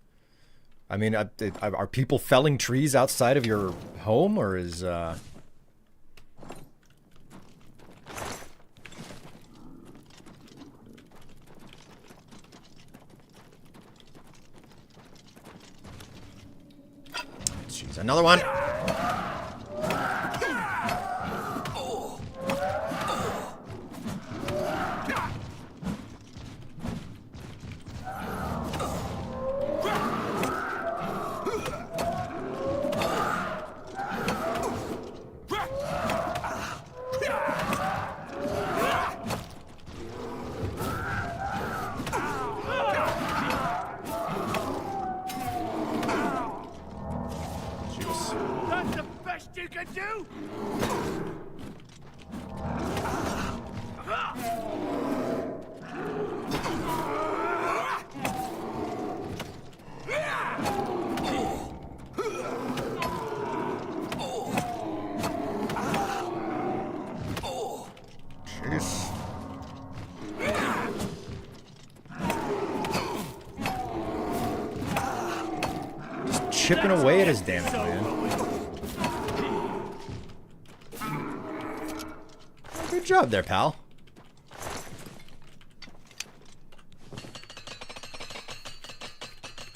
I mean, are people felling trees outside of your home, or is... Jeez, another one! Chipping away at his damage, man. Good job there, pal.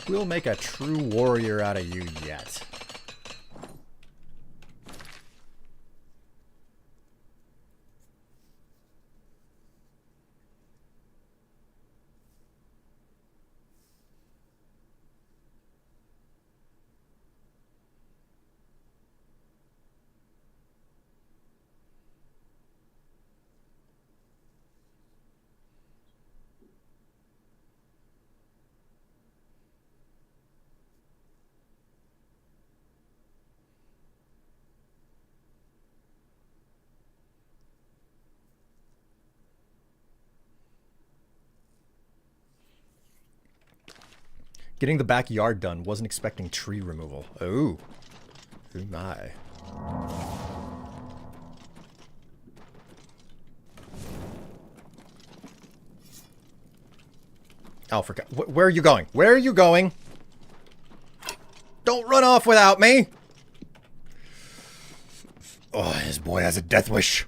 We'll make a true warrior out of you yet. Getting the backyard done. Wasn't expecting tree removal. Oh. Oh my. Oh, forgot. Where are you going? Where are you going? Don't run off without me! Oh, this boy has a death wish.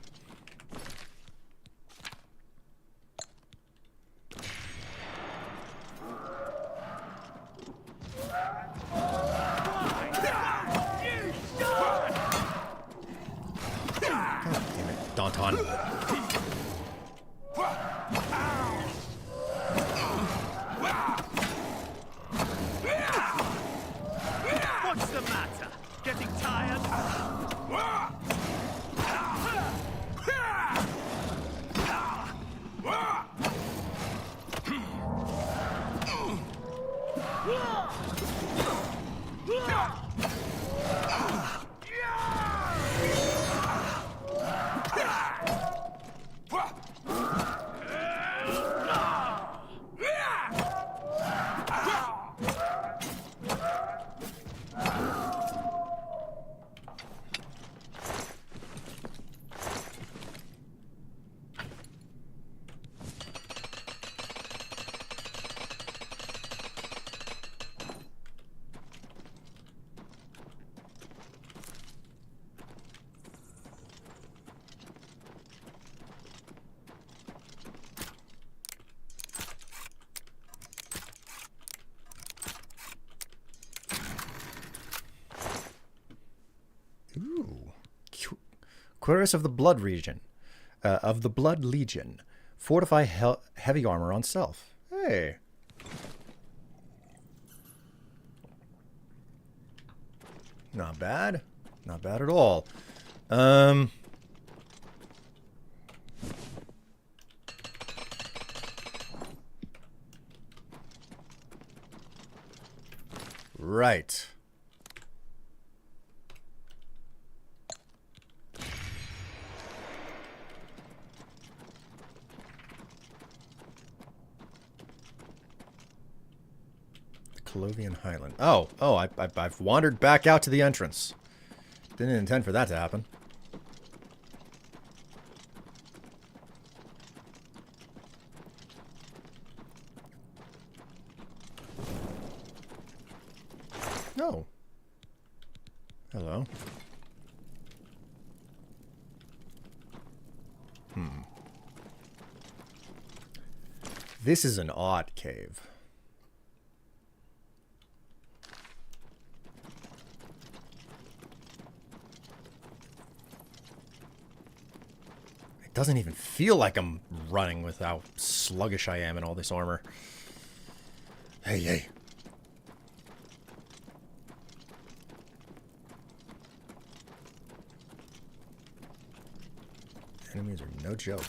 Cuirass of the Blood region, of the Blood Legion. Fortify heavy armor on self. Hey. Not bad. Not bad at all. Right. Colovian Highland. I've wandered back out to the entrance. Didn't intend for that to happen. No. Hello. This is an odd cave. It doesn't even feel like I'm running with how sluggish I am in all this armor. Hey, hey. Enemies are no joke.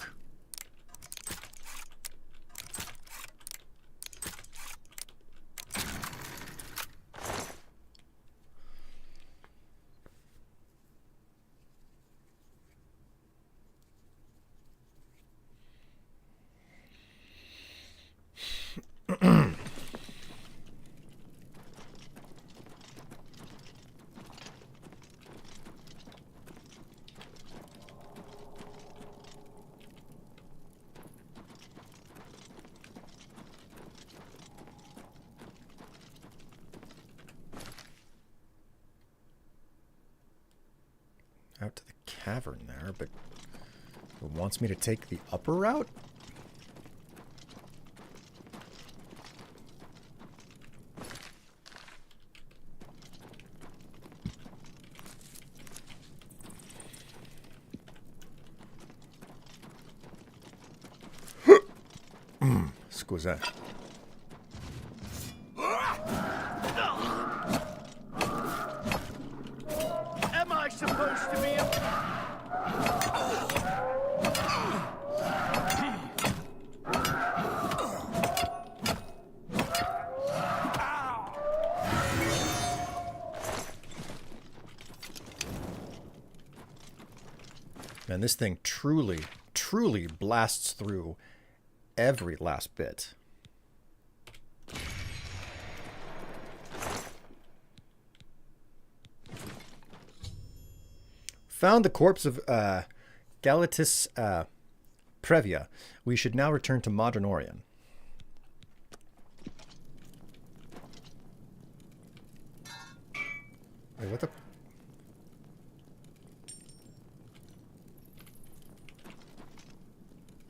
Out to the cavern there, but it wants me to take the upper route? Scusa. Am I supposed to be a... Man, this thing truly, truly blasts through every last bit. Found the corpse of Galatis Previa. We should now return to Modern Orion. Wait, what the...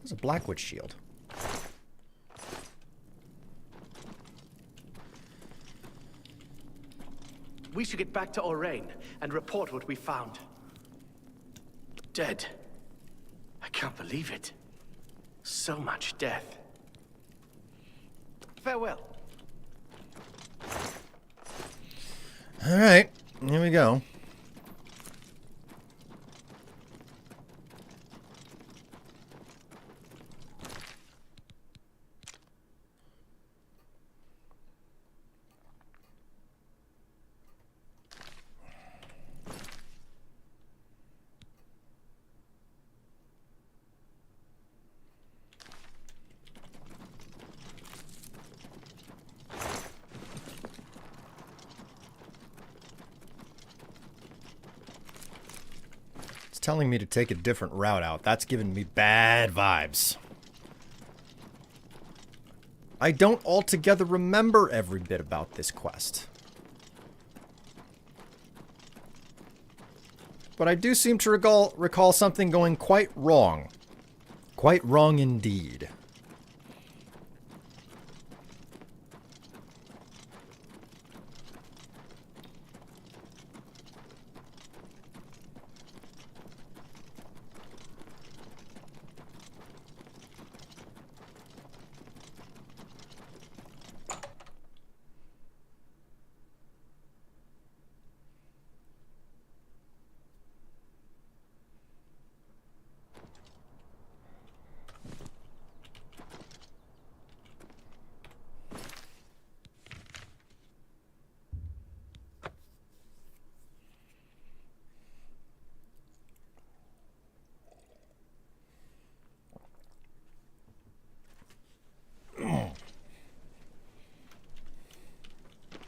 There's a Blackwood shield. We should get back to Orain and report what we found. Dead. I can't believe it. So much death. Farewell. All right, here we go. Telling me to take a different route out. That's giving me bad vibes. I don't altogether remember every bit about this quest. But I do seem to recall something going quite wrong. Quite wrong indeed.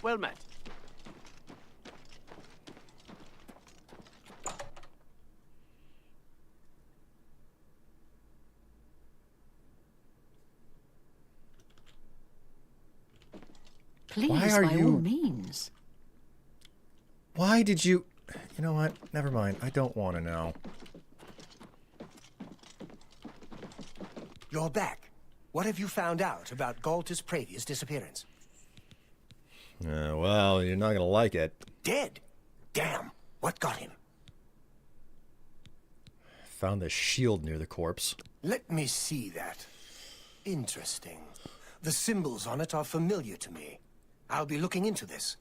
Well met. Please, Why are by you... all means. Why did you... You know what? Never mind. I don't want to know. You're back. What have you found out about Galta's previous disappearance? Well, you're not going to like it. Dead? Damn. What got him? Found this shield near the corpse. Let me see that. Interesting. The symbols on it are familiar to me. I'll be looking into this.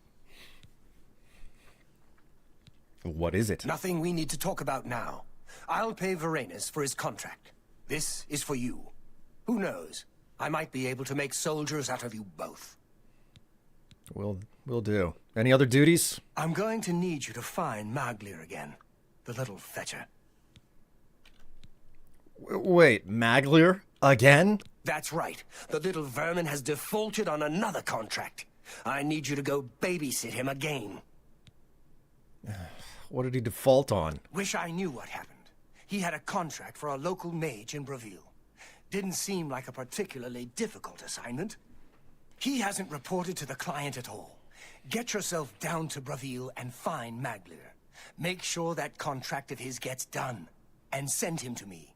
What is it? Nothing we need to talk about now. I'll pay Varanus for his contract. This is for you. Who knows? I might be able to make soldiers out of you both. We'll do. Any other duties? I'm going to need you to find Maglir again. The little fetcher. Wait, Maglir? Again? That's right. The little vermin has defaulted on another contract. I need you to go babysit him again. What did he default on? Wish I knew what happened. He had a contract for a local mage in Bravil. Didn't seem like a particularly difficult assignment. He hasn't reported to the client at all. Get yourself down to Bravil and find Maglir. Make sure that contract of his gets done. And send him to me.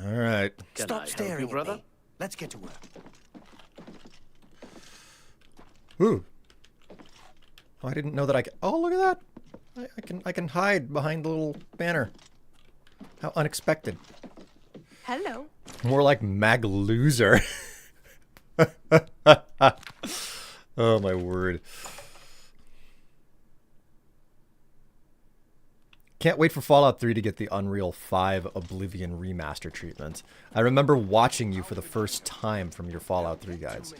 All right. Stop staring at me. Let's get to work. Ooh. Oh, I didn't know that I could... Oh, look at that. I can hide behind the little banner. How unexpected. Hello. More like Magloser. Oh, my word. Can't wait for Fallout 3 to get the Unreal 5 Oblivion remaster treatment. I remember watching you for the first time from your Fallout 3 guides.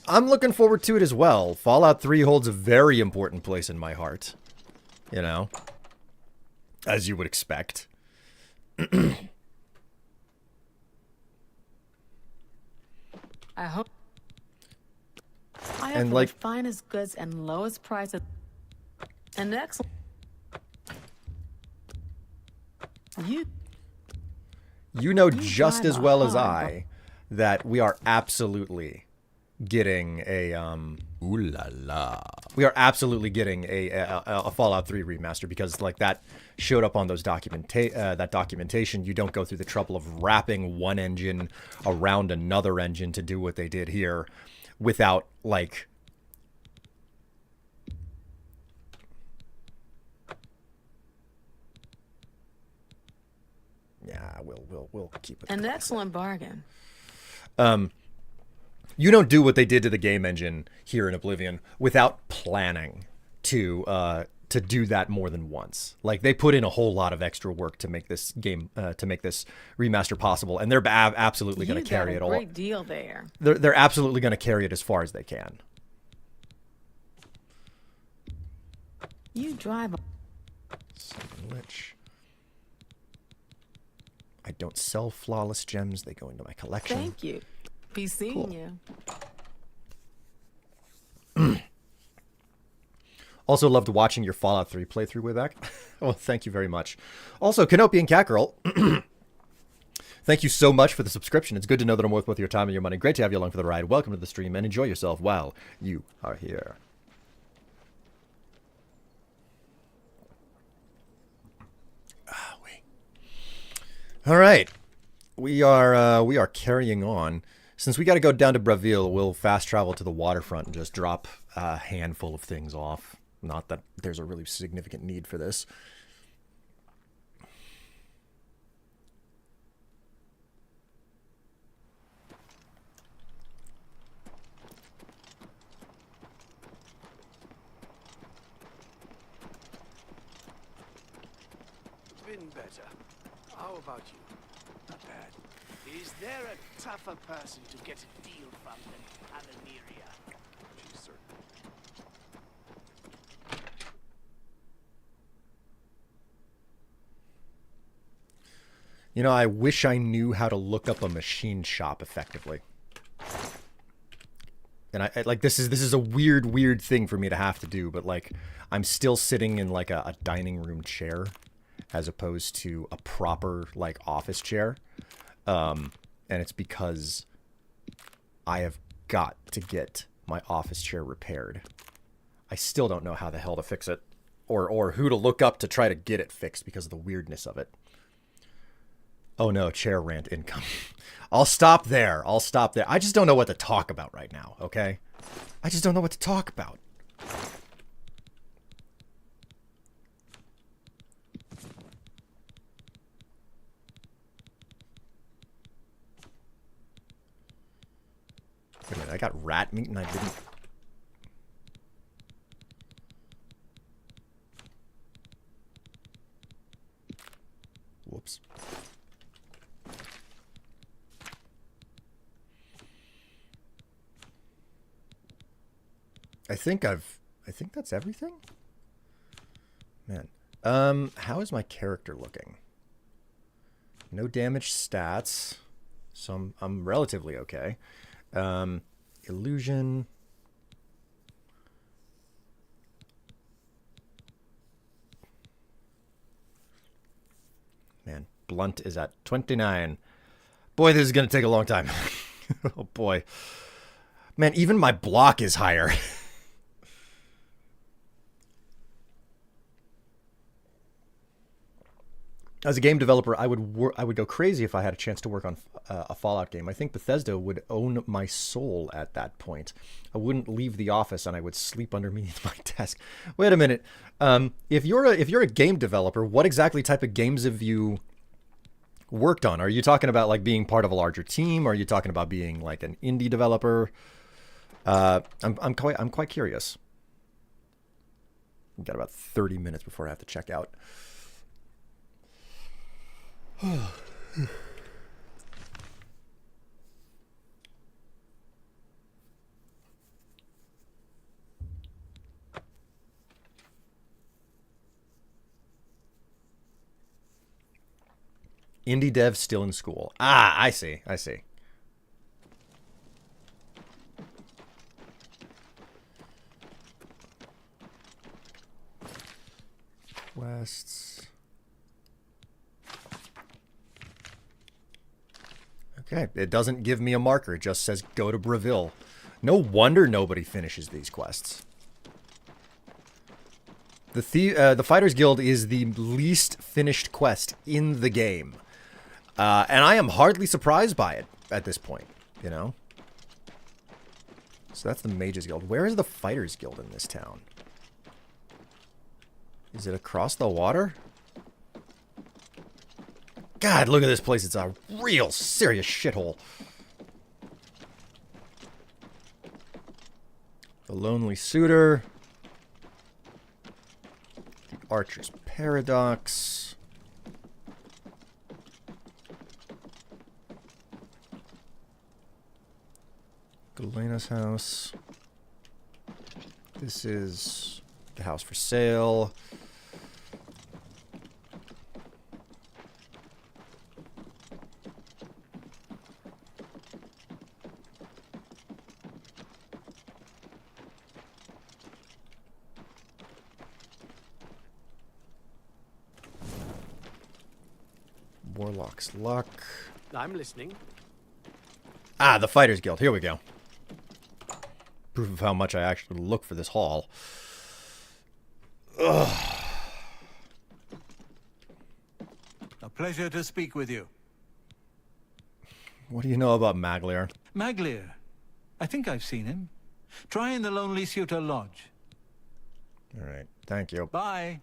I'm looking forward to it as well. Fallout 3 holds a very important place in my heart. You know? As you would expect. I hope. I And have like the finest goods and lowest prices. And excellent. You know just drive as a well as hard I that we are absolutely getting a ooh la la. We are absolutely getting a Fallout 3 remaster because like that showed up on those documentation. You don't go through the trouble of wrapping one engine around another engine to do what they did here without like yeah, we'll keep it. An excellent bargain. You don't do what they did to the game engine here in Oblivion without planning to do that more than once. Like they put in a whole lot of extra work to make this game to make this remaster possible, and they're absolutely going to carry it all. Great deal there. They're absolutely going to carry it as far as they can. You drive. Lich. I don't sell flawless gems. They go into my collection. Thank you. Be seeing you. Also loved watching your Fallout 3 playthrough way back. Well, thank you very much. Also, Canopian Catgirl. Thank you so much for the subscription. It's good to know that I'm worth both your time and your money. Great to have you along for the ride. Welcome to the stream and enjoy yourself while you are here. All right, we are carrying on. Since we got to go down to Bravil, we'll fast travel to the waterfront and just drop a handful of things off. Not that there's a really significant need for this. Been better. How about you? Not bad. Is there a tougher person to get a deal from than Amelion? She's certain. You know, I wish I knew how to look up a machine shop effectively. And I like this is a weird thing for me to have to do, but like I'm still sitting in like a dining room chair as opposed to a proper like office chair. And it's because I have got to get my office chair repaired. I still don't know how the hell to fix it or who to look up to try to get it fixed because of the weirdness of it. Oh no, chair rant income. I'll stop there. I just don't know what to talk about right now, okay? I just don't know what to talk about. Wait a minute, I got rat meat and I didn't... Whoops. I think that's everything? Man. How is my character looking? No damage stats. So I'm relatively okay. Illusion. Man, blunt is at 29. Boy, this is going to take a long time. Oh boy. Man, even my block is higher. As a game developer, I would go crazy if I had a chance to work on a Fallout game. I think Bethesda would own my soul at that point. I wouldn't leave the office and I would sleep underneath my desk. Wait a minute. If you're a game developer, what exactly type of games have you worked on? Are you talking about like being part of a larger team? Or are you talking about being like an indie developer? I'm quite curious. I've got about 30 minutes before I have to check out. Indie dev still in school. Ah, I see. Quests. Okay, it doesn't give me a marker. It just says go to Breville. No wonder nobody finishes these quests. The Fighters Guild is the least finished quest in the game. And I am hardly surprised by it at this point, you know? So that's the Mages Guild. Where is the Fighters Guild in this town? Is it across the water? God, look at this place. It's a real serious shithole. The Lonely Suitor. The Archer's Paradox. Galena's house. This is the house for sale. Warlock's Luck. I'm listening. Ah, the Fighters Guild. Here we go. Proof of how much I actually look for this hall. Ugh. A pleasure to speak with you. What do you know about Maglier? Maglier. I think I've seen him. Try in the Lonely Suitor Lodge. All right. Thank you. Bye.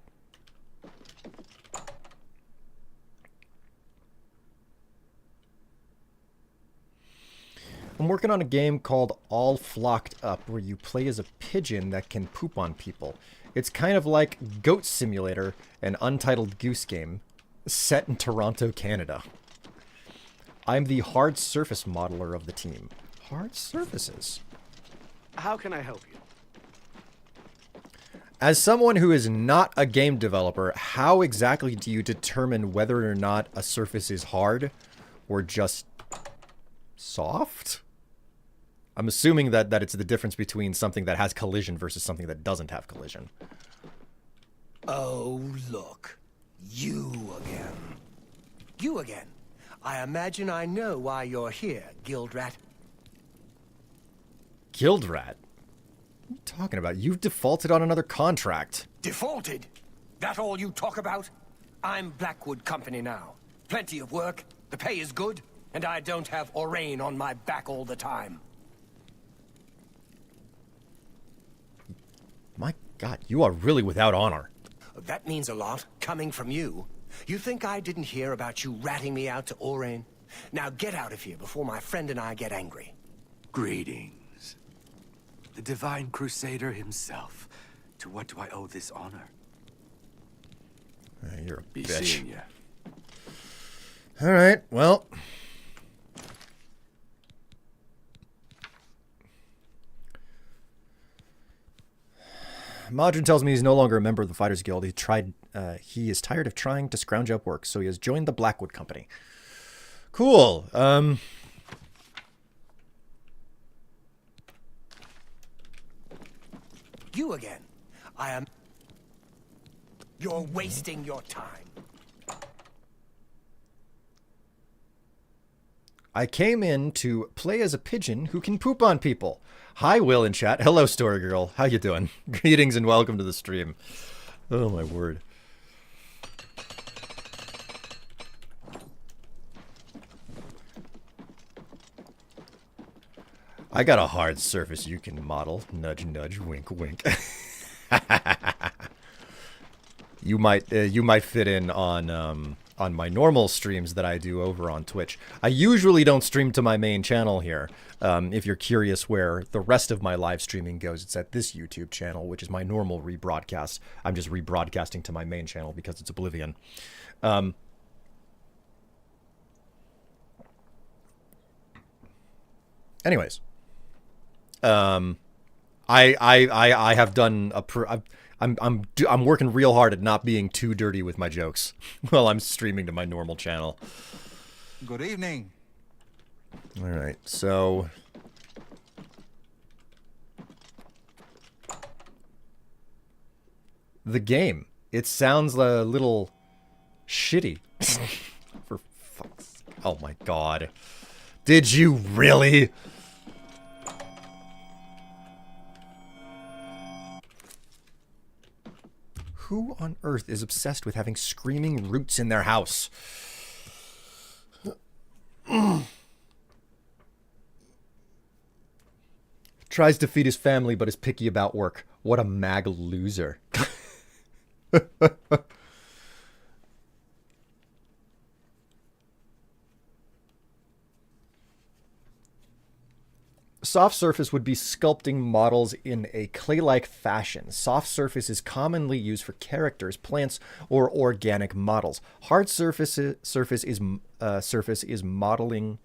I'm working on a game called All Flocked Up, where you play as a pigeon that can poop on people. It's kind of like Goat Simulator, an untitled goose game, set in Toronto, Canada. I'm the hard surface modeler of the team. Hard surfaces? How can I help you? As someone who is not a game developer, how exactly do you determine whether or not a surface is hard or just soft? I'm assuming that it's the difference between something that has collision versus something that doesn't have collision. Oh, look. You again. You again. I imagine I know why you're here, Guild Rat. Guild Rat? What are you talking about? You've defaulted on another contract. Defaulted? That all you talk about? I'm Blackwood Company now. Plenty of work, the pay is good, and I don't have Orain on my back all the time. My God, you are really without honor. That means a lot, coming from you. You think I didn't hear about you ratting me out to Orain? Now get out of here before my friend and I get angry. Greetings. The Divine Crusader himself. To what do I owe this honor? You're a Be bitch. seeing ya. All right, well. Modron tells me he's no longer a member of the Fighters Guild. He is tired of trying to scrounge up work, so he has joined the Blackwood Company. Cool. You again. You're wasting your time. I came in to play as a pigeon who can poop on people. Hi, Will in chat. Hello, Story Girl. How you doing? Greetings and welcome to the stream. Oh, my word. I got a hard surface you can model. Nudge, nudge, wink, wink. You might fit in on my normal streams that I do over on Twitch. I usually don't stream to my main channel here. If you're curious where the rest of my live streaming goes, it's at this YouTube channel, which is my normal rebroadcast. I'm just rebroadcasting to my main channel because it's Oblivion. Anyways, I have done I'm working real hard at not being too dirty with my jokes while I'm streaming to my normal channel. Good evening. All right, so the game. It sounds a little shitty. For fuck's sake. Oh my God. Did you really? Who on earth is obsessed with having screaming roots in their house? Tries to feed his family, but is picky about work. What a mag loser. Soft surface would be sculpting models in a clay-like fashion. Soft surface is commonly used for characters, plants, or organic models. Hard surface is modeling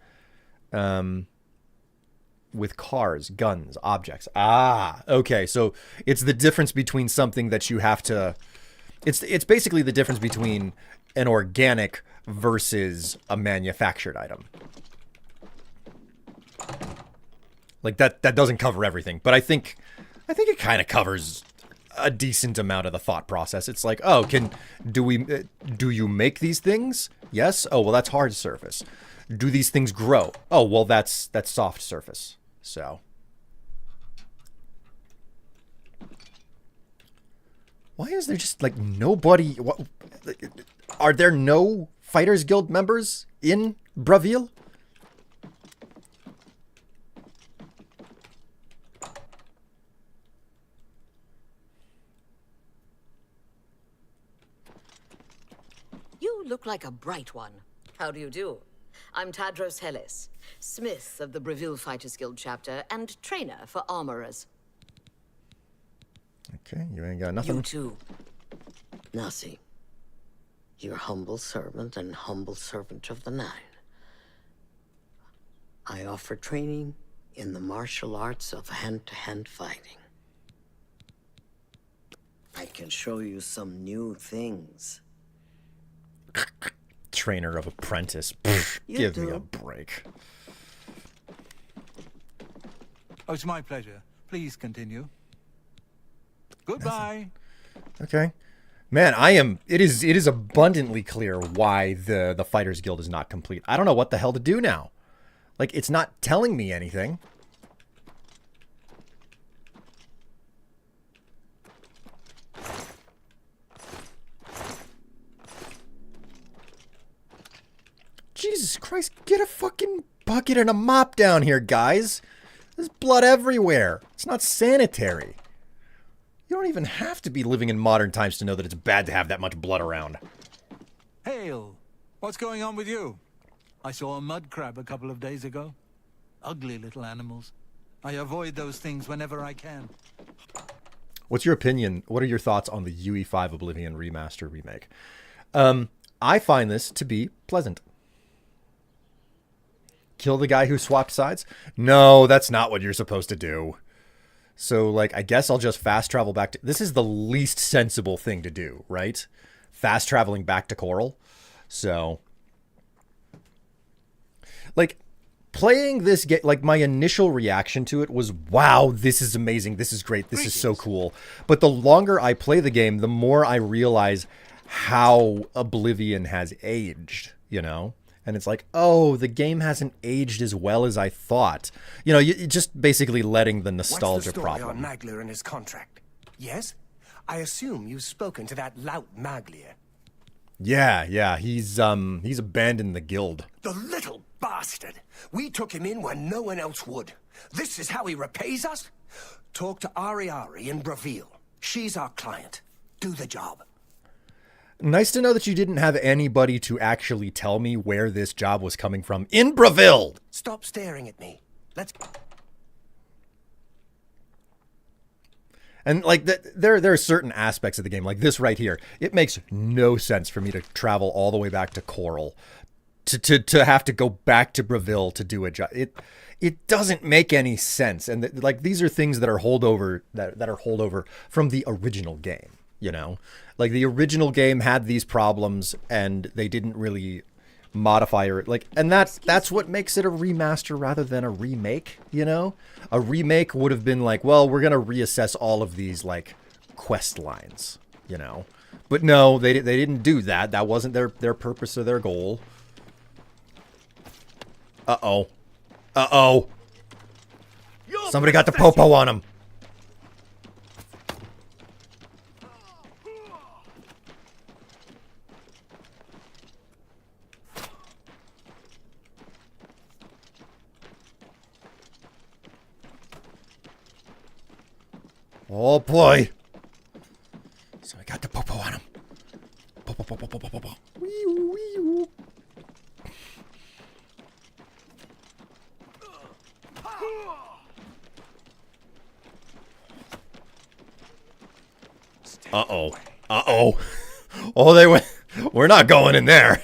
with cars, guns, objects. Ah, okay. So it's the difference between something that you have to. It's basically the difference between an organic versus a manufactured item. Like that doesn't cover everything, but I think it kind of covers a decent amount of the thought process. It's like, oh, do you make these things? Yes. Oh, well, that's hard surface. Do these things grow? Oh, well, that's soft surface. So why is there just like nobody? What, are there no Fighters Guild members in Braville? You look like a bright one. How do you do? I'm Tadros Hellis, smith of the Braville Fighters Guild chapter and trainer for armorers. Okay, you ain't got nothing. You too. Nasi, your humble servant and humble servant of the Nine. I offer training in the martial arts of hand-to-hand fighting. I can show you some new things. Trainer of apprentice. Pfft, give me do. a break. Oh, it's my pleasure. Please continue. Goodbye. Okay. Man, it is abundantly clear why the Fighters Guild is not complete. I don't know what the hell to do now. Like, it's not telling me anything. Jesus Christ, get a fucking bucket and a mop down here, guys. There's blood everywhere. It's not sanitary. You don't even have to be living in modern times to know that it's bad to have that much blood around. Hail! What's going on with you? I saw a mud crab a couple of days ago. Ugly little animals. I avoid those things whenever I can. What's your opinion? What are your thoughts on the UE5 Oblivion Remaster remake? I find this to be pleasant. Kill the guy who swapped sides? No, that's not what you're supposed to do. So, like, I guess I'll just fast travel back to... This is the least sensible thing to do, right? Fast traveling back to Coral. So, like, playing this game... Like, my initial reaction to it was, wow, this is amazing. This is great. This is so cool. But the longer I play the game, the more I realize how Oblivion has aged, you know? And it's like, oh, the game hasn't aged as well as I thought. You know, you just basically letting the nostalgia What's the story problem. on Maglia and his contract? Yes? I assume you've spoken to that lout Maglia. Yeah, he's abandoned the guild. The little bastard! We took him in when no one else would. This is how he repays us? Talk to Ari in Breville. She's our client. Do the job. Nice to know that you didn't have anybody to actually tell me where this job was coming from in Breville. Stop staring at me. Let's... And like there are certain aspects of the game, like this right here. It makes no sense for me to travel all the way back to Coral, to have to go back to Breville to do a job. It doesn't make any sense. And like these are things that are holdover that are holdover from the original game. You know, like the original game had these problems and they didn't really modify or like, and that's what makes it a remaster rather than a remake. You know, a remake would have been like, well, we're going to reassess all of these like quest lines, you know, but no, they didn't do that. That wasn't their purpose or their goal. Uh-oh. Somebody got the popo on him. Oh boy. So I got the popo on him. Popo. Wee-oo. Uh-oh. Oh, they went. We're not going in there.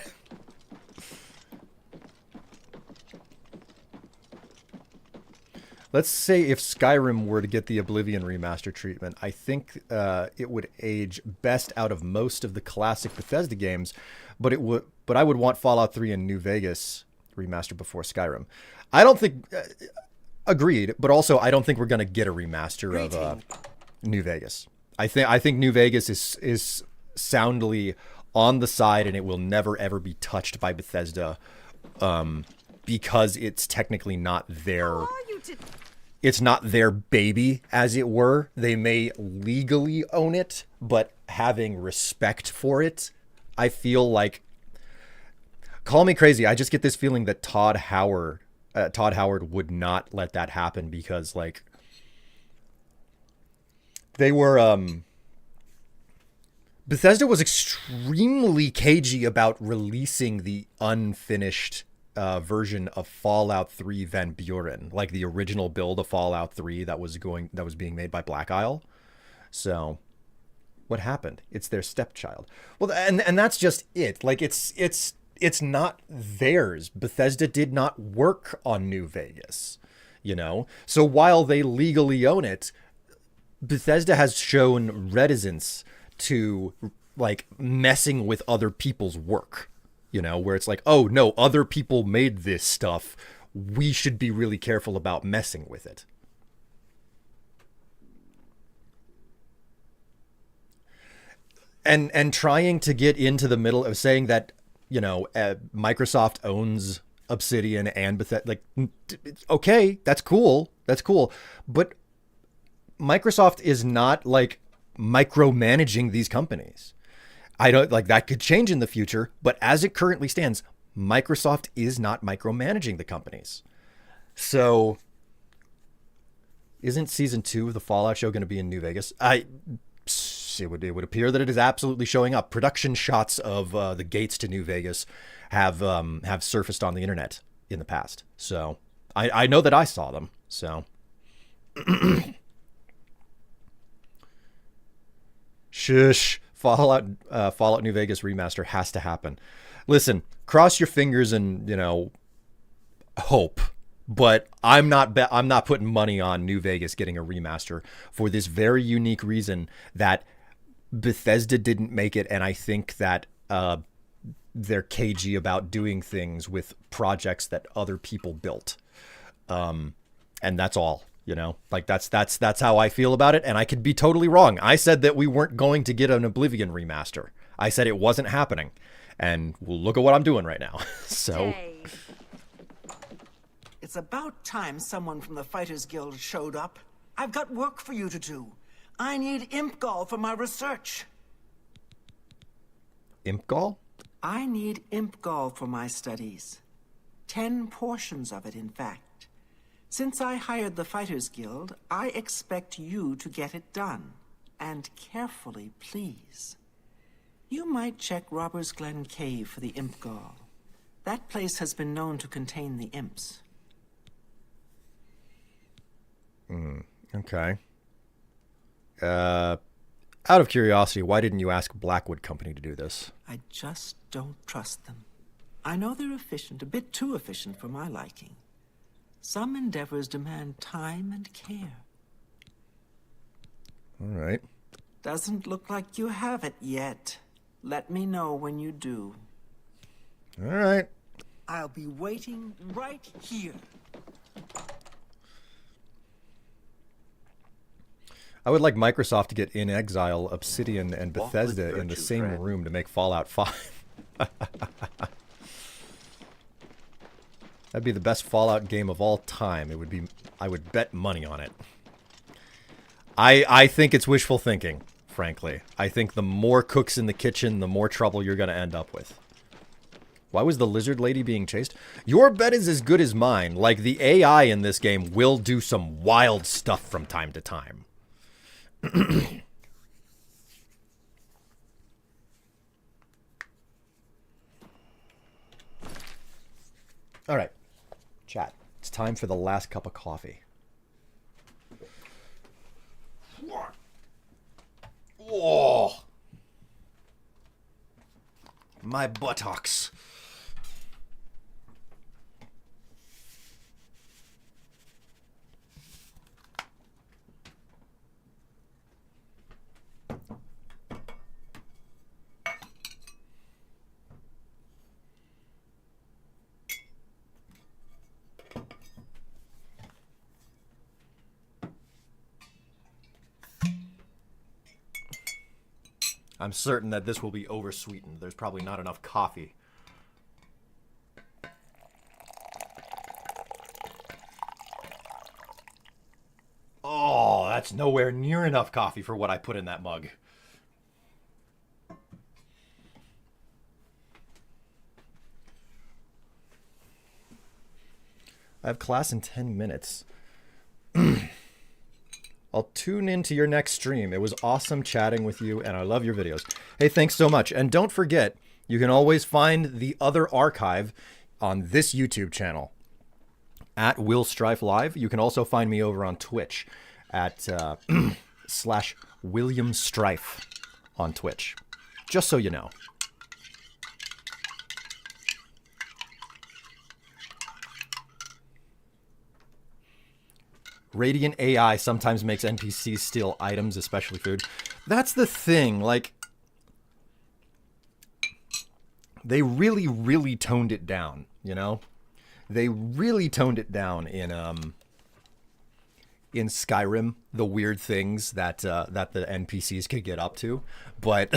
Let's say if Skyrim were to get the Oblivion remaster treatment, I think it would age best out of most of the classic Bethesda games, but I would want Fallout 3 and New Vegas remastered before Skyrim. I don't think agreed, but also I don't think we're going to get a remaster of New Vegas. I think New Vegas is soundly on the side and it will never ever be touched by Bethesda because it's technically not their it's not their baby, as it were. They may legally own it, but having respect for it, I feel like, call me crazy, I just get this feeling that Todd Howard would not let that happen because like they were Bethesda was extremely cagey about releasing the unfinished version of Fallout 3 Van Buren, like the original build of Fallout 3 that was being made by Black Isle. So what happened? It's their stepchild. Well, and that's just it. Like it's not theirs. Bethesda did not work on New Vegas, you know? So while they legally own it, Bethesda has shown reticence to like messing with other people's work, you know, where it's like, oh no, other people made this stuff. We should be really careful about messing with it. and trying to get into the middle of saying that, you know, Microsoft owns Obsidian and Bethesda, like, okay, that's cool. That's cool. But Microsoft is not like micromanaging these companies. I don't like that could change in the future, but as it currently stands, Microsoft is not micromanaging the companies. So isn't season 2 of the Fallout show going to be in New Vegas? It would appear that it is absolutely showing up. Production shots of the gates to New Vegas have surfaced on the internet in the past. So I know that I saw them. So shush. Fallout New Vegas remaster has to happen. Listen, cross your fingers and, you know, hope. But I'm not putting money on New Vegas getting a remaster for this very unique reason that Bethesda didn't make it, and I think that they're cagey about doing things with projects that other people built, and that's all. You know, like that's how I feel about it, and I could be totally wrong. I said that we weren't going to get an Oblivion remaster. I said it wasn't happening, and well, look at what I'm doing right now. So. It's about time someone from the Fighters Guild showed up. I've got work for you to do. I need imp gall for my research. Imp gall? I need imp gall for my studies. 10 portions of it, in fact. Since I hired the Fighters Guild, I expect you to get it done. And carefully, please. You might check Robbers Glen Cave for the imp gall. That place has been known to contain the imps. Okay. Out of curiosity, why didn't you ask Blackwood Company to do this? I just don't trust them. I know they're efficient, a bit too efficient for my liking. Some endeavors demand time and care. All right. Doesn't look like you have it yet. Let me know when you do. All right. I'll be waiting right here. I would like Microsoft to get In Exile, Obsidian, and Bethesda in the same room to make Fallout 5. That'd be the best Fallout game of all time. It would be. I would bet money on it. I think it's wishful thinking, frankly. I think the more cooks in the kitchen, the more trouble you're going to end up with. Why was the lizard lady being chased? Your bet is as good as mine. Like, the AI in this game will do some wild stuff from time to time. All right, chat. It's time for the last cup of coffee. Oh, my buttocks. I'm certain that this will be oversweetened. There's probably not enough coffee. Oh, that's nowhere near enough coffee for what I put in that mug. I have class in 10 minutes. I'll tune into your next stream. It was awesome chatting with you, and I love your videos. Hey, thanks so much. And don't forget, you can always find the other archive on this YouTube channel at Will Strife Live. You can also find me over on Twitch at /William Strife on Twitch. Just so you know. Radiant AI sometimes makes NPCs steal items, especially food. That's the thing, like, they really, really toned it down, you know? They really toned it down in in Skyrim, the weird things that that the NPCs could get up to, but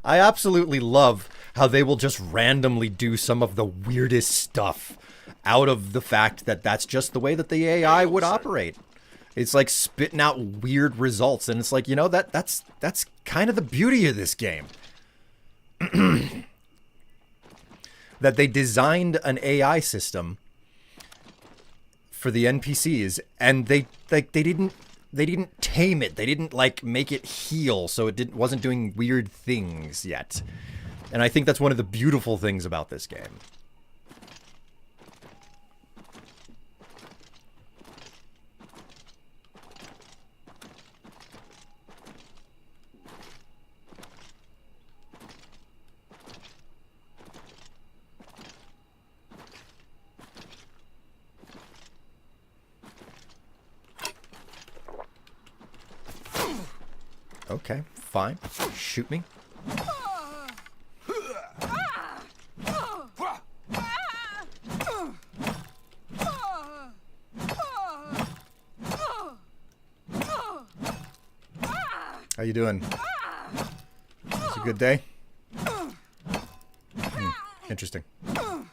I absolutely love how they will just randomly do some of the weirdest stuff out of the fact that that's just the way that the AI would operate. It's like spitting out weird results, and it's like, you know, that's kind of the beauty of this game. That they designed an AI system for the NPCs, and they didn't tame it. They didn't like make it heal, so it wasn't doing weird things yet. And I think that's one of the beautiful things about this game. Okay, fine. Shoot me. How you doing? It's a good day? Interesting. You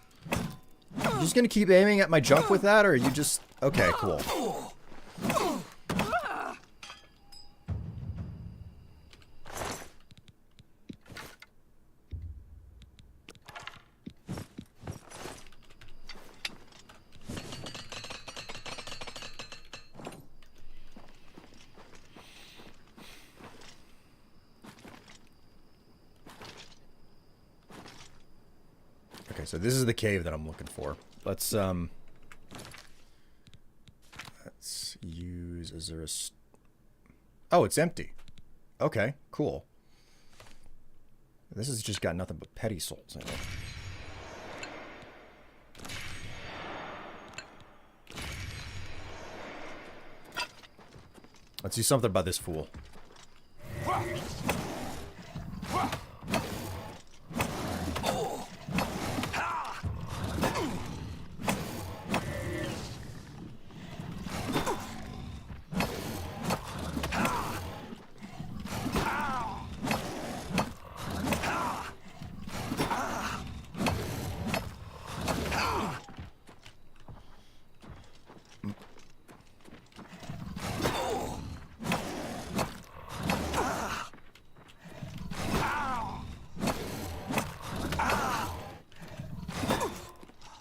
just gonna keep aiming at my junk with that, or are you just... Okay, cool. So this is the cave that I'm looking for. Let's use... Is there a... Oh, it's empty. Okay, cool. This has just got nothing but petty souls in it. Let's do something about this fool.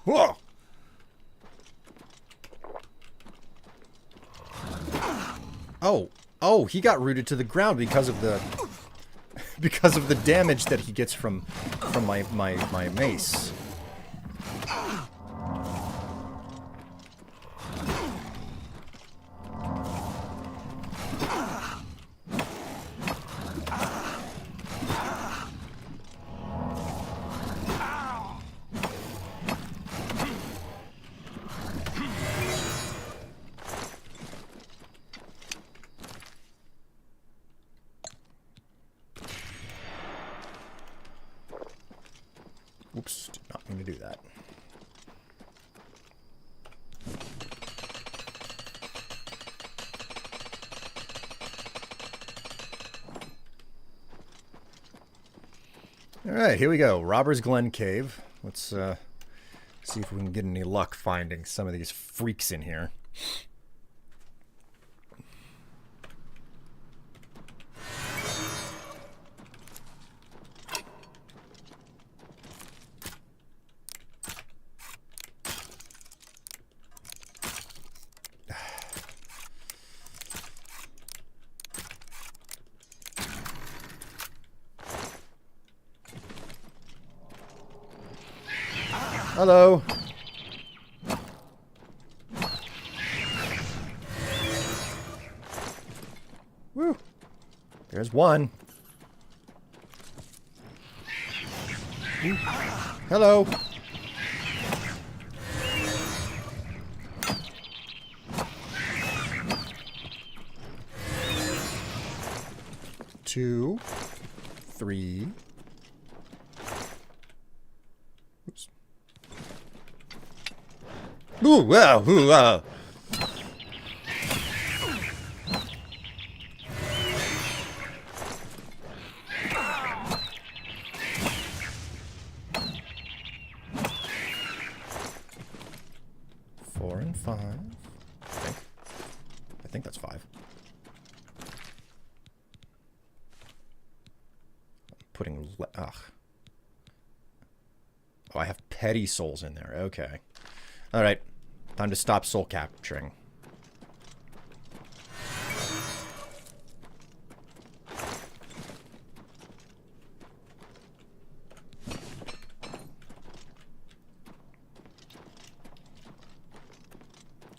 Whoa! Oh, he got rooted to the ground because of the damage that he gets from my mace. Oops, did not mean to do that. Alright, here we go. Robber's Glen Cave. Let's see if we can get any luck finding some of these freaks in here. Hello. Woo. There's one. Ooh. Hello. Two. Three. Oops. Ooh, wow, ooh, wow. 4 and 5. I think that's 5. Putting... Ugh. Oh, I have petty souls in there. Okay. Alright. Time to stop soul capturing.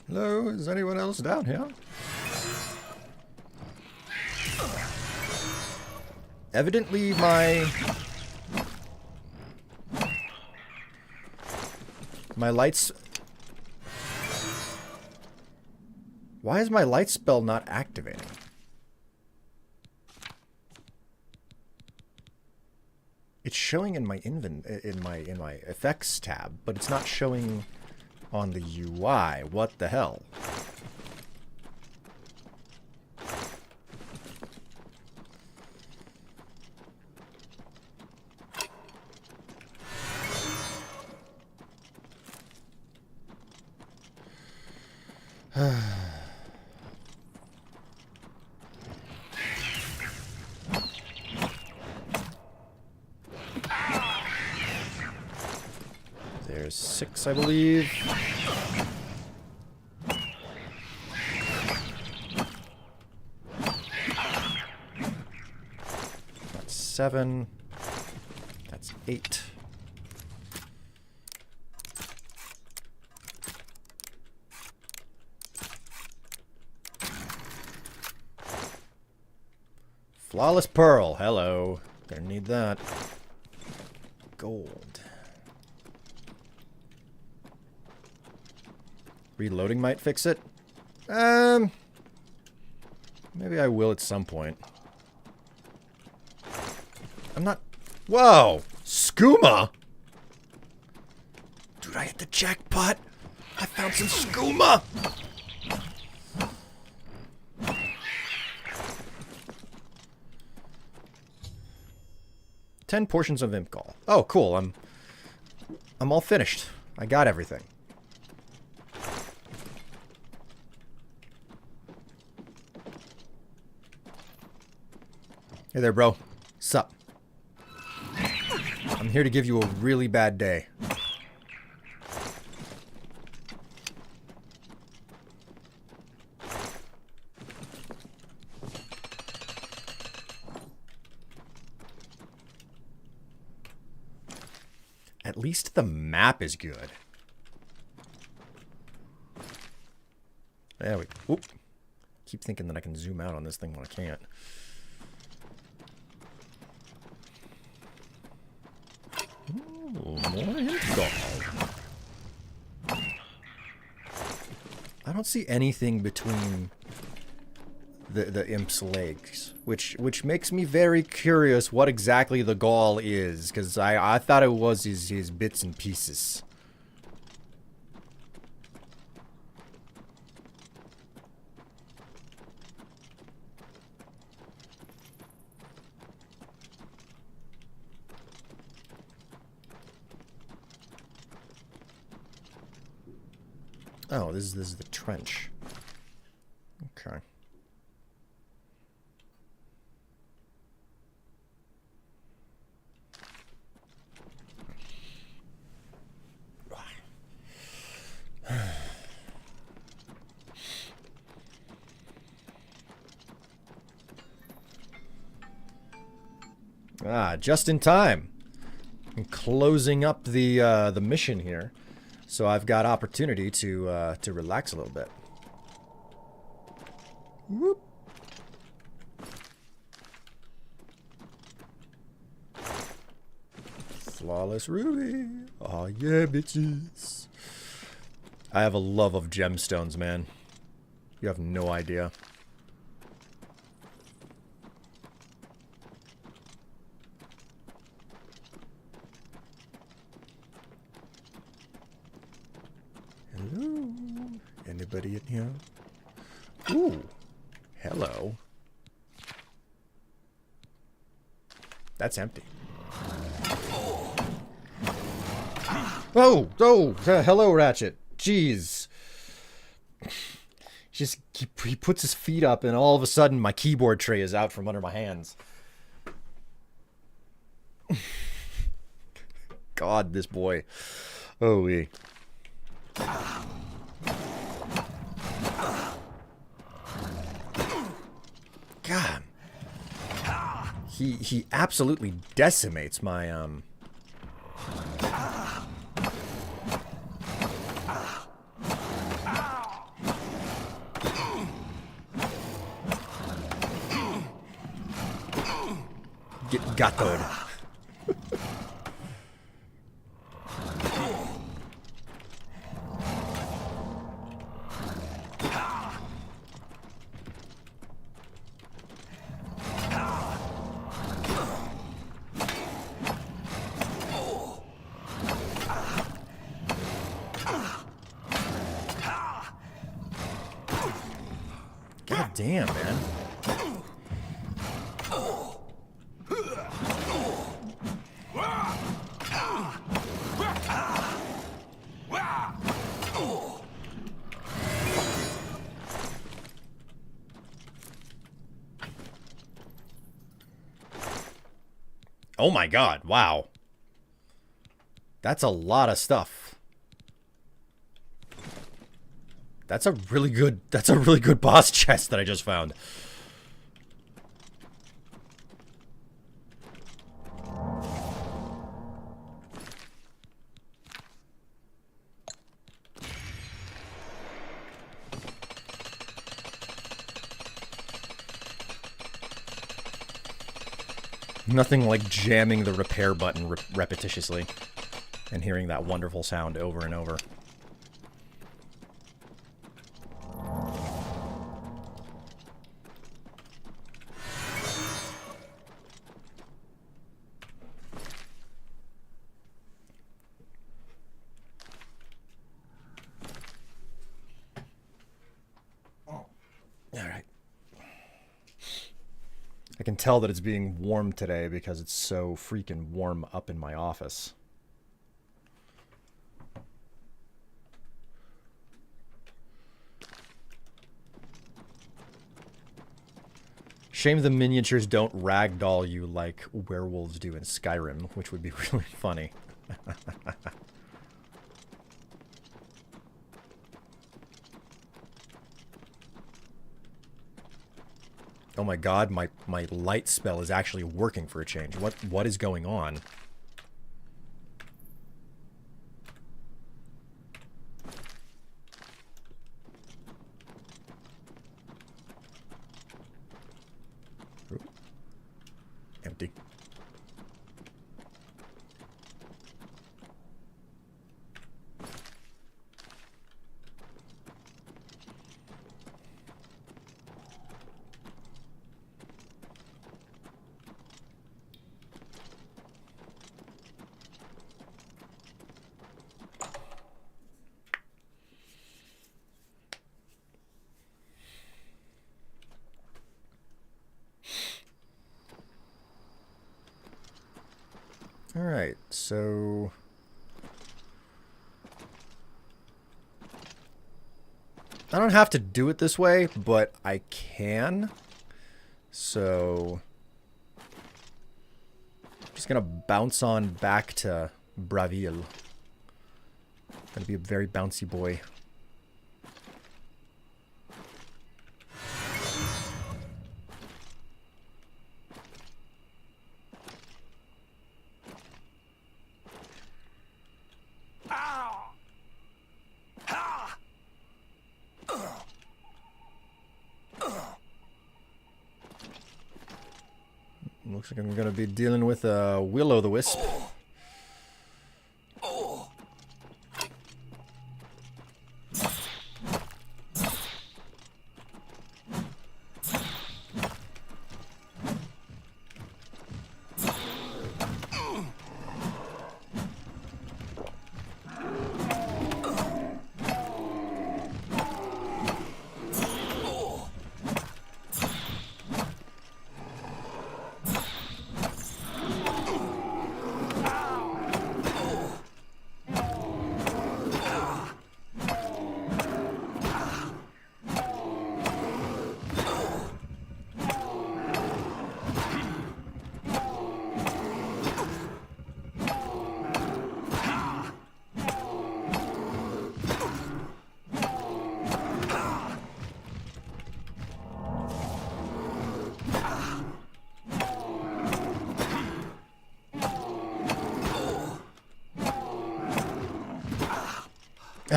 Hello, is anyone else down here? Evidently my lights... Why is my light spell not activating? It's showing in my in my effects tab, but it's not showing on the UI. What the hell? There's 6, I believe. That's 7. That's 8. Flawless Pearl. Hello. Gonna need that. Gold. Reloading might fix it. Maybe I will at some point. I'm not... Whoa! Skooma? Dude, I hit the jackpot. I found some skooma. 10 portions of Imp Gall. Oh, cool. I'm all finished. I got everything. Hey there, bro. Sup? I'm here to give you a really bad day. At least the map is good. There we go. Whoop. Keep thinking that I can zoom out on this thing when I can't. Ooh, more Imp Gall. I don't see anything between the imp's legs, which makes me very curious what exactly the gall is, because I thought it was his bits and pieces. Oh, this is the trench. Okay. Ah, just in time. I'm closing up the mission here, so I've got opportunity to relax a little bit. Whoop. Flawless ruby. Oh yeah, bitches. I have a love of gemstones, man. You have no idea. Hello? Anybody in here? Ooh. Hello. That's empty. Oh! Oh! Hello, Ratchet. Jeez. He puts his feet up, and all of a sudden, my keyboard tray is out from under my hands. God, this boy. Holy. God. He absolutely decimates my Gatod. God damn, man. Oh my god, wow. That's a lot of stuff. That's a really good boss chest that I just found. Nothing like jamming the repair button repetitiously and hearing that wonderful sound over and over. I can tell that it's being warm today because it's so freaking warm up in my office. Shame the miniatures don't ragdoll you like werewolves do in Skyrim, which would be really funny. Oh my god, my light spell is actually working for a change. What is going on? Ooh. Empty. Alright, so... I don't have to do it this way, but I can. So... I'm just gonna bounce on back to Braville. Gonna be a very bouncy boy. Looks like I'm gonna be dealing with a will-o'-the-wisp.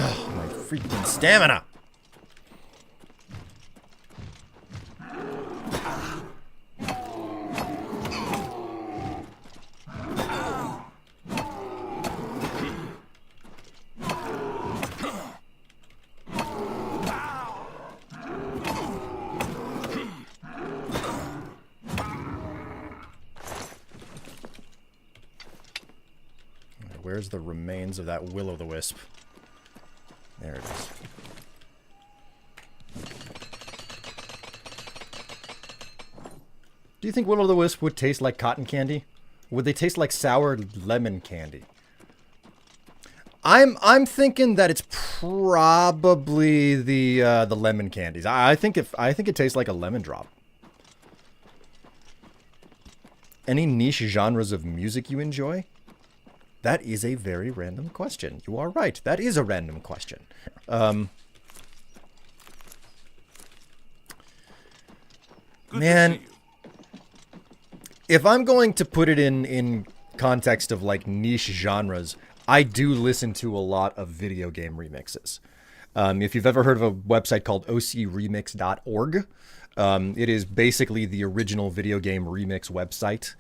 Oh, my freaking stamina! Where's the remains of that will-o'-the-wisp? There it is. Do you think will-o'-the-wisp would taste like cotton candy? Would they taste like sour lemon candy? I'm thinking that it's probably the lemon candies. I think it tastes like a lemon drop. Any niche genres of music you enjoy? That is a very random question. You are right. That is a random question. Man, if I'm going to put it in context of like niche genres, I do listen to a lot of video game remixes. If you've ever heard of a website called ocremix.org, it is basically the original video game remix website.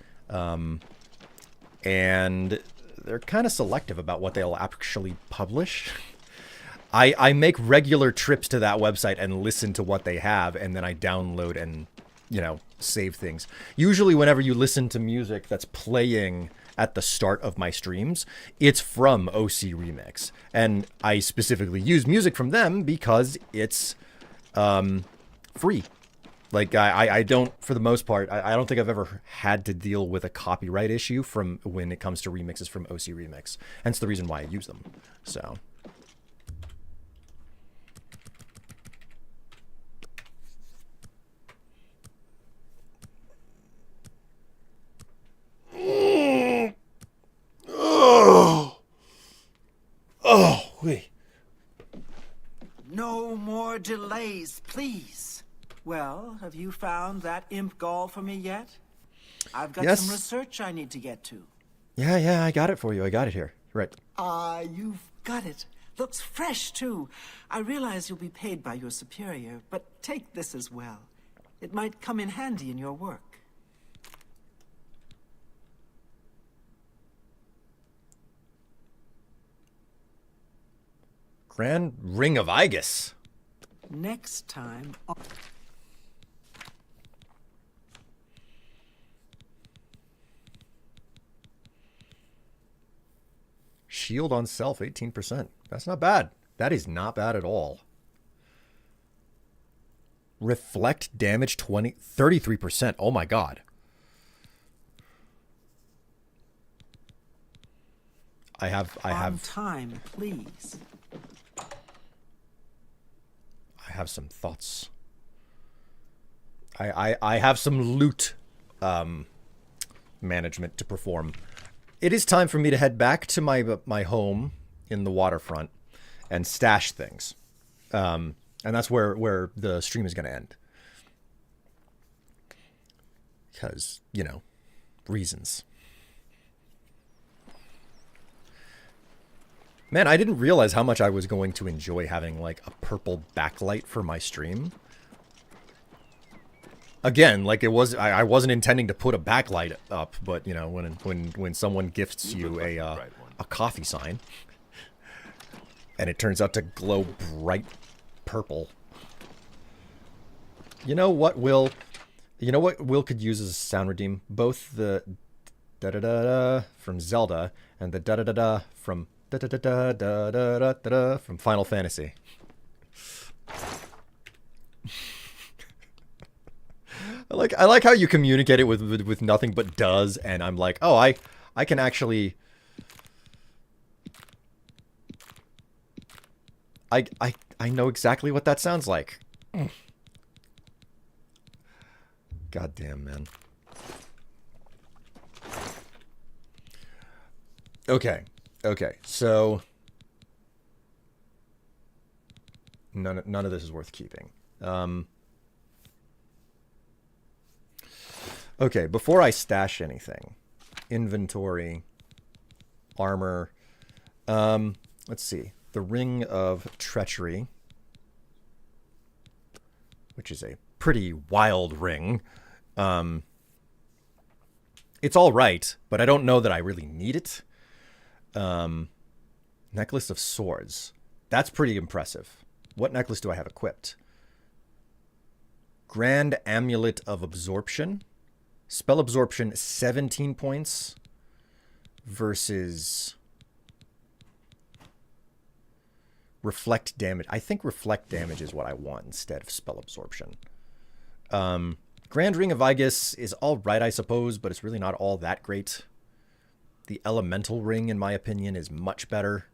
And they're kind of selective about what they'll actually publish. I make regular trips to that website and listen to what they have, and then I download and, you know, save things. Usually whenever you listen to music that's playing at the start of my streams, it's from OC Remix. And I specifically use music from them because it's free. Like, I don't, for the most part, I don't think I've ever had to deal with a copyright issue from when it comes to remixes from OC Remix. Hence the reason why I use them. So. Oh, wait. No more delays, please. Well, have you found that imp gall for me yet? I've got some research I need to get to. Yeah, I got it for you. I got it here. Right. You've got it. Looks fresh, too. I realize you'll be paid by your superior, but take this as well. It might come in handy in your work. Grand Ring of Igus. Next time... Shield on self, 18%. That's not bad. That is not bad at all. Reflect damage 33%. Oh my god. I have time, please. I have some thoughts. I have some loot management to perform. It is time for me to head back to my home in the waterfront and stash things. And that's where the stream is going to end. Because, you know, reasons. Man, I didn't realize how much I was going to enjoy having, like, a purple backlight for my stream. Again, like, it was, I wasn't intending to put a backlight up, but, you know, when someone gifts you a coffee sign, and it turns out to glow bright purple. You know what Will could use as a sound redeem? Both the da-da-da-da from Zelda and the da-da-da-da from da-da-da-da-da-da-da from Final Fantasy. I like how you communicate it with nothing but does, and I'm like, oh, I can actually I know exactly what that sounds like. God damn, man. Okay, so none of this is worth keeping. Okay, before I stash anything, inventory, armor. Let's see. the Ring of Treachery, which is a pretty wild ring. It's all right, but I don't know that I really need it. Necklace of Swords. That's pretty impressive. What necklace do I have equipped? Grand Amulet of Absorption. Spell Absorption, 17 points versus Reflect Damage. I think Reflect Damage is what I want instead of Spell Absorption. Grand Ring of Aegis is all right, I suppose, but it's really not all that great. The Elemental Ring, in my opinion, is much better.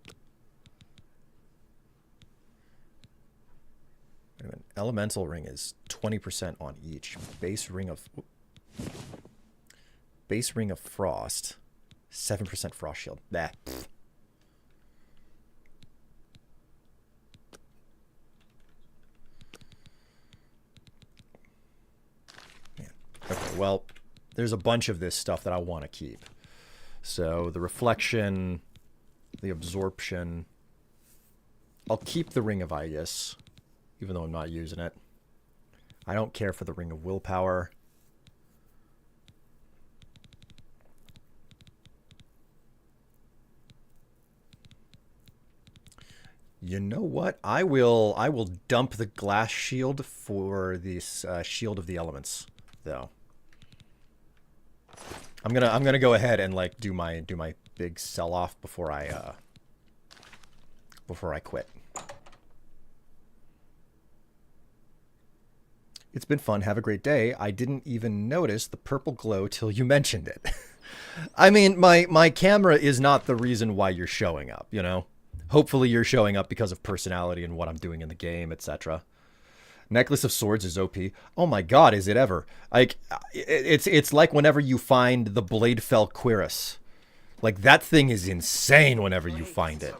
Wait a minute. Elemental Ring is 20% on each. Base Ring of Frost, 7% Frost Shield. Bah. Man. Okay, well, there's a bunch of this stuff that I want to keep. So the Reflection, the Absorption. I'll keep the Ring of Aegis, even though I'm not using it. I don't care for the Ring of Willpower. You know what? I will dump the glass shield for this Shield of the Elements, though. I'm gonna go ahead and like do my big sell off before I quit. It's been fun. Have a great day. I didn't even notice the purple glow till you mentioned it. I mean, my camera is not the reason why you're showing up, you know? Hopefully you're showing up because of personality and what I'm doing in the game, etc. Necklace of Swords is OP. Oh my god, is it ever? Like, it's like whenever you find the Bladefell Cuirass. Like, that thing is insane whenever you find it.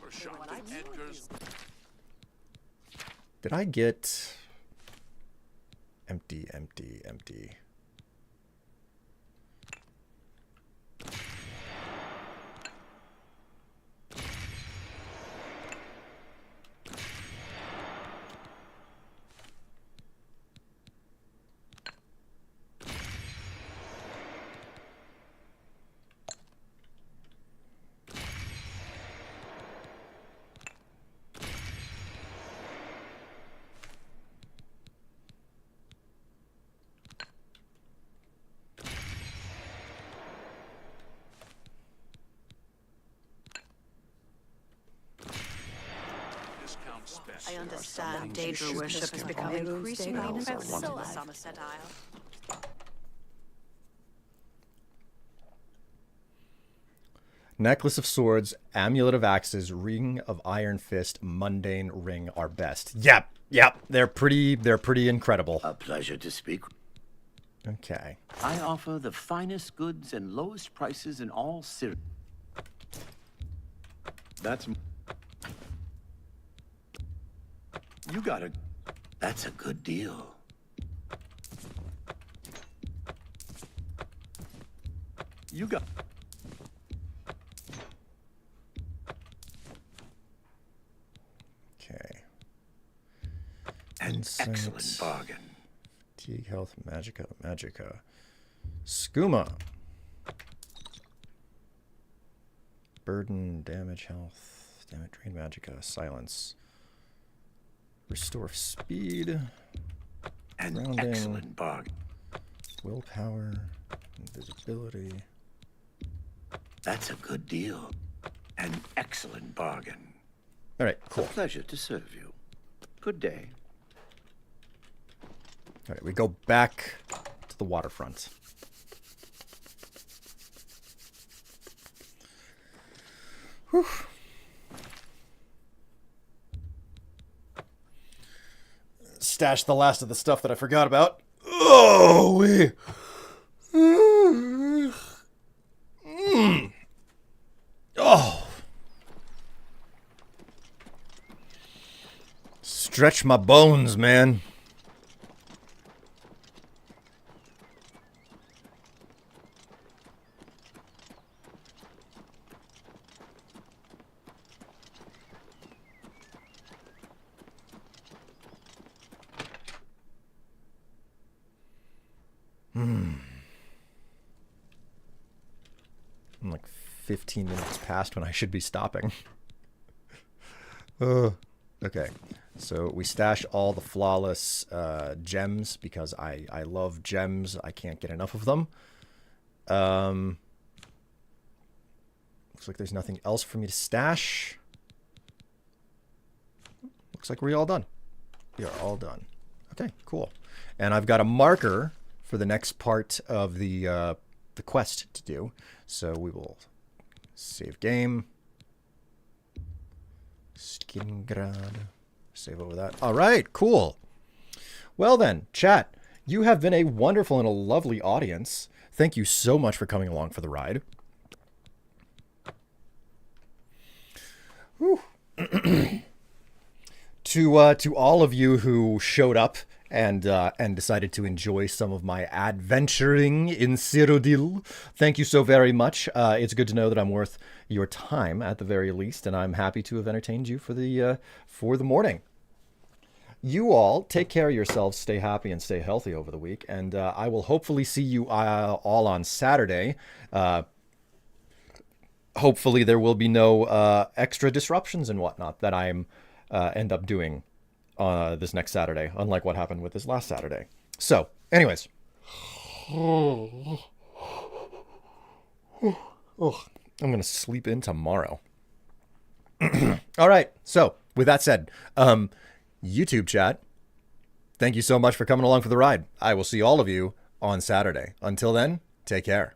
Did I get... Empty, empty, empty. I understand Daedra worship has become increasingly prevalent in the Somerset Isle. Necklace of Swords, Amulet of Axes, Ring of Iron Fist, Mundane Ring are best. Yep, they're pretty incredible. A pleasure to speak. Okay. I offer the finest goods and lowest prices in all Cyrodill. That's... You got a... That's a good deal. You got... Okay. An Insight, excellent bargain. Fatigue, health, magica. Skooma. Burden, damage, health, damage, drain, magica, silence. Restore speed. An grounding, excellent bargain. Willpower, invisibility. That's a good deal. An excellent bargain. All right, cool. A pleasure to serve you. Good day. All right, we go back to the waterfront. Whew. Stash the last of the stuff that I forgot about. Oh, we. Oh. Stretch my bones, man. I'm like 15 minutes past when I should be stopping. Okay, so we stash all the flawless gems because I love gems. I can't get enough of them. Looks like there's nothing else for me to stash. Looks like we're all done. We are all done. Okay, cool. And I've got a marker for the next part of the quest to do. So we will save game. Skingrad. Save over that. All right, cool. Well then, chat, you have been a wonderful and a lovely audience. Thank you so much for coming along for the ride. Whew. To all of you who showed up and decided to enjoy some of my adventuring in Cyrodill, thank you so very much. It's good to know that I'm worth your time at the very least, and I'm happy to have entertained you for the morning. You all take care of yourselves, stay happy, and stay healthy over the week, and I will hopefully see you all on Saturday. Hopefully there will be no extra disruptions and whatnot that I'm end up doing this next Saturday, unlike what happened with this last Saturday. So, anyways. I'm going to sleep in tomorrow. All right. So, with that said, YouTube chat, thank you so much for coming along for the ride. I will see all of you on Saturday. Until then, take care.